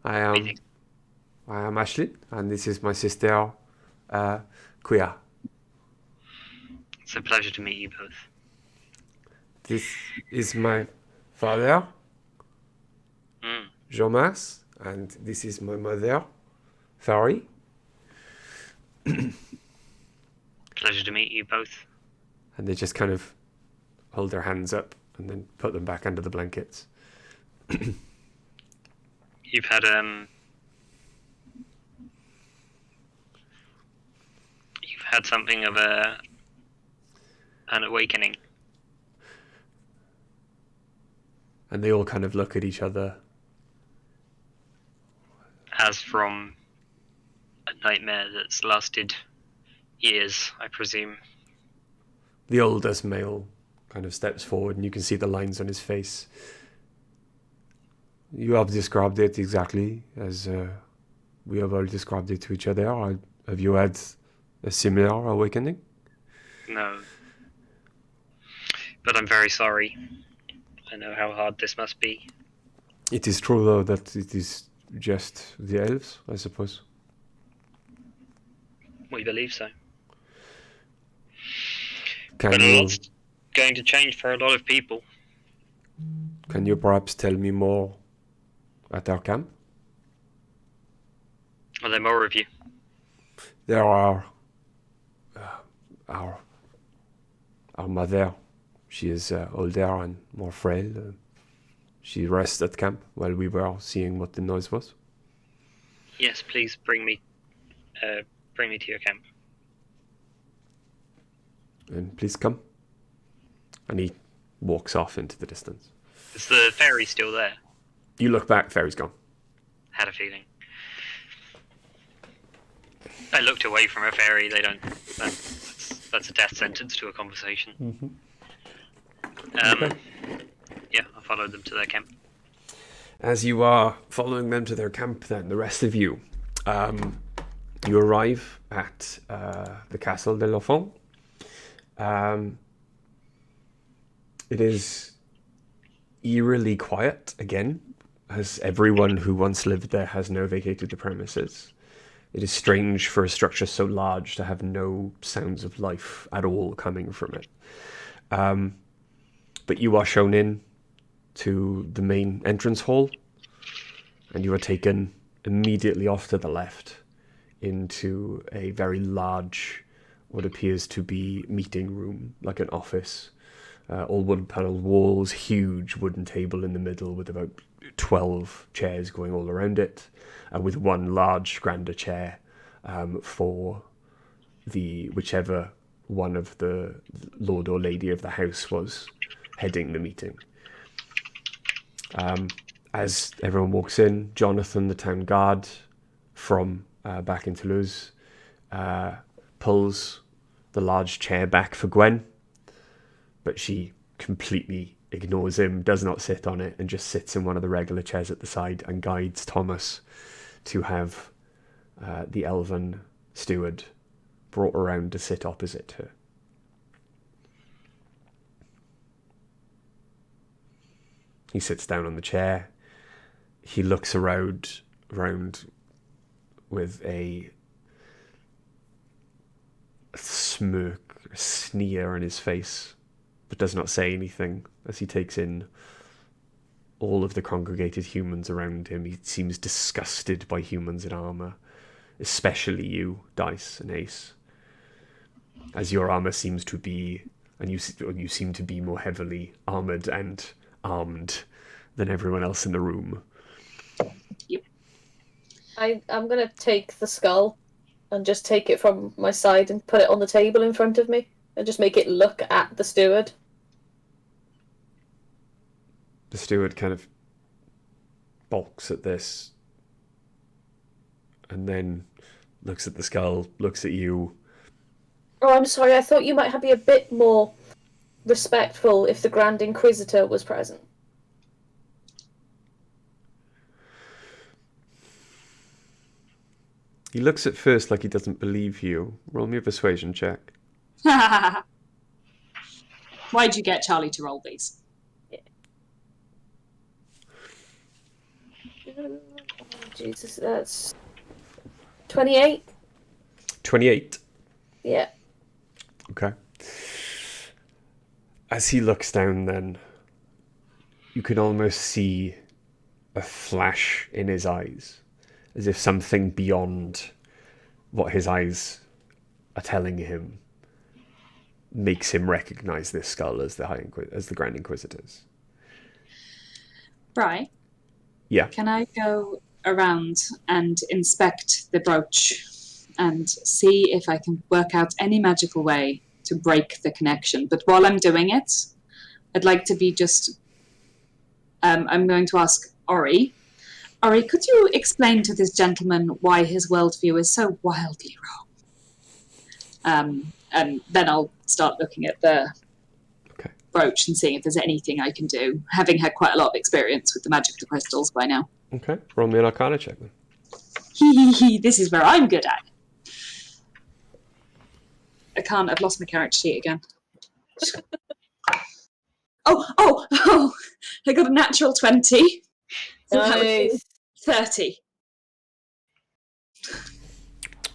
Speaker 1: I am Ashley, and this is my sister, Quia.
Speaker 3: It's a pleasure to meet you both.
Speaker 1: This is my father, Jomas, and this is my mother, Fairy.
Speaker 3: Pleasure to meet you both.
Speaker 1: And they just kind of hold their hands up and then put them back under the blankets.
Speaker 3: You've had something of an awakening.
Speaker 1: And they all kind of look at each other.
Speaker 3: As from a nightmare that's lasted years, I presume.
Speaker 1: The oldest male kind of steps forward, and you can see the lines on his face. You have described it exactly as we have all described it to each other. Have you had a similar awakening?
Speaker 3: No. But I'm very sorry. I know how hard this must be.
Speaker 1: It is true, though, that it is just the elves, I suppose.
Speaker 3: We believe so.
Speaker 1: Can
Speaker 3: But a
Speaker 1: you
Speaker 3: lot's going to change for a lot of people.
Speaker 1: perhaps tell me more at our camp?
Speaker 3: Are there more of you?
Speaker 1: There are our mother. She is older and more frail. She rests at camp while we were seeing what the noise was.
Speaker 3: Yes, please bring me to your camp.
Speaker 1: And please come. And he walks off into the distance.
Speaker 3: Is the fairy still there?
Speaker 1: You look back, fairy's gone.
Speaker 3: Had a feeling. I looked away from a fairy. They don't. That's a death sentence to a conversation.
Speaker 1: Okay.
Speaker 3: Yeah, I followed them to their camp.
Speaker 1: As you are following them to their camp, then the rest of you, you arrive at the Castle de l'Enfant. It is eerily quiet again, as everyone who once lived there has now vacated the premises. It is strange for a structure so large to have no sounds of life at all coming from it. But you are shown in to the main entrance hall, and you are taken immediately off to the left into a very large, what appears to be meeting room, like an office. All wood-paneled walls, huge wooden table in the middle with about 12 chairs going all around it, with one large grander chair for the whichever one of the lord or lady of the house was heading the meeting. As everyone walks in, Jonathan, the town guard from back in Toulouse, pulls the large chair back for Gwen, but she completely ignores him, does not sit on it, and just sits in one of the regular chairs at the side and guides Thomas to have the elven steward brought around to sit opposite her. He sits down on the chair. He looks around with a smirk, a sneer on his face, but does not say anything as he takes in all of the congregated humans around him. He seems disgusted by humans in armor, especially you, Dice and Ace, as your armor seems to be, and you seem to be more heavily armored and armed than everyone else in the room.
Speaker 4: Yep.
Speaker 2: I'm gonna take the skull and just take it from my side and put it on the table in front of me and just make it look at the steward.
Speaker 1: The steward kind of balks at this and then looks at the skull, looks at you.
Speaker 2: Oh, I'm sorry, I thought you might be a bit more respectful if the Grand Inquisitor was present.
Speaker 1: He looks at first like he doesn't believe you. Roll me a persuasion check.
Speaker 4: Why'd you get Charlie to roll these?
Speaker 2: Oh, Jesus, that's 28?
Speaker 1: 28.
Speaker 2: Yeah.
Speaker 1: Okay. As he looks down then, you can almost see a flash in his eyes, as if something beyond what his eyes are telling him makes him recognize this skull as the Grand Inquisitor's.
Speaker 4: Right.
Speaker 1: Yeah.
Speaker 4: Can I go around and inspect the brooch and see if I can work out any magical way to break the connection? But while I'm doing it, I'd like to be just... I'm going to ask Ori. Ori, could you explain to this gentleman why his worldview is so wildly wrong? And then I'll start looking at the brooch and seeing if there's anything I can do, having had quite a lot of experience with the magic of the crystals by now.
Speaker 1: Okay. Roll me an Arcana check then.
Speaker 4: This is where I'm good at. I've lost my character sheet again. Oh! I got a natural 20. So that would be 30.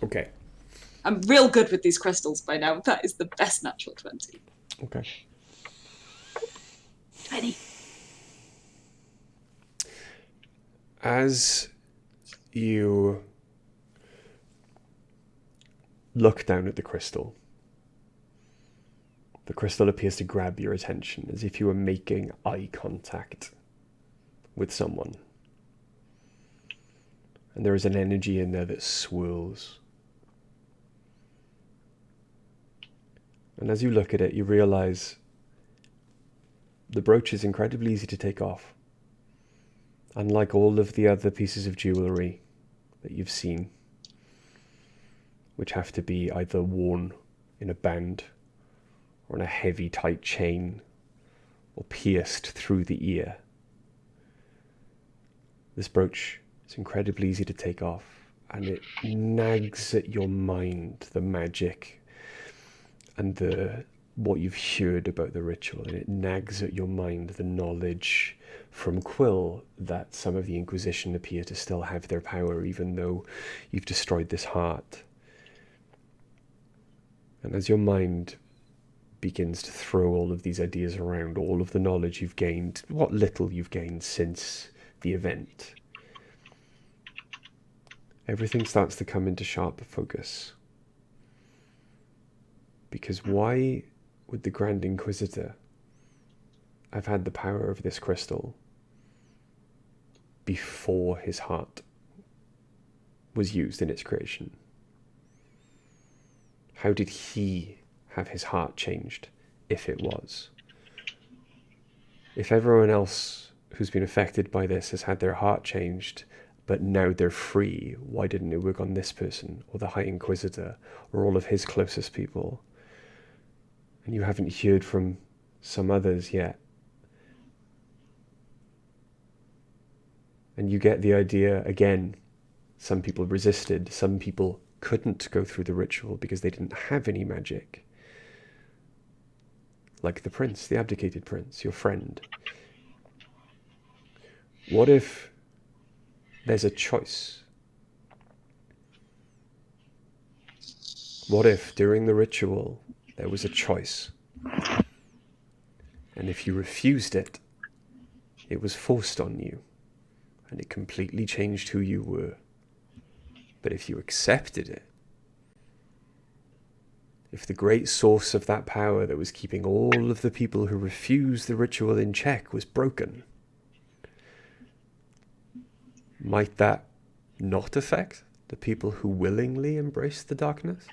Speaker 1: Okay.
Speaker 4: I'm real good with these crystals by now. That is the best natural 20.
Speaker 1: Okay.
Speaker 4: 20.
Speaker 1: As you look down at the crystal appears to grab your attention as if you were making eye contact with someone. And there is an energy in there that swirls. And as you look at it, you realize the brooch is incredibly easy to take off. Unlike all of the other pieces of jewellery that you've seen, which have to be either worn in a band or in a heavy, tight chain or pierced through the ear. This brooch is incredibly easy to take off, and it nags at your mind the magic and what you've heard about the ritual, and it nags at your mind the knowledge from Quill that some of the Inquisition appear to still have their power, even though you've destroyed this heart. And as your mind begins to throw all of these ideas around, all of the knowledge you've gained, what little you've gained since the event, everything starts to come into sharp focus. Because why would the Grand Inquisitor have had the power of this crystal before his heart was used in its creation? How did he have his heart changed, if it was? If everyone else who's been affected by this has had their heart changed, but now they're free, why didn't it work on this person, or the High Inquisitor, or all of his closest people? And you haven't heard from some others yet. And you get the idea, again, some people resisted, some people couldn't go through the ritual because they didn't have any magic. Like the prince, the abdicated prince, your friend. What if there's a choice? What if, during the ritual, there was a choice? And if you refused it, it was forced on you, and it completely changed who you were. But if you accepted it, if the great source of that power that was keeping all of the people who refused the ritual in check was broken, might that not affect the people who willingly embrace the darkness?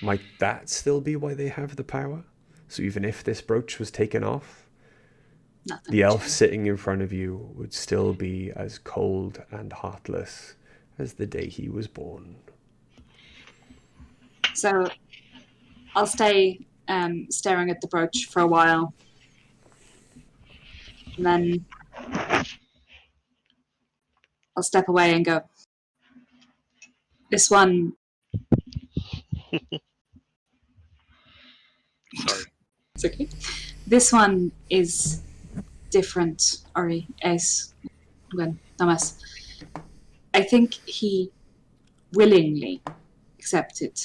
Speaker 1: Might that still be why they have the power? So even if this brooch was taken off,
Speaker 4: Nothing
Speaker 1: the
Speaker 4: would
Speaker 1: elf
Speaker 4: change.
Speaker 1: sitting in front of you would still be as cold and heartless as the day he was born.
Speaker 4: So I'll stay staring at the brooch for a while. And then I'll step away and go, this one...
Speaker 3: Sorry.
Speaker 4: It's okay. This one is different, Ori, Ace, Gwen, Thomas. I think he willingly accepted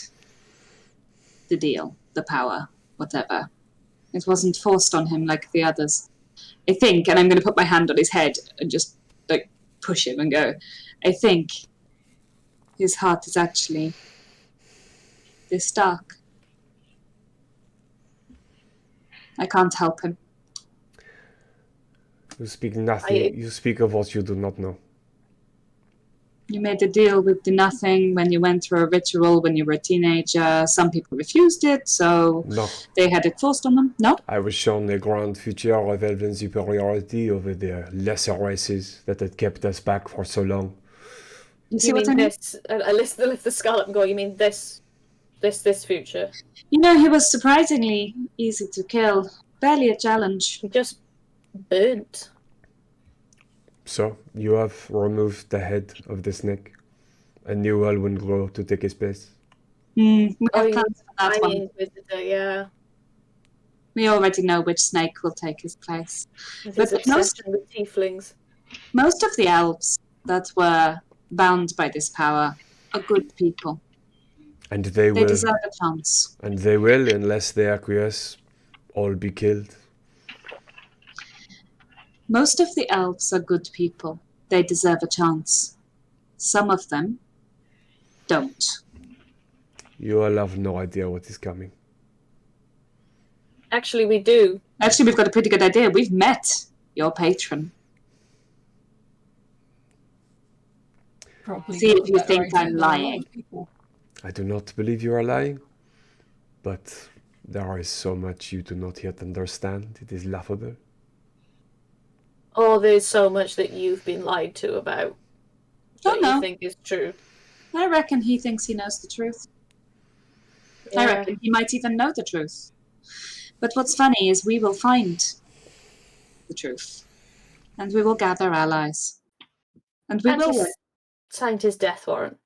Speaker 4: the deal, the power, whatever. It wasn't forced on him like the others. I think, and I'm going to put my hand on his head and just like push him and go, I think his heart is actually this dark. I can't help him.
Speaker 1: You speak nothing. You speak of what you do not know.
Speaker 4: You made a deal with the nothing when you went through a ritual when you were a teenager. Some people refused it, so
Speaker 1: No.
Speaker 4: they had it forced on them. No?
Speaker 1: I was shown the grand future of elven superiority over the lesser races that had kept us back for so long.
Speaker 4: You see
Speaker 2: You
Speaker 4: what
Speaker 2: mean
Speaker 4: I mean?
Speaker 2: this? I lift the skull up and go, you mean this future?
Speaker 4: You know, he was surprisingly easy to kill. Barely a challenge.
Speaker 2: You just burnt.
Speaker 1: So, you have removed the head of the snake. A new one will grow to take his place.
Speaker 4: We have
Speaker 2: you
Speaker 4: plans for that
Speaker 2: tiny
Speaker 4: one.
Speaker 2: Inquisitor, yeah.
Speaker 4: We already know which snake will take his place.
Speaker 2: With
Speaker 4: But
Speaker 2: his
Speaker 4: most
Speaker 2: obsession with tieflings.
Speaker 4: of the elves that were bound by this power are good people.
Speaker 1: And they
Speaker 4: They
Speaker 1: will,
Speaker 4: deserve a chance.
Speaker 1: unless they acquiesce, all be killed.
Speaker 4: Most of the elves are good people. They deserve a chance. Some of them don't.
Speaker 1: You all have no idea what is coming.
Speaker 2: Actually, we do.
Speaker 4: Actually, we've got a pretty good idea. We've met your patron.
Speaker 5: Probably
Speaker 4: See if
Speaker 5: got a
Speaker 4: you
Speaker 5: better
Speaker 4: think
Speaker 5: idea
Speaker 4: I'm
Speaker 5: than a lot
Speaker 4: lying.
Speaker 5: of people.
Speaker 1: I do not believe you are lying, but there is so much you do not yet understand. It is laughable.
Speaker 2: Oh, there's so much that you've been lied to about that
Speaker 4: no.
Speaker 2: you think is true.
Speaker 4: I reckon he thinks he knows the truth. I reckon he might even know the truth. But what's funny is we will find the truth. And we will gather allies. And we will win.
Speaker 2: Signed his death warrant.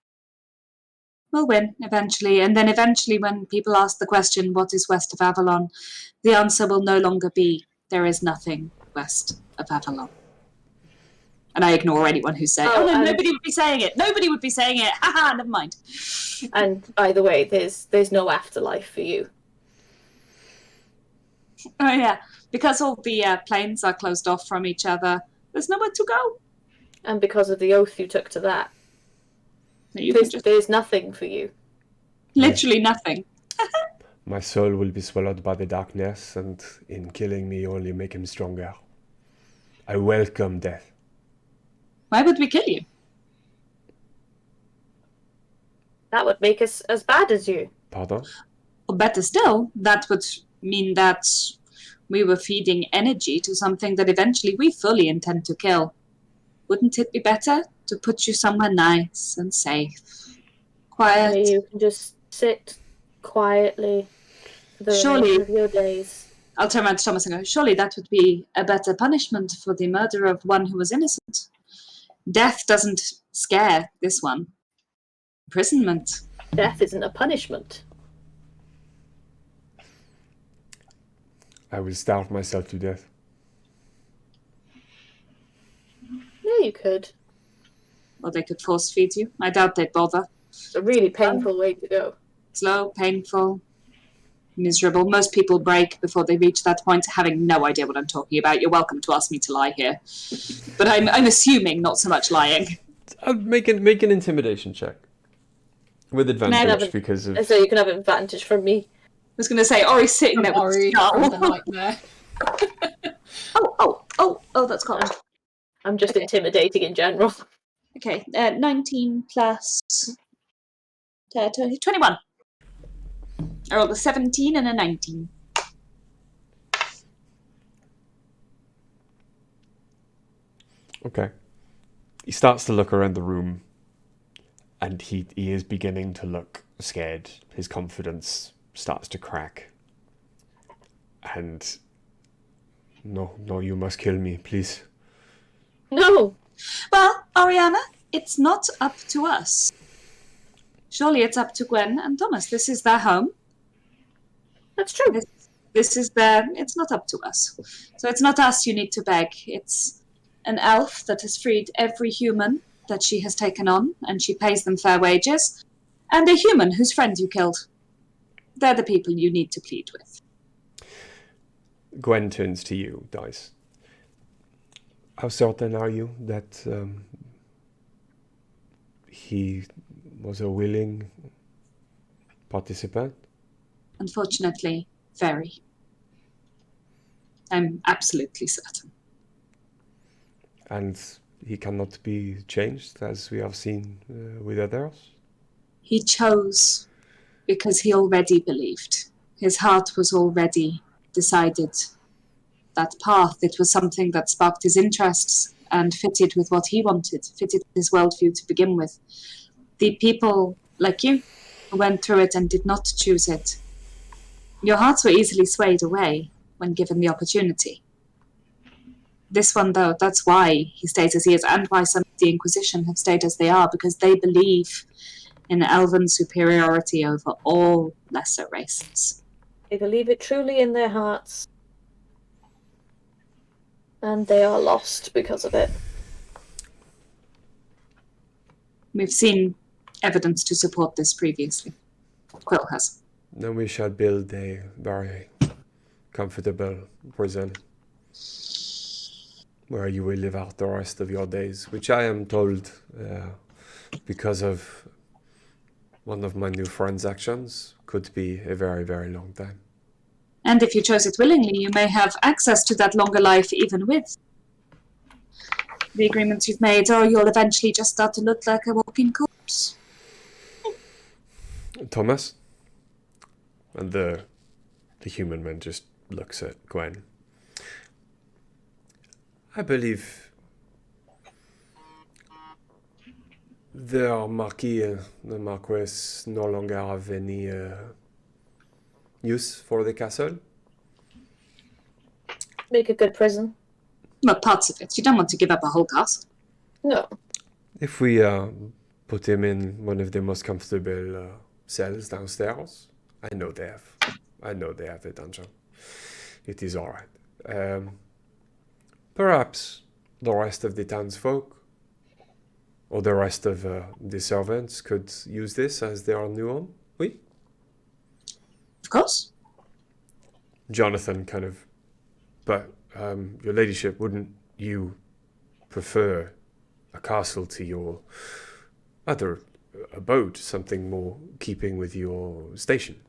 Speaker 4: We'll win eventually. And then eventually when people ask the question, what is west of Avalon? The answer will no longer be, there is nothing west of Avalon. And I ignore anyone who's saying,
Speaker 2: Oh, and-
Speaker 4: nobody would be saying it. Nobody would be saying it. Haha, never mind.
Speaker 2: And by the way, there's no afterlife for you.
Speaker 4: Oh yeah, because all the planes are closed off from each other, there's nowhere to go.
Speaker 2: And because of the oath you took to that,
Speaker 4: So you can just
Speaker 2: there's nothing for you.
Speaker 4: literally nothing.
Speaker 1: My soul will be swallowed by the darkness, and in killing me, only make him stronger. I welcome death.
Speaker 4: Why would we kill you?
Speaker 2: That would make us as bad as you.
Speaker 1: Pardon?
Speaker 4: Or better still, that would mean that we were feeding energy to something that eventually we fully intend to kill. Wouldn't it be better to put you somewhere nice and safe? Quiet?
Speaker 2: Where you can just sit quietly for the
Speaker 4: Surely-
Speaker 2: remainder of your days.
Speaker 4: I'll turn around to Thomas and go, surely that would be a better punishment for the murder of one who was innocent. Death doesn't scare this one. Imprisonment.
Speaker 2: Death isn't a punishment.
Speaker 1: I will starve myself to death.
Speaker 2: Yeah, you could.
Speaker 4: or they could force feed you. I doubt they'd bother.
Speaker 2: It's a really painful way to go.
Speaker 4: Slow, painful, miserable. Most people break before they reach that point, having no idea what I'm talking about. You're welcome to ask me to lie here. But I'm assuming not so much lying.
Speaker 1: Make an intimidation check. With advantage because of...
Speaker 2: So you can have advantage from me.
Speaker 4: I was going to say, Ori's sitting there with
Speaker 5: Ori
Speaker 4: the
Speaker 5: from the
Speaker 4: skull.
Speaker 5: nightmare.
Speaker 4: Oh, that's cold.
Speaker 2: I'm just intimidating in general.
Speaker 4: Okay, 19 plus 21. I rolled a 17 and a 19.
Speaker 1: Okay. He starts to look around the room, and he is beginning to look scared. His confidence starts to crack. And... No, you must kill me, please.
Speaker 2: No!
Speaker 4: Well, Ariana, it's not up to us. Surely it's up to Gwen and Thomas. This is their home.
Speaker 2: That's true.
Speaker 4: This is their... It's not up to us. So it's not us you need to beg. It's an elf that has freed every human that she has taken on, and she pays them fair wages, and a human whose friend you killed. They're the people you need to plead with.
Speaker 1: Gwen turns to you, Dice. How certain are you that he was a willing participant?
Speaker 4: Unfortunately, very. I'm absolutely certain.
Speaker 1: And he cannot be changed, as we have seen with others?
Speaker 4: He chose because he already believed. His heart was already decided that path. It was something that sparked his interests and fitted with what he wanted, fitted his worldview to begin with. The people like you who went through it and did not choose it, your hearts were easily swayed away when given the opportunity. This one, though, that's why he stays as he is, and why some of the Inquisition have stayed as they are, because they believe in elven superiority over all lesser races.
Speaker 2: They believe it truly in their hearts. And they are lost because of it.
Speaker 4: We've seen evidence to support this previously. Quill has.
Speaker 1: Then we shall build a very comfortable prison where you will live out the rest of your days, which I am told, because of one of my new friend's actions, could be a very, very long time.
Speaker 4: And if you chose it willingly, you may have access to that longer life even with the agreements you've made, or you'll eventually just start to look like a walking corpse.
Speaker 1: Thomas? And the human man just looks at Gwen. I believe the Marquis no longer have any use for the castle.
Speaker 2: Make a good prison.
Speaker 4: Well, parts of it. You don't want to give up a whole castle.
Speaker 2: No.
Speaker 1: If we put him in one of the most comfortable cells downstairs, I know they have a dungeon. It is all right. Perhaps the rest of the townsfolk or the rest of the servants could use this as their new home. Oui?
Speaker 4: Of course.
Speaker 1: Jonathan kind of... But, your ladyship, wouldn't you prefer a castle to your other abode, something more keeping with your station?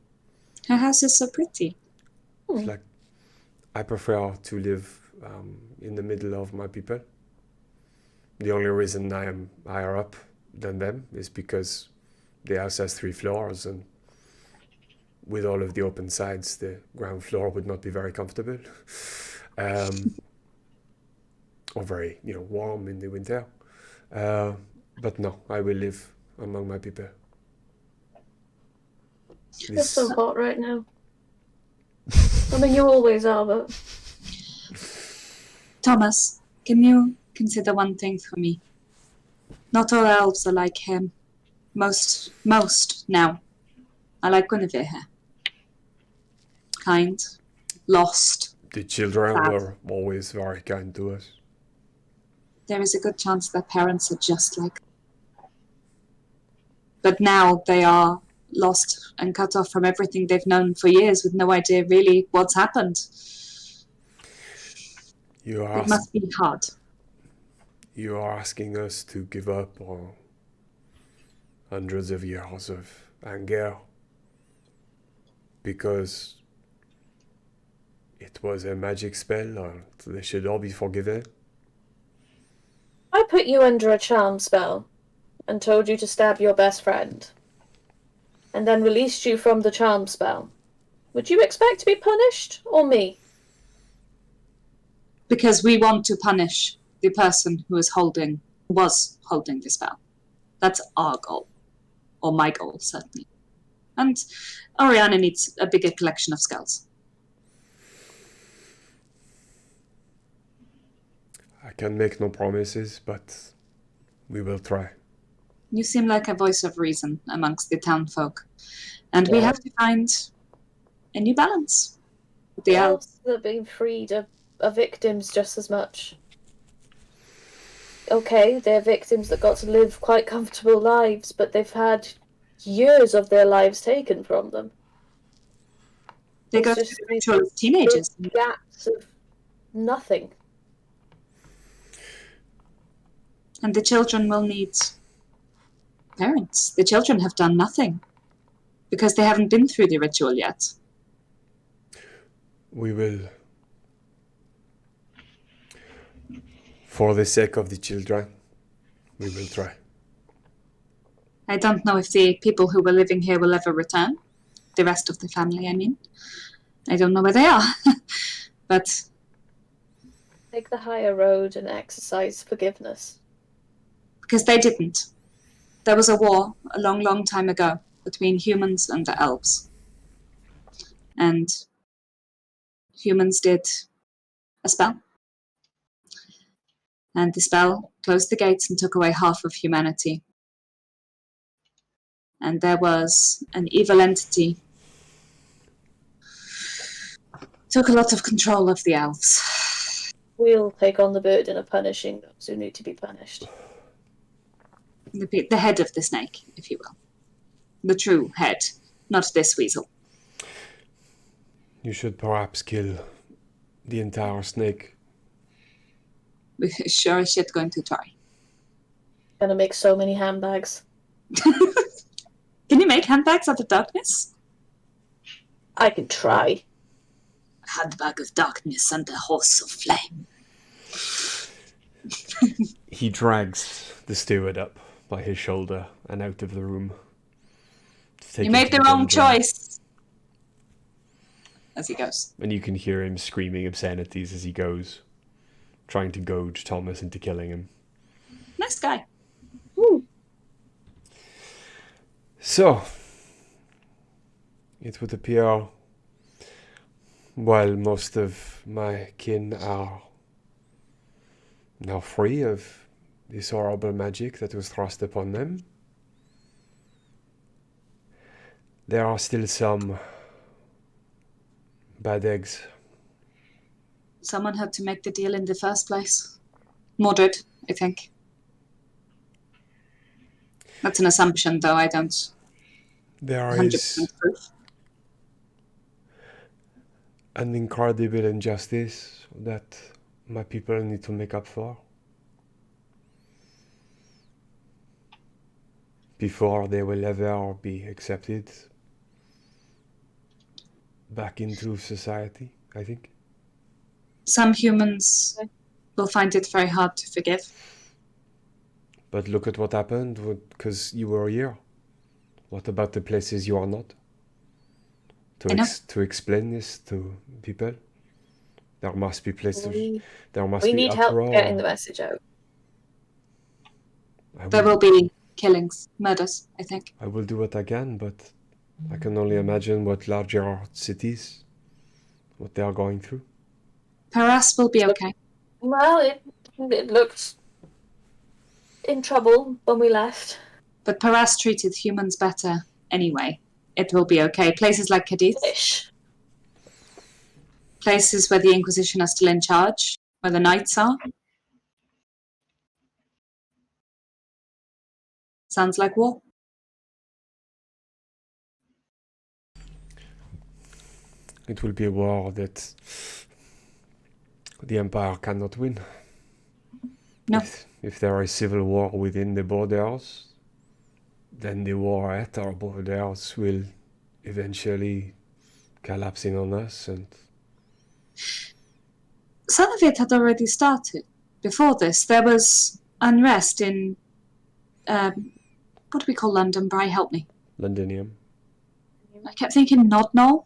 Speaker 4: Her house is so pretty.
Speaker 1: Like, I prefer to live in the middle of my people. The only reason I am higher up than them is because the house has 3 floors, and with all of the open sides, the ground floor would not be very comfortable. Or very, warm in the winter. But no, I will live among my people.
Speaker 2: It's so hot right now. I mean, you always are, but...
Speaker 4: Thomas, can you consider one thing for me? Not all elves are like him. Most now. I like Guinevere here. Kind, lost.
Speaker 1: The children
Speaker 4: sad.
Speaker 1: were always very kind to us.
Speaker 4: There is a good chance their parents are just like. But now they are lost and cut off from everything they've known for years with no idea really what's happened. It must be hard.
Speaker 1: You are asking us to give up on hundreds of years of anger because it was a magic spell, or they should all be forgiven?
Speaker 2: I put you under a charm spell and told you to stab your best friend, and then released you from the charm spell. Would you expect to be punished, or me?
Speaker 4: Because we want to punish the person who was holding the spell. That's our goal. Or my goal, certainly. And Oriana needs a bigger collection of skulls.
Speaker 1: I can make no promises, but we will try.
Speaker 4: You seem like a voice of reason amongst the town folk. And we have to find a new balance with the elves.
Speaker 2: That are being freed are victims just as much. Okay, they're victims that got to live quite comfortable lives, but they've had years of their lives taken from them.
Speaker 4: They go through the ritual as teenagers.
Speaker 2: Gaps of nothing.
Speaker 4: And the children will need parents. The children have done nothing because they haven't been through the ritual yet.
Speaker 1: We will, for the sake of the children, we will try.
Speaker 4: I don't know if the people who were living here will ever return. The rest of the family, I mean. I don't know where they are. But
Speaker 2: Take the higher road and exercise forgiveness.
Speaker 4: because they didn't. There was a war a long, long time ago between humans and the elves. And humans did a spell. And the spell closed the gates and took away half of humanity. And there was an evil entity. Took a lot of control of the elves.
Speaker 2: We'll take on the burden of punishing those who need to be punished.
Speaker 4: The head of the snake, if you will. The true head, not this weasel.
Speaker 1: You should perhaps kill the entire snake.
Speaker 4: We're sure as shit going to try.
Speaker 2: Gonna make so many handbags.
Speaker 4: Can you make handbags out of darkness?
Speaker 2: I can try.
Speaker 4: A handbag of darkness and a horse of flame.
Speaker 1: He drags the steward up by his shoulder and out of the room.
Speaker 4: You made the wrong choice. As he goes.
Speaker 1: And you can hear him screaming obscenities as he goes, trying to goad Thomas into killing him.
Speaker 4: Nice guy.
Speaker 2: Woo.
Speaker 1: So, it would appear, while most of my kin are now free of this horrible magic that was thrust upon them, there are still some bad eggs.
Speaker 4: Someone had to make the deal in the first place. Mordred, I think. That's an assumption, though I don't
Speaker 1: There
Speaker 4: 100%
Speaker 1: is
Speaker 4: proof.
Speaker 1: an incredible injustice that my people need to make up for before they will ever be accepted back into society, I think.
Speaker 4: Some humans will find it very hard to forgive.
Speaker 1: But look at what happened because you were here. What about the places you are not? To explain this to people? There must be places. There must
Speaker 2: We
Speaker 1: be
Speaker 2: need help
Speaker 1: uproar.
Speaker 2: getting the message out.
Speaker 4: There will be killings, murders, I think.
Speaker 1: I will do what I can, but I can only imagine what larger cities, what they are going through.
Speaker 4: Paras will be okay.
Speaker 2: Well, it looked in trouble when we left.
Speaker 4: But Paras treated humans better anyway. It will be okay. Places like Cadiz,
Speaker 2: Ish.
Speaker 4: places where the Inquisition are still in charge, where the knights are. Sounds like war.
Speaker 1: It will be a war that the Empire cannot win.
Speaker 4: No.
Speaker 1: If there is civil war within the borders, then the war at our borders will eventually collapse in on us. And
Speaker 4: some of it had already started. Before this, there was unrest in, what do we call London? Bri, help me.
Speaker 1: Londinium.
Speaker 4: I kept thinking Nodnol.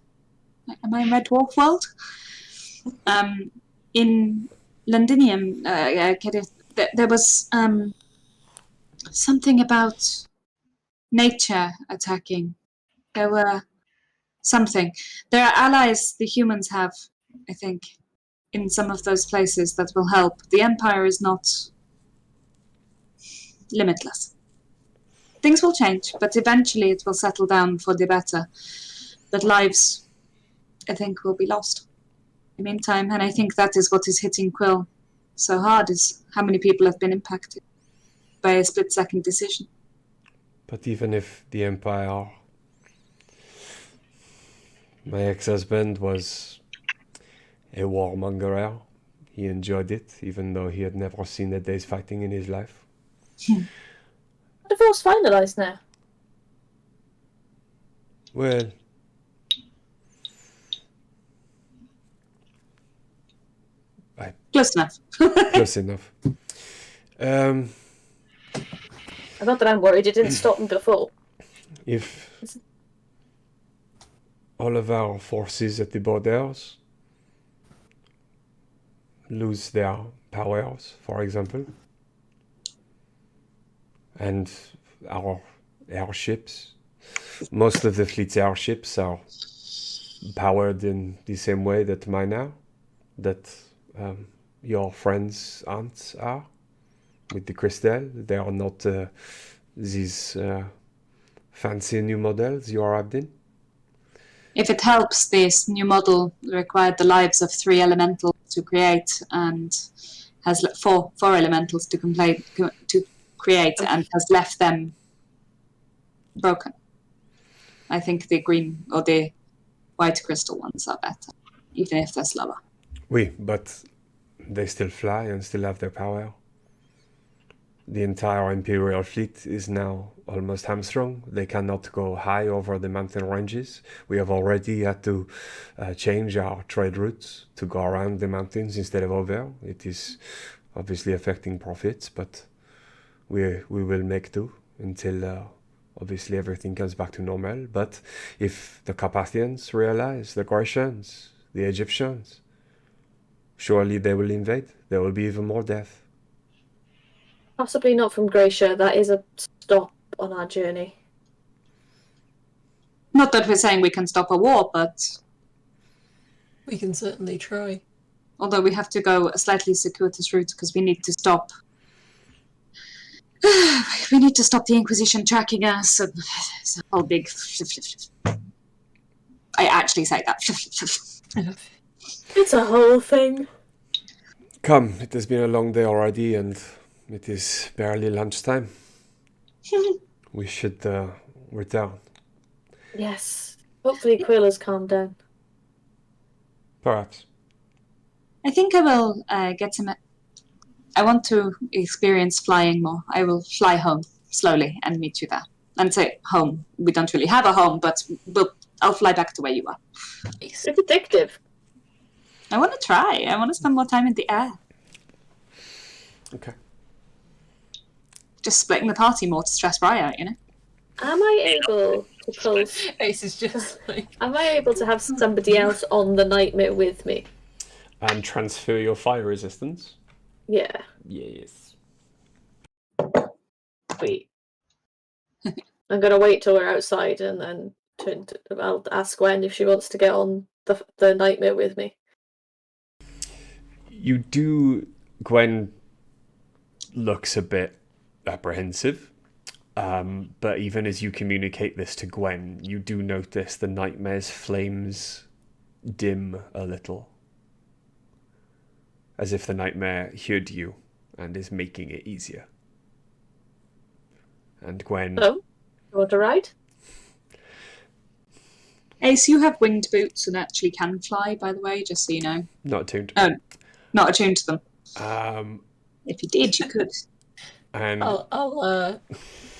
Speaker 4: Am I in Red Dwarf world? In Londinium, there was something about nature attacking. There were something. There are allies the humans have, I think, in some of those places that will help. The Empire is not limitless. Things will change, but eventually it will settle down for the better. But lives, I think, will be lost in the meantime. And I think that is what is hitting Quill so hard, is how many people have been impacted by a split-second decision.
Speaker 1: But even if the Empire... My ex-husband was a warmonger. He enjoyed it, even though he had never seen a day's fighting in his life.
Speaker 2: Divorce finalised now.
Speaker 1: Well...
Speaker 4: Close enough.
Speaker 1: Close enough.
Speaker 2: Not that I'm worried, it didn't stop me before.
Speaker 1: If all of our forces at the borders lose their powers, for example, and our airships, most of the fleet's airships are powered in the same way that mine are, that your friends' aunts are, with the crystal. They are not these fancy new models you arrived in.
Speaker 4: If it helps, this new model required the lives of 3 elementals to create, and has four elementals to create, and has left them broken. I think the green or the white crystal ones are better, even if they're slower.
Speaker 1: Oui, but they still fly and still have their power. The entire Imperial fleet is now almost hamstrung. They cannot go high over the mountain ranges. We have already had to change our trade routes to go around the mountains instead of over. It is obviously affecting profits, but we will make do until obviously everything comes back to normal. But if the Carpathians realize, the Grecians, the Egyptians, surely they will invade. There will be even more death.
Speaker 2: Possibly not from Gracia. That is a stop on our journey.
Speaker 4: Not that we're saying we can stop a war, but
Speaker 5: We can certainly try.
Speaker 4: although we have to go a slightly circuitous route because we need to stop. We need to stop the Inquisition tracking us. And it's a whole big. I actually say that.
Speaker 2: It's a whole thing.
Speaker 1: Come, it has been a long day already and it is barely lunchtime. We should return.
Speaker 2: Yes. Hopefully Quill has calmed down.
Speaker 1: Perhaps.
Speaker 4: I think I will get some. I want to experience flying more. I will fly home slowly and meet you there. And say home. We don't really have a home, but I'll fly back to where you are.
Speaker 2: It's addictive.
Speaker 4: I want to try. I want to spend more time in the air.
Speaker 1: Okay.
Speaker 4: Just splitting the party more to stress Bri out, you know?
Speaker 2: Am I able to pull...
Speaker 5: Ace is just like...
Speaker 2: Am I able to have somebody else on the nightmare with me?
Speaker 1: And transfer your fire resistance.
Speaker 2: Yeah.
Speaker 1: Yes.
Speaker 2: Wait. I'm gonna wait till we're outside and then I'll ask Gwen if she wants to get on the nightmare with me.
Speaker 1: You do... Gwen looks a bit apprehensive. But even as you communicate this to Gwen, you do notice the nightmare's flames dim a little. As if the nightmare heard you and is making it easier. And Gwen...
Speaker 2: Hello? You want a ride?
Speaker 4: Ace, you have winged boots and actually can fly, by the way, just so you know.
Speaker 1: Not attuned.
Speaker 4: Not attuned to them. If you did, you could.
Speaker 1: And
Speaker 5: I'll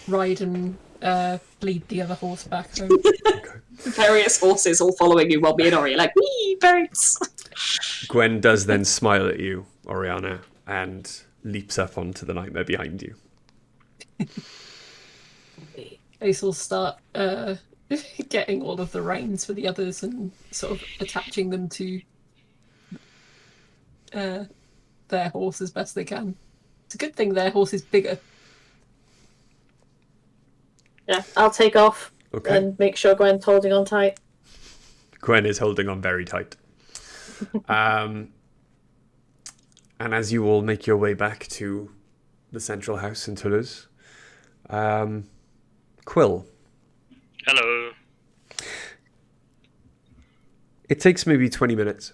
Speaker 5: ride and lead the other horse back home.
Speaker 4: Various horses all following you while me and Ori are like, wee, birds!
Speaker 1: Gwen does then smile at you, Oriana, and leaps up onto the nightmare behind you.
Speaker 5: Ace will start getting all of the reins for the others and sort of attaching them to their horse as best they can. It's a good thing their horse is bigger.
Speaker 2: Yeah, I'll take off
Speaker 1: Okay.
Speaker 2: and make sure Gwen's holding on tight.
Speaker 1: Gwen is holding on very tight. And as you all make your way back to the central house in Toulouse, Quill.
Speaker 3: Hello.
Speaker 1: It takes maybe 20 minutes,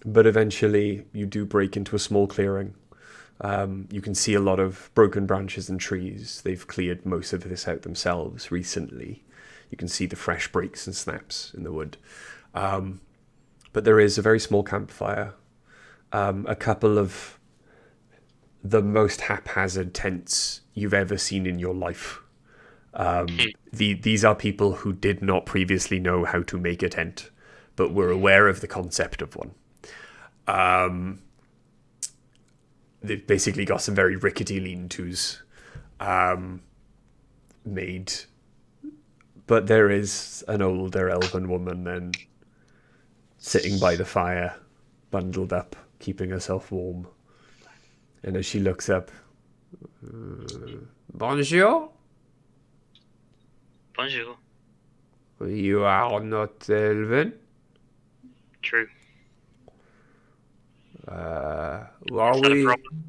Speaker 1: but eventually you do break into a small clearing. You can see a lot of broken branches and trees. They've cleared most of this out themselves recently. You can see the fresh breaks and snaps in the wood. But there is a very small campfire, a couple of the most haphazard tents you've ever seen in your life. These are people who did not previously know how to make a tent, but were aware of the concept of one. They've basically got some very rickety lean-tos made. But there is an older elven woman then sitting by the fire, bundled up, keeping herself warm. And as she looks up, Bonjour?
Speaker 3: Bonjour.
Speaker 1: You are not elven?
Speaker 3: True.
Speaker 1: Were
Speaker 3: Is that a
Speaker 1: we?
Speaker 3: problem?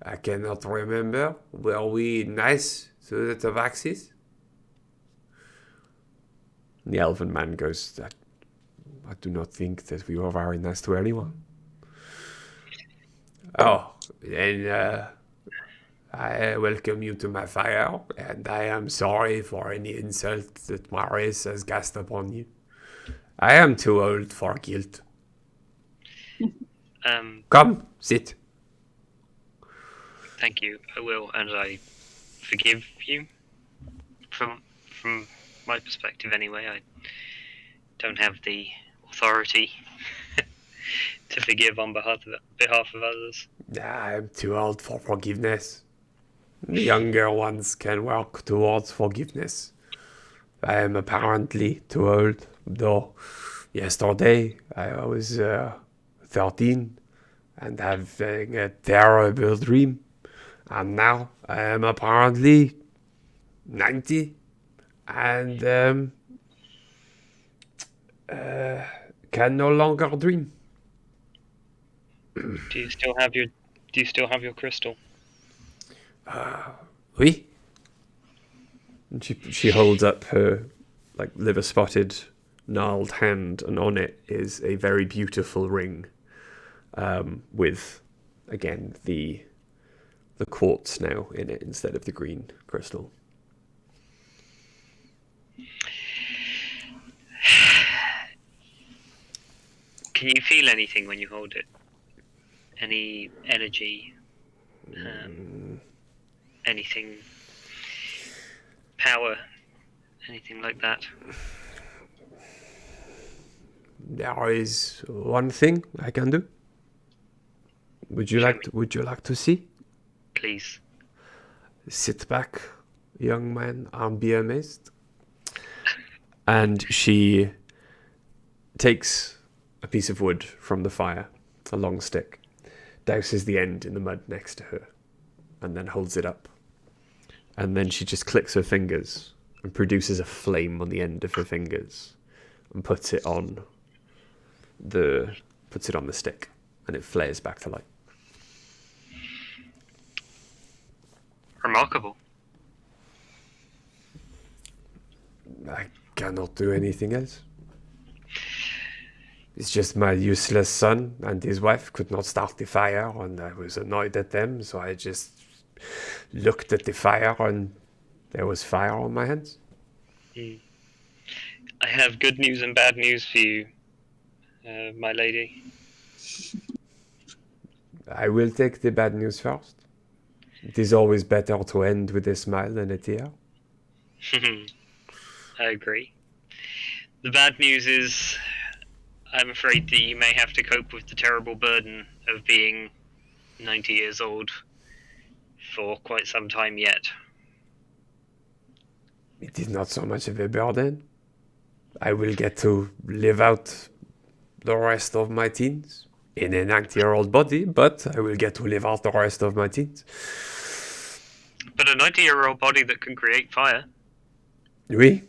Speaker 1: I cannot remember. Were we nice to the Tabaxis? The elven man goes, I do not think that we were very nice to anyone. Oh, and I welcome you to my fire, and I am sorry for any insult that my race has cast upon you. I am too old for guilt. Come, sit.
Speaker 3: Thank you. I will, and I forgive you. From my perspective, anyway, I don't have the authority to forgive on behalf of others.
Speaker 1: I am too old for forgiveness. The younger ones can work towards forgiveness. I am apparently too old, though yesterday I was 13 and having a terrible dream, and now I am apparently 90 and can no longer dream.
Speaker 3: Do you still have your crystal?
Speaker 1: Oui. And she holds up her liver spotted gnarled hand, and on it is a very beautiful ring, with again the quartz now in it instead of the green crystal.
Speaker 3: Can you feel anything when you hold it? Any energy? Anything? Power? Anything like that?
Speaker 1: There is one thing I can do. Would you like to see?
Speaker 3: Please.
Speaker 1: Sit back, young man, and be amazed. And she takes a piece of wood from the fire, a long stick, douses the end in the mud next to her, and then holds it up. And then she just clicks her fingers and produces a flame on the end of her fingers and puts it on the stick, and it flares back to life.
Speaker 3: Remarkable.
Speaker 1: I cannot do anything else. It's just my useless son and his wife could not start the fire, and I was annoyed at them, so I just looked at the fire, and there was fire on my hands.
Speaker 3: I have good news and bad news for you, my lady.
Speaker 1: I will take the bad news first. It is always better to end with a smile than a tear.
Speaker 3: I agree. The bad news is, I'm afraid that you may have to cope with the terrible burden of being 90 years old for quite some time yet.
Speaker 1: It is not so much of a burden. I will get to live out the rest of my teens in a 90-year-old body, but I will get to live out the rest of my teens.
Speaker 3: But a 90-year-old body that can create fire.
Speaker 1: Oui.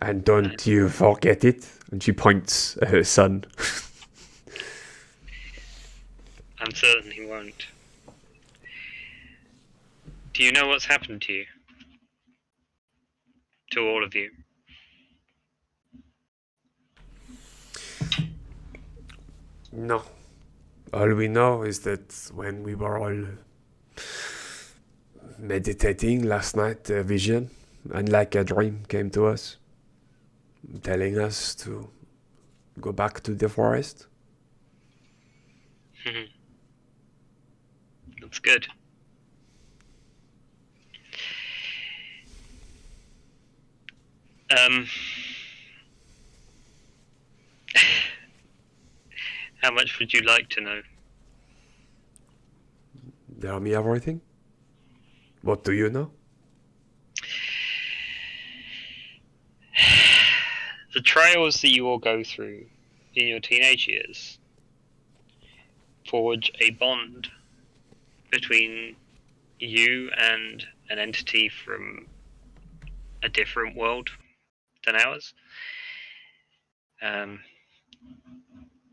Speaker 1: And don't you forget it. And she points at her son.
Speaker 3: I'm certain he won't. Do you know what's happened to you? To all of you?
Speaker 1: No. All we know is that when we were all meditating last night, a vision, and like a dream, came to us, telling us to go back to the forest.
Speaker 3: That's good. How much would you like to know?
Speaker 1: Tell me everything. What do you know?
Speaker 3: The trials that you all go through in your teenage years forge a bond between you and an entity from a different world than ours.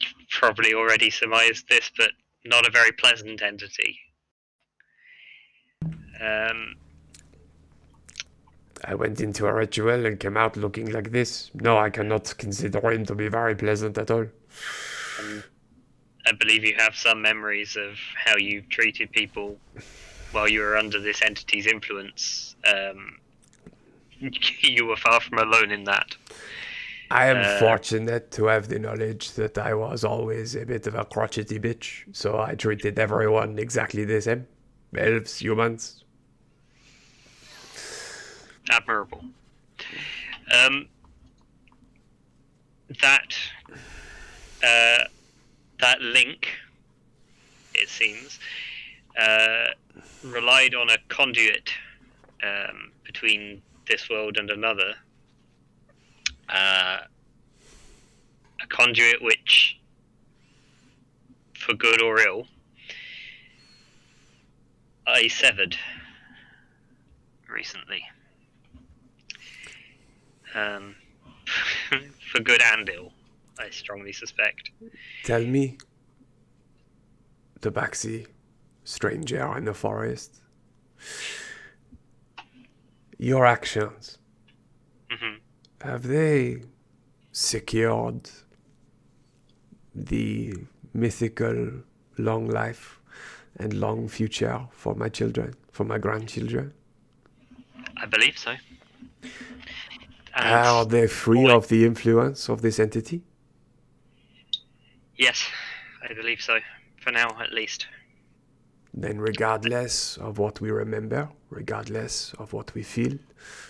Speaker 3: You've probably already surmised this, but not a very pleasant entity.
Speaker 1: I went into a ritual and came out looking like this. No, I cannot consider him to be very pleasant at all.
Speaker 3: I believe you have some memories of how you treated people while you were under this entity's influence. You were far from alone in that.
Speaker 1: I am fortunate to have the knowledge that I was always a bit of a crotchety bitch, so I treated everyone exactly the same. Elves, humans.
Speaker 3: Admirable. That link, it seems, relied on a conduit between this world and another. A conduit which, for good or ill, I severed recently. For good and ill, I strongly suspect.
Speaker 1: Tell me, Tabaxi, stranger in the forest, your actions, have they secured the mythical long life and long future for my children, for my grandchildren?
Speaker 3: I believe so.
Speaker 1: Are they free of the influence of this entity?
Speaker 3: Yes, I believe so. For now, at least.
Speaker 1: Then regardless of what we remember, regardless of what we feel,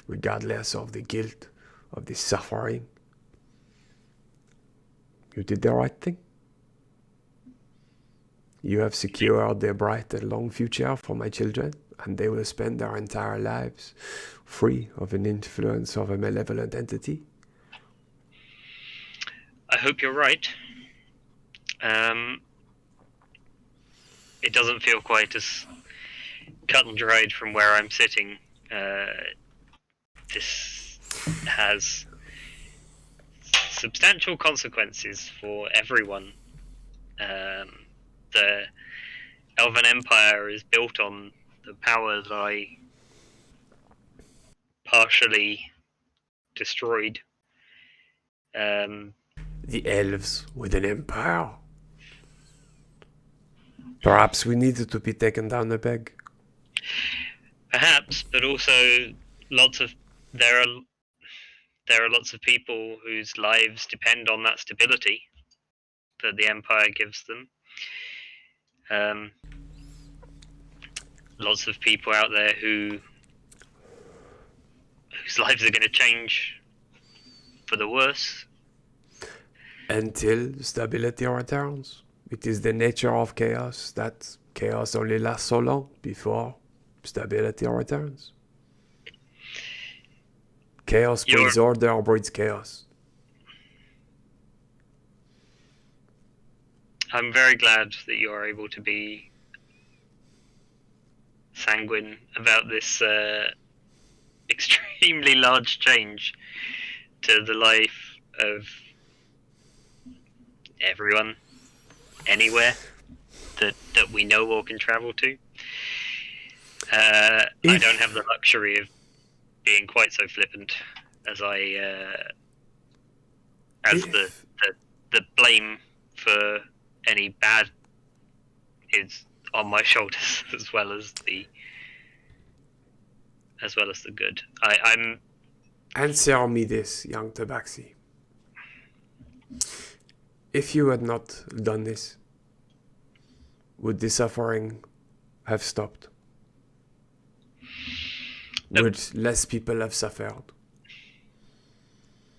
Speaker 1: regardless of the guilt, of the suffering, you did the right thing. You have secured a bright and long future for my children, and they will spend their entire lives free of an influence of a malevolent entity.
Speaker 3: I hope you're right. It doesn't feel quite as cut and dried from where I'm sitting. This has substantial consequences for everyone. The Elven Empire is built on the power that I partially destroyed.
Speaker 1: The elves with an empire. Perhaps we needed to be taken down a peg.
Speaker 3: Perhaps, but also there are there are lots of people whose lives depend on that stability that the Empire gives them. Lots of people out there whose lives are going to change for the worse.
Speaker 1: Until stability returns. It is the nature of chaos that chaos only lasts so long before stability returns. Chaos breeds order or breeds chaos.
Speaker 3: I'm very glad that you are able to be sanguine about this extremely large change to the life of everyone, anywhere that we know or can travel to. I don't have the luxury of being quite so flippant as the blame for any bad is on my shoulders as well as the good. I'm
Speaker 1: Answer me this, young Tabaxi. If you had not done this, would the suffering have stopped?
Speaker 3: Nope.
Speaker 1: Would less people have suffered?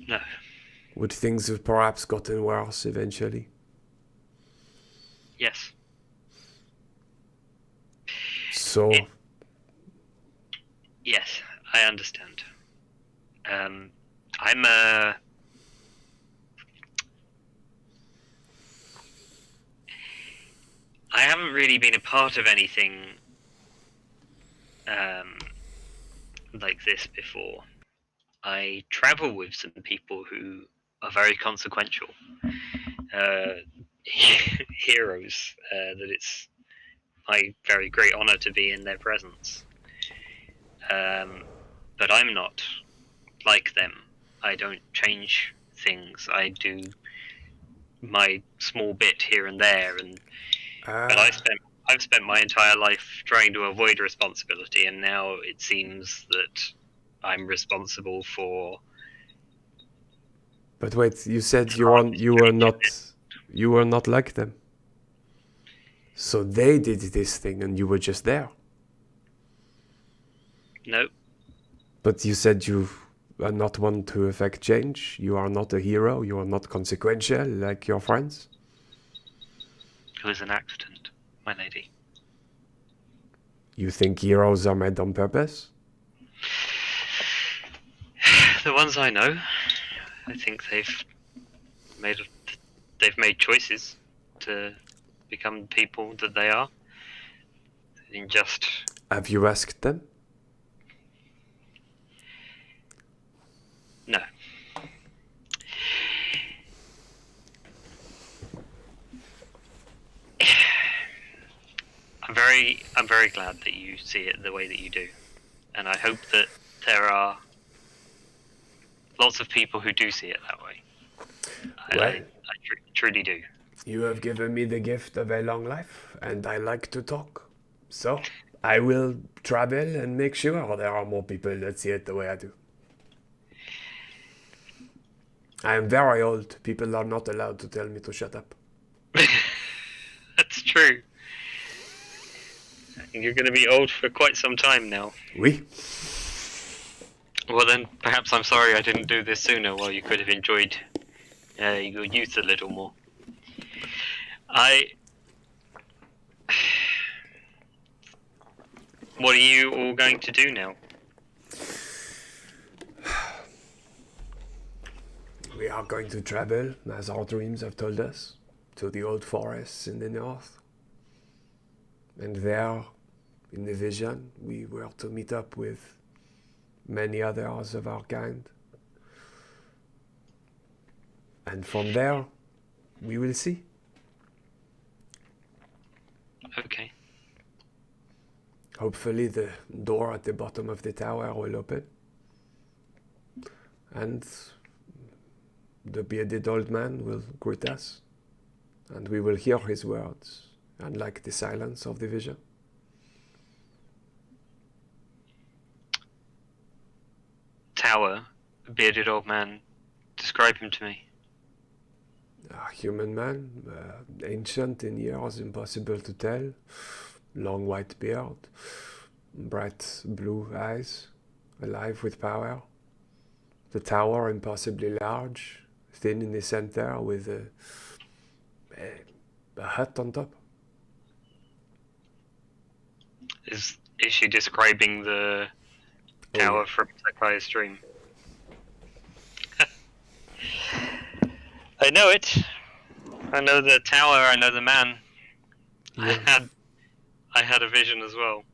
Speaker 3: No.
Speaker 1: Would things have perhaps gotten worse eventually?
Speaker 3: Yes.
Speaker 1: So...
Speaker 3: Yes, I understand. I haven't really been a part of anything like this before. I travel with some people who are very consequential. Heroes, that it's my very great honor to be in their presence. But I'm not like them. I don't change things. I do my small bit here and there, but I've spent my entire life trying to avoid responsibility, and now it seems that I'm responsible for.
Speaker 1: But wait, you said you were not like them. So they did this thing and you were just there.
Speaker 3: No.
Speaker 1: But you said you are not one to affect change. You are not a hero. You are not consequential like your friends.
Speaker 3: It was an accident, my lady.
Speaker 1: You think heroes are made on purpose?
Speaker 3: The ones I know, I think they've made choices to become the people that they are. In just.
Speaker 1: Have you asked them?
Speaker 3: No. I'm very glad that you see it the way that you do, and I hope that there are lots of people who do see it that way. I truly do.
Speaker 1: You have given me the gift of a long life, and I like to talk. So, I will travel and make sure there are more people that see it the way I do. I am very old. People are not allowed to tell me to shut up.
Speaker 3: That's true. You're going to be old for quite some time now.
Speaker 1: Oui.
Speaker 3: Well then, perhaps I'm sorry I didn't do this sooner while you could have enjoyed your youth a little more. What are you all going to do now?
Speaker 1: We are going to travel, as our dreams have told us, to the old forests in the north. And there, in the vision, we were to meet up with many others of our kind. And from there, we will see.
Speaker 3: Okay.
Speaker 1: Hopefully the door at the bottom of the tower will open. And the bearded old man will greet us. And we will hear his words, unlike the silence of the vision.
Speaker 3: Tower bearded old man. Describe him to me.
Speaker 1: A human man, ancient in years, impossible to tell. Long white beard, bright blue eyes, alive with power. The tower impossibly large, thin in the center with a hut on top.
Speaker 3: Is she describing the tower from Sakai's dream? I know it. I know the tower. I know the man.
Speaker 1: Yeah.
Speaker 3: I had a vision as well.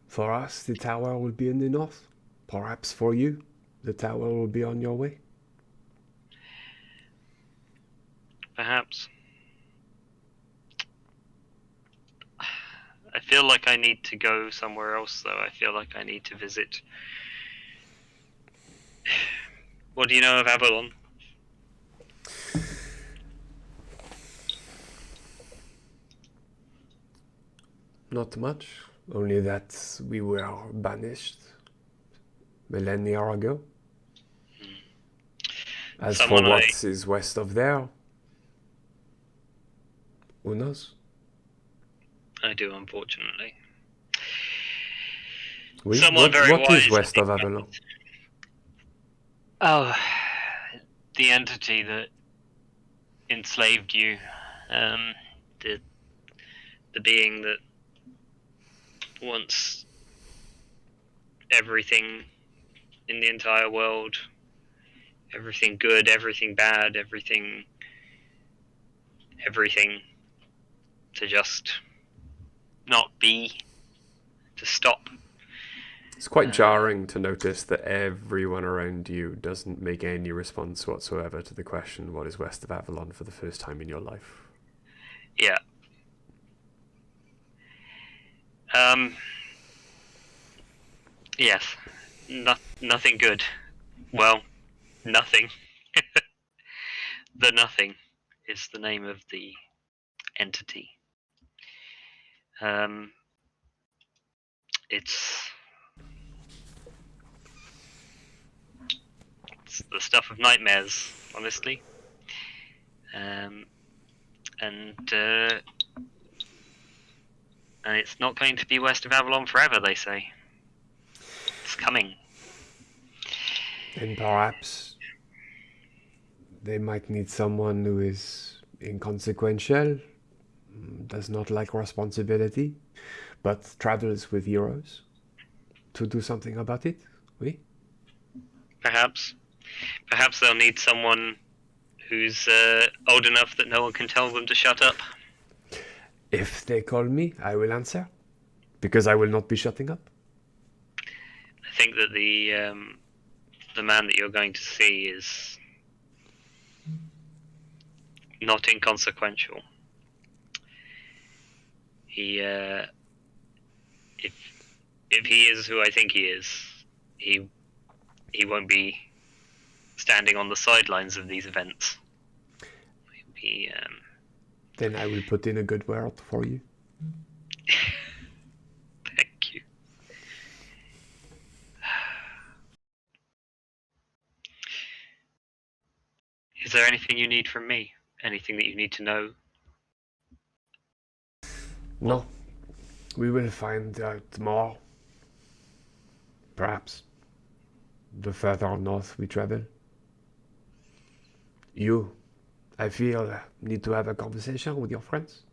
Speaker 1: For us, the tower will be in the north. Perhaps for you, the tower will be on your way.
Speaker 3: Perhaps. I feel like I need to go somewhere else, though. I feel like I need to visit. What do you know of Avalon?
Speaker 1: Not much, only that we were banished millennia ago. As
Speaker 3: Someone
Speaker 1: for what is west of there, who knows?
Speaker 3: I do, unfortunately.
Speaker 1: Oui?
Speaker 3: Someone very
Speaker 1: What is
Speaker 3: wise,
Speaker 1: west of Avalon?
Speaker 3: Oh, the entity that enslaved you. The being that wants everything in the entire world, everything good, everything bad, everything to just not be, to stop.
Speaker 1: It's quite jarring to notice that everyone around you doesn't make any response whatsoever to the question, what is west of Avalon, for the first time in your life.
Speaker 3: Yeah. Yes. Nothing good. Well, nothing. The Nothing is the name of the entity. It's the stuff of nightmares, honestly. And it's not going to be west of Avalon forever, they say. It's coming.
Speaker 1: And perhaps they might need someone who is inconsequential, does not like responsibility, but travels with heroes to do something about it. Oui?
Speaker 3: Perhaps they'll need someone who's old enough that no one can tell them to shut up.
Speaker 1: If they call me, I will answer, because I will not be shutting up.
Speaker 3: I think that the man that you're going to see is not inconsequential. He, if he is who I think he is, he won't be standing on the sidelines of these events. He,
Speaker 1: Then I will put in a good word for you.
Speaker 3: Thank you. Is there anything you need from me? Anything that you need to know?
Speaker 1: No. We will find out more. Perhaps. The further north we travel. You, I feel, need to have a conversation with your friends.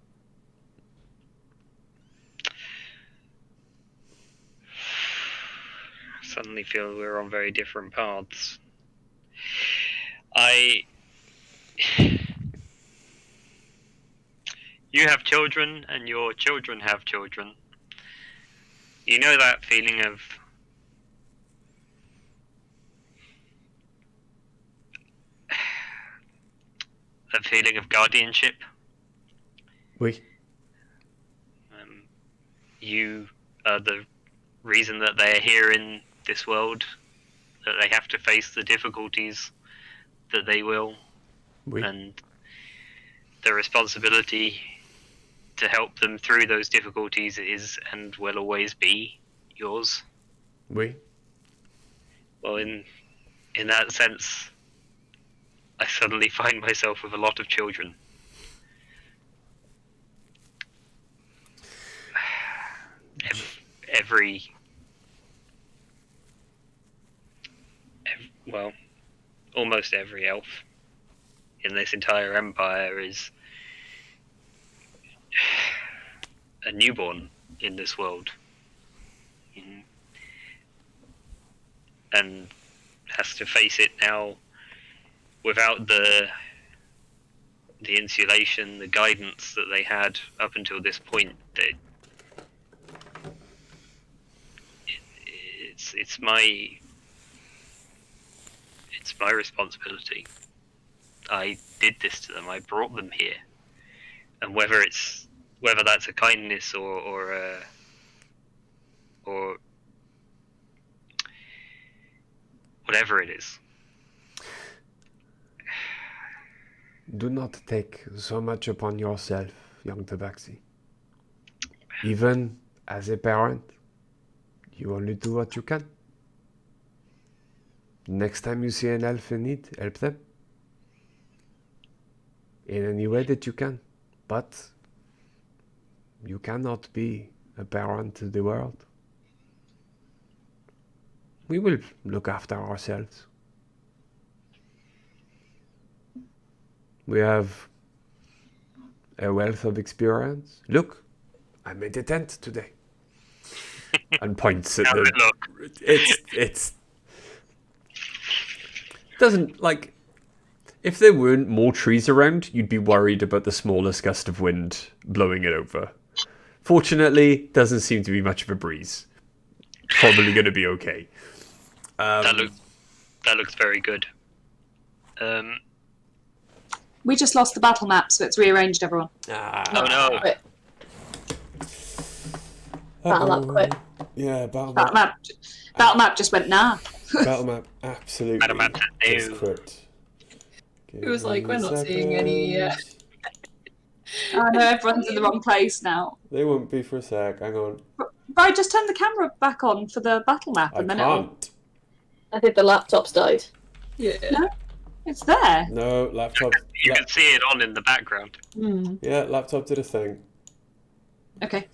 Speaker 3: I suddenly feel we're on very different paths. You have children, and your children have children. You know that feeling of guardianship?
Speaker 1: Oui.
Speaker 3: You are the reason that they are here in this world, that they have to face the difficulties that they will,
Speaker 1: Oui.
Speaker 3: and the responsibility to help them through those difficulties is and will always be yours.
Speaker 1: Oui.
Speaker 3: Well, in that sense, I suddenly find myself with a lot of children. Well, almost every elf in this entire empire is a newborn in this world. And has to face it now without the insulation, the guidance that they had up until this point. It's my responsibility. I did this to them. I brought them here, and whether that's a kindness or whatever it is.
Speaker 1: Do not take so much upon yourself, young Tabaxi. Even as a parent, you only do what you can. Next time you see an elf in need, help them. In any way that you can. But you cannot be a parent to the world. We will look after ourselves. We have a wealth of experience. Look, I made a tent today. And points at the... It's... Doesn't, like... If there weren't more trees around, you'd be worried about the smallest gust of wind blowing it over. Fortunately, doesn't seem to be much of a breeze. Probably going to be okay.
Speaker 3: That looks very good.
Speaker 4: We just lost the battle map, so it's rearranged everyone.
Speaker 3: Oh no!
Speaker 2: Quit. Battle map quit.
Speaker 1: Yeah, battle
Speaker 4: Map just went nah.
Speaker 1: Battle map absolutely
Speaker 3: Battle map
Speaker 1: just
Speaker 3: no.
Speaker 1: quit.
Speaker 5: It was like, we're not seeing any...
Speaker 4: I know everyone's in the wrong place now.
Speaker 1: They won't be for a sec. Hang on.
Speaker 4: Right, just turn the camera back on for the battle map,
Speaker 1: I
Speaker 4: and then
Speaker 1: can't.
Speaker 2: I think the laptop's died.
Speaker 5: Yeah.
Speaker 4: No. It's there.
Speaker 1: No, laptop.
Speaker 3: You can see it on in the background.
Speaker 1: Yeah, laptop did a thing.
Speaker 4: Okay.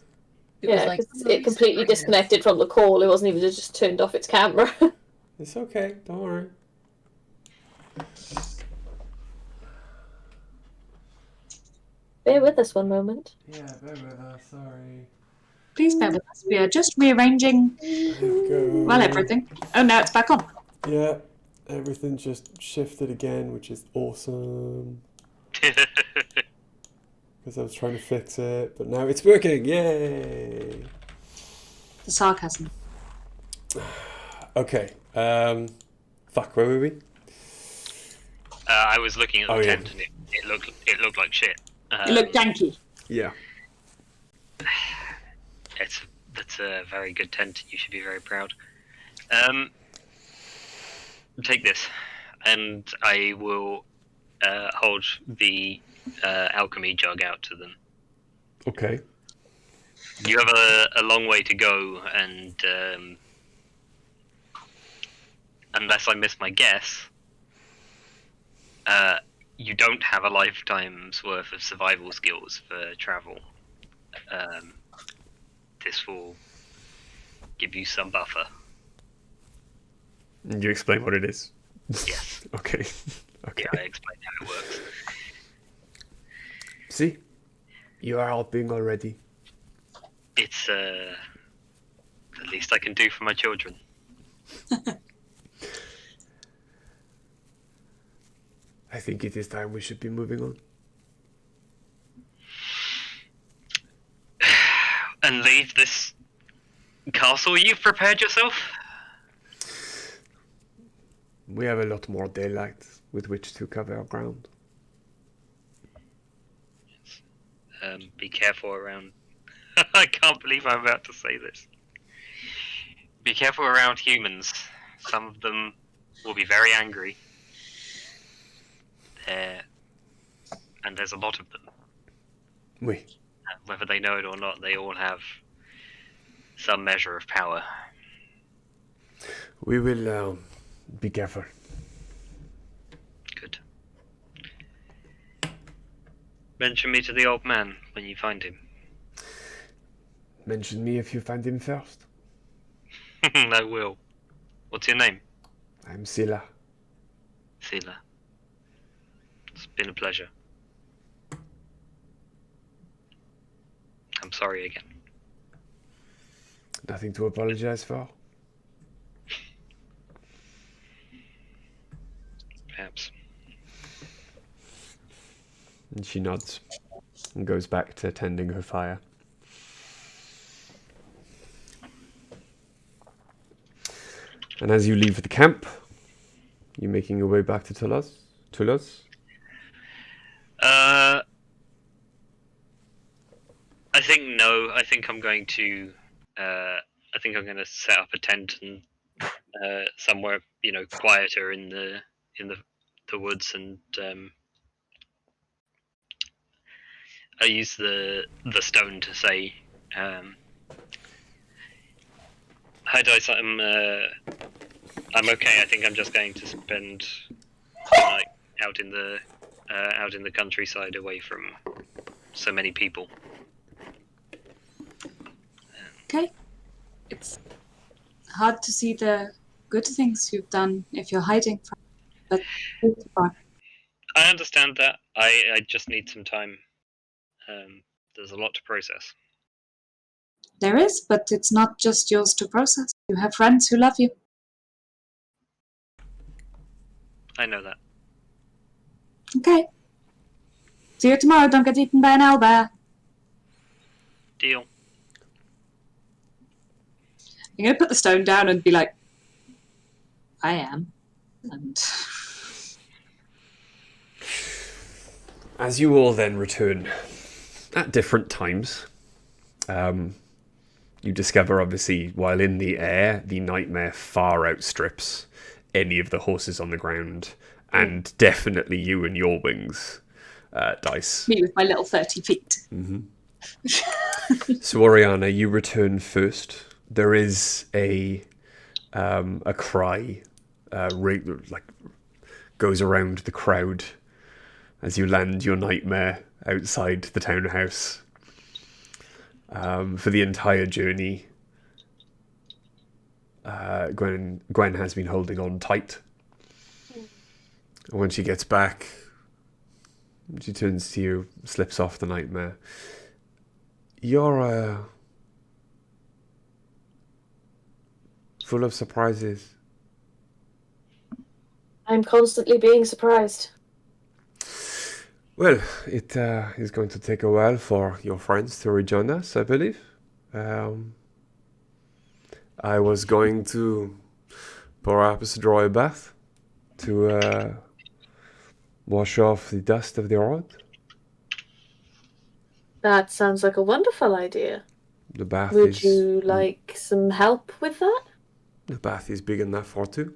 Speaker 2: Yeah, because it completely disconnected from the call. It wasn't even just turned off its camera.
Speaker 1: It's okay. Don't worry.
Speaker 2: Bear with us one moment.
Speaker 1: Yeah, bear with us. Sorry.
Speaker 4: Please bear with us. We are just rearranging, well, everything. Oh, now it's back on.
Speaker 1: Yeah, everything just shifted again, which is awesome. Because I was trying to fix it, but now it's working. Yay!
Speaker 4: The sarcasm.
Speaker 1: Okay. Fuck. Where were we?
Speaker 3: I was looking at the tent,
Speaker 1: yeah.
Speaker 3: and it looked like shit.
Speaker 4: It looked janky.
Speaker 1: Yeah.
Speaker 3: That's a very good tent. You should be very proud. Take this, and I will hold the alchemy jug out to them.
Speaker 1: Okay.
Speaker 3: You have a long way to go, and unless I miss my guess, you don't have a lifetime's worth of survival skills for travel. This will give you some buffer.
Speaker 1: Can you explain what it is?
Speaker 3: Yes.
Speaker 1: Okay. Okay.
Speaker 3: Yeah, I explained how it works.
Speaker 1: See? You are helping already.
Speaker 3: It's the least I can do for my children.
Speaker 1: I think it is time we should be moving on.
Speaker 3: And leave this castle you've prepared yourself?
Speaker 1: We have a lot more daylight with which to cover our ground.
Speaker 3: Be careful around... I can't believe I'm about to say this. Be careful around humans. Some of them will be very angry. And there's a lot of them.
Speaker 1: Oui.
Speaker 3: Whether they know it or not, they all have some measure of power.
Speaker 1: We will be careful.
Speaker 3: Good. Mention me to the old man when you find him.
Speaker 1: Mention me if you find him first.
Speaker 3: I will. What's your name?
Speaker 1: I'm Sila.
Speaker 3: Sela. It's been a pleasure. I'm sorry again.
Speaker 1: Nothing to apologize for.
Speaker 3: Perhaps.
Speaker 1: And she nods and goes back to tending her fire. And as you leave the camp, you're making your way back to Toulouse?
Speaker 3: I think no. I think I'm going to. I think I'm going to set up a tent and somewhere, quieter in the woods, and I use the stone to say, "Hi, Dice. I'm okay. I think I'm just going to spend the night out in the countryside, away from so many people."
Speaker 4: Okay. It's hard to see the good things you've done if you're hiding from, but
Speaker 3: I understand that. I just need some time. There's a lot to process.
Speaker 4: there is, but it's not just yours to process. You have friends who love you.
Speaker 3: I know that.
Speaker 4: Okay. See you tomorrow. Don't get eaten by an owlbear.
Speaker 3: Deal.
Speaker 4: I'm going to put the stone down and be like, I am. And
Speaker 1: As you all then return at different times, you discover, obviously, while in the air, the nightmare far outstrips any of the horses on the ground, and definitely you and your wings, Dice.
Speaker 4: me with my little 30 feet.
Speaker 1: So, Oriana, you return first. There is a cry, goes around the crowd as you land your nightmare outside the townhouse. For the entire journey, Gwen has been holding on tight. And when she gets back, she turns to you, slips off the nightmare. You're full of surprises.
Speaker 2: I'm constantly being surprised.
Speaker 1: Well, it is going to take a while for your friends to rejoin us, I believe. I was going to perhaps draw a bath to wash off the dust of the road.
Speaker 2: That sounds like a wonderful idea.
Speaker 1: The bath
Speaker 2: Would you like some help with that?
Speaker 1: The bath is big enough for two.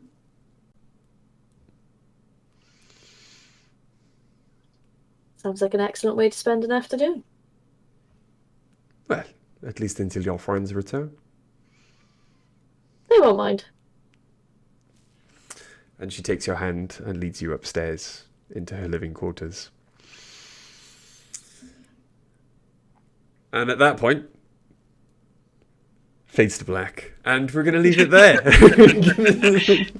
Speaker 2: Sounds like an excellent way to spend an afternoon.
Speaker 1: Well, at least until your friends return.
Speaker 2: They won't mind.
Speaker 1: And she takes your hand and leads you upstairs into her living quarters. And at that point, fades to black. And we're going to leave it there.
Speaker 3: Zooms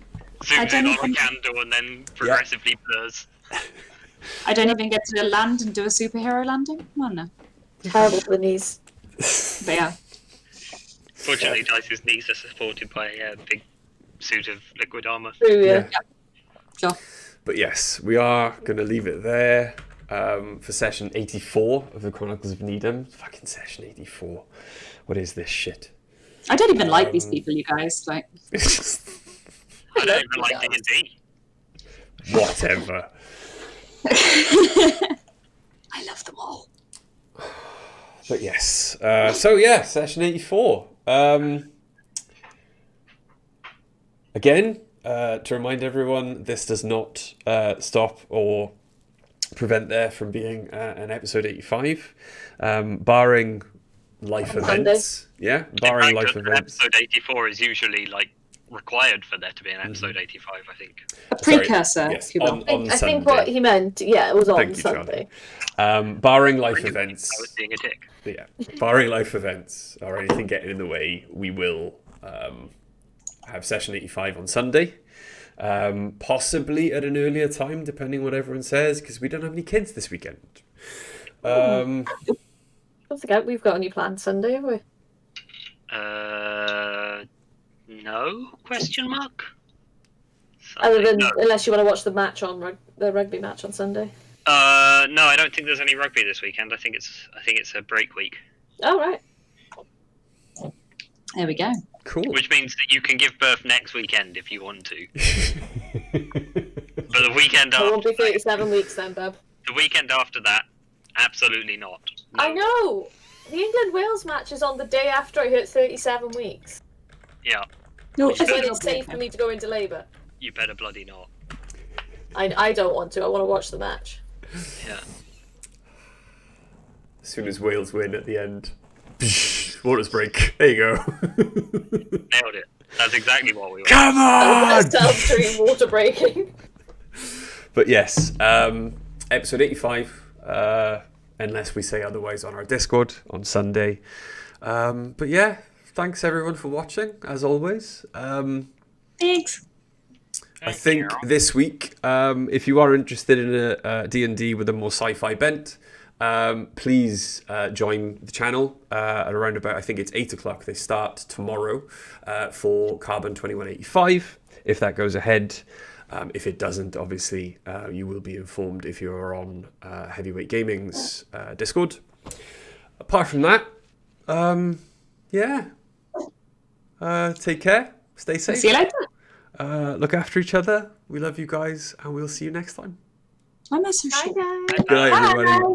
Speaker 3: in on a candle and then progressively blurs.
Speaker 4: I don't even get to land and do a superhero landing? Oh no.
Speaker 2: Terrible for the knees.
Speaker 4: But yeah.
Speaker 3: Fortunately, Dice's knees are supported by a big suit of liquid armor.
Speaker 2: True, yeah.
Speaker 4: Sure.
Speaker 1: But yes, we are going to leave it there for session 84 of the Chronicles of Nidum. Fucking session 84. What is this shit?
Speaker 4: I don't even like these people, you guys. Like,
Speaker 3: I don't even like D&D.
Speaker 1: Whatever.
Speaker 4: I love them all.
Speaker 1: But yes. So yeah, session 84. Again, to remind everyone, this does not stop or prevent there from being an episode 85. Barring life
Speaker 2: On Sunday.
Speaker 1: events. Yeah, barring
Speaker 3: In fact,
Speaker 1: life events.
Speaker 3: Episode 84 is usually like required for there to be an episode 85, I think.
Speaker 4: A
Speaker 1: Sorry,
Speaker 4: precursor,
Speaker 1: yes,
Speaker 4: if you will.
Speaker 1: on
Speaker 2: I think
Speaker 1: Sunday.
Speaker 2: what he meant, yeah, it was on
Speaker 1: Thank you,
Speaker 2: Sunday.
Speaker 1: Barring life
Speaker 3: I was
Speaker 1: events.
Speaker 3: being a dick.
Speaker 1: Yeah, barring life events or anything getting in the way, we will have session 85 on Sunday. Possibly at an earlier time, depending on what everyone says, because we don't have any kids this weekend.
Speaker 2: Don't forget, we've got a new plan Sunday, have we?
Speaker 3: No? Question mark?
Speaker 2: Other
Speaker 3: Sunday?
Speaker 2: than,
Speaker 3: No.
Speaker 2: unless you want to watch the match on the rugby match on Sunday.
Speaker 3: No, I don't think there's any rugby this weekend. I think it's a break week,
Speaker 2: Oh, right.
Speaker 4: There we go.
Speaker 1: Cool.
Speaker 3: which means that you can give birth next weekend if you want to. But the weekend
Speaker 2: It won't
Speaker 3: after,
Speaker 2: be 37 weeks then, Bub.
Speaker 3: the weekend after that, absolutely not. No.
Speaker 2: I know! The England-Wales match is on the day after I hit 37 weeks.
Speaker 3: Yeah,
Speaker 4: No,
Speaker 2: Which is when it's safe for me to go into labour.
Speaker 3: you better bloody not.
Speaker 2: I don't want to. I want to watch the match.
Speaker 3: Yeah.
Speaker 1: As soon as Wales win at the end, waters break. There you go.
Speaker 3: Nailed it. That's exactly what we want.
Speaker 1: Come on!
Speaker 2: Self-stream water breaking.
Speaker 1: But yes, episode 85, unless we say otherwise on our Discord on Sunday. But yeah, thanks everyone for watching, as always.
Speaker 4: Thanks.
Speaker 1: I think this week, if you are interested in a D&D with a more sci-fi bent, please join the channel at around about, I think it's 8 o'clock. They start tomorrow for Carbon 2185, if that goes ahead. If it doesn't, obviously, you will be informed if you're on Heavyweight Gaming's Discord. Apart from that, yeah. Take care. Stay safe.
Speaker 4: See you later.
Speaker 1: Look after each other. We love you guys, and we'll see you next time.
Speaker 4: Why am I so
Speaker 2: Bye,
Speaker 4: short?
Speaker 2: guys.
Speaker 1: Good night, everybody.
Speaker 4: Bye.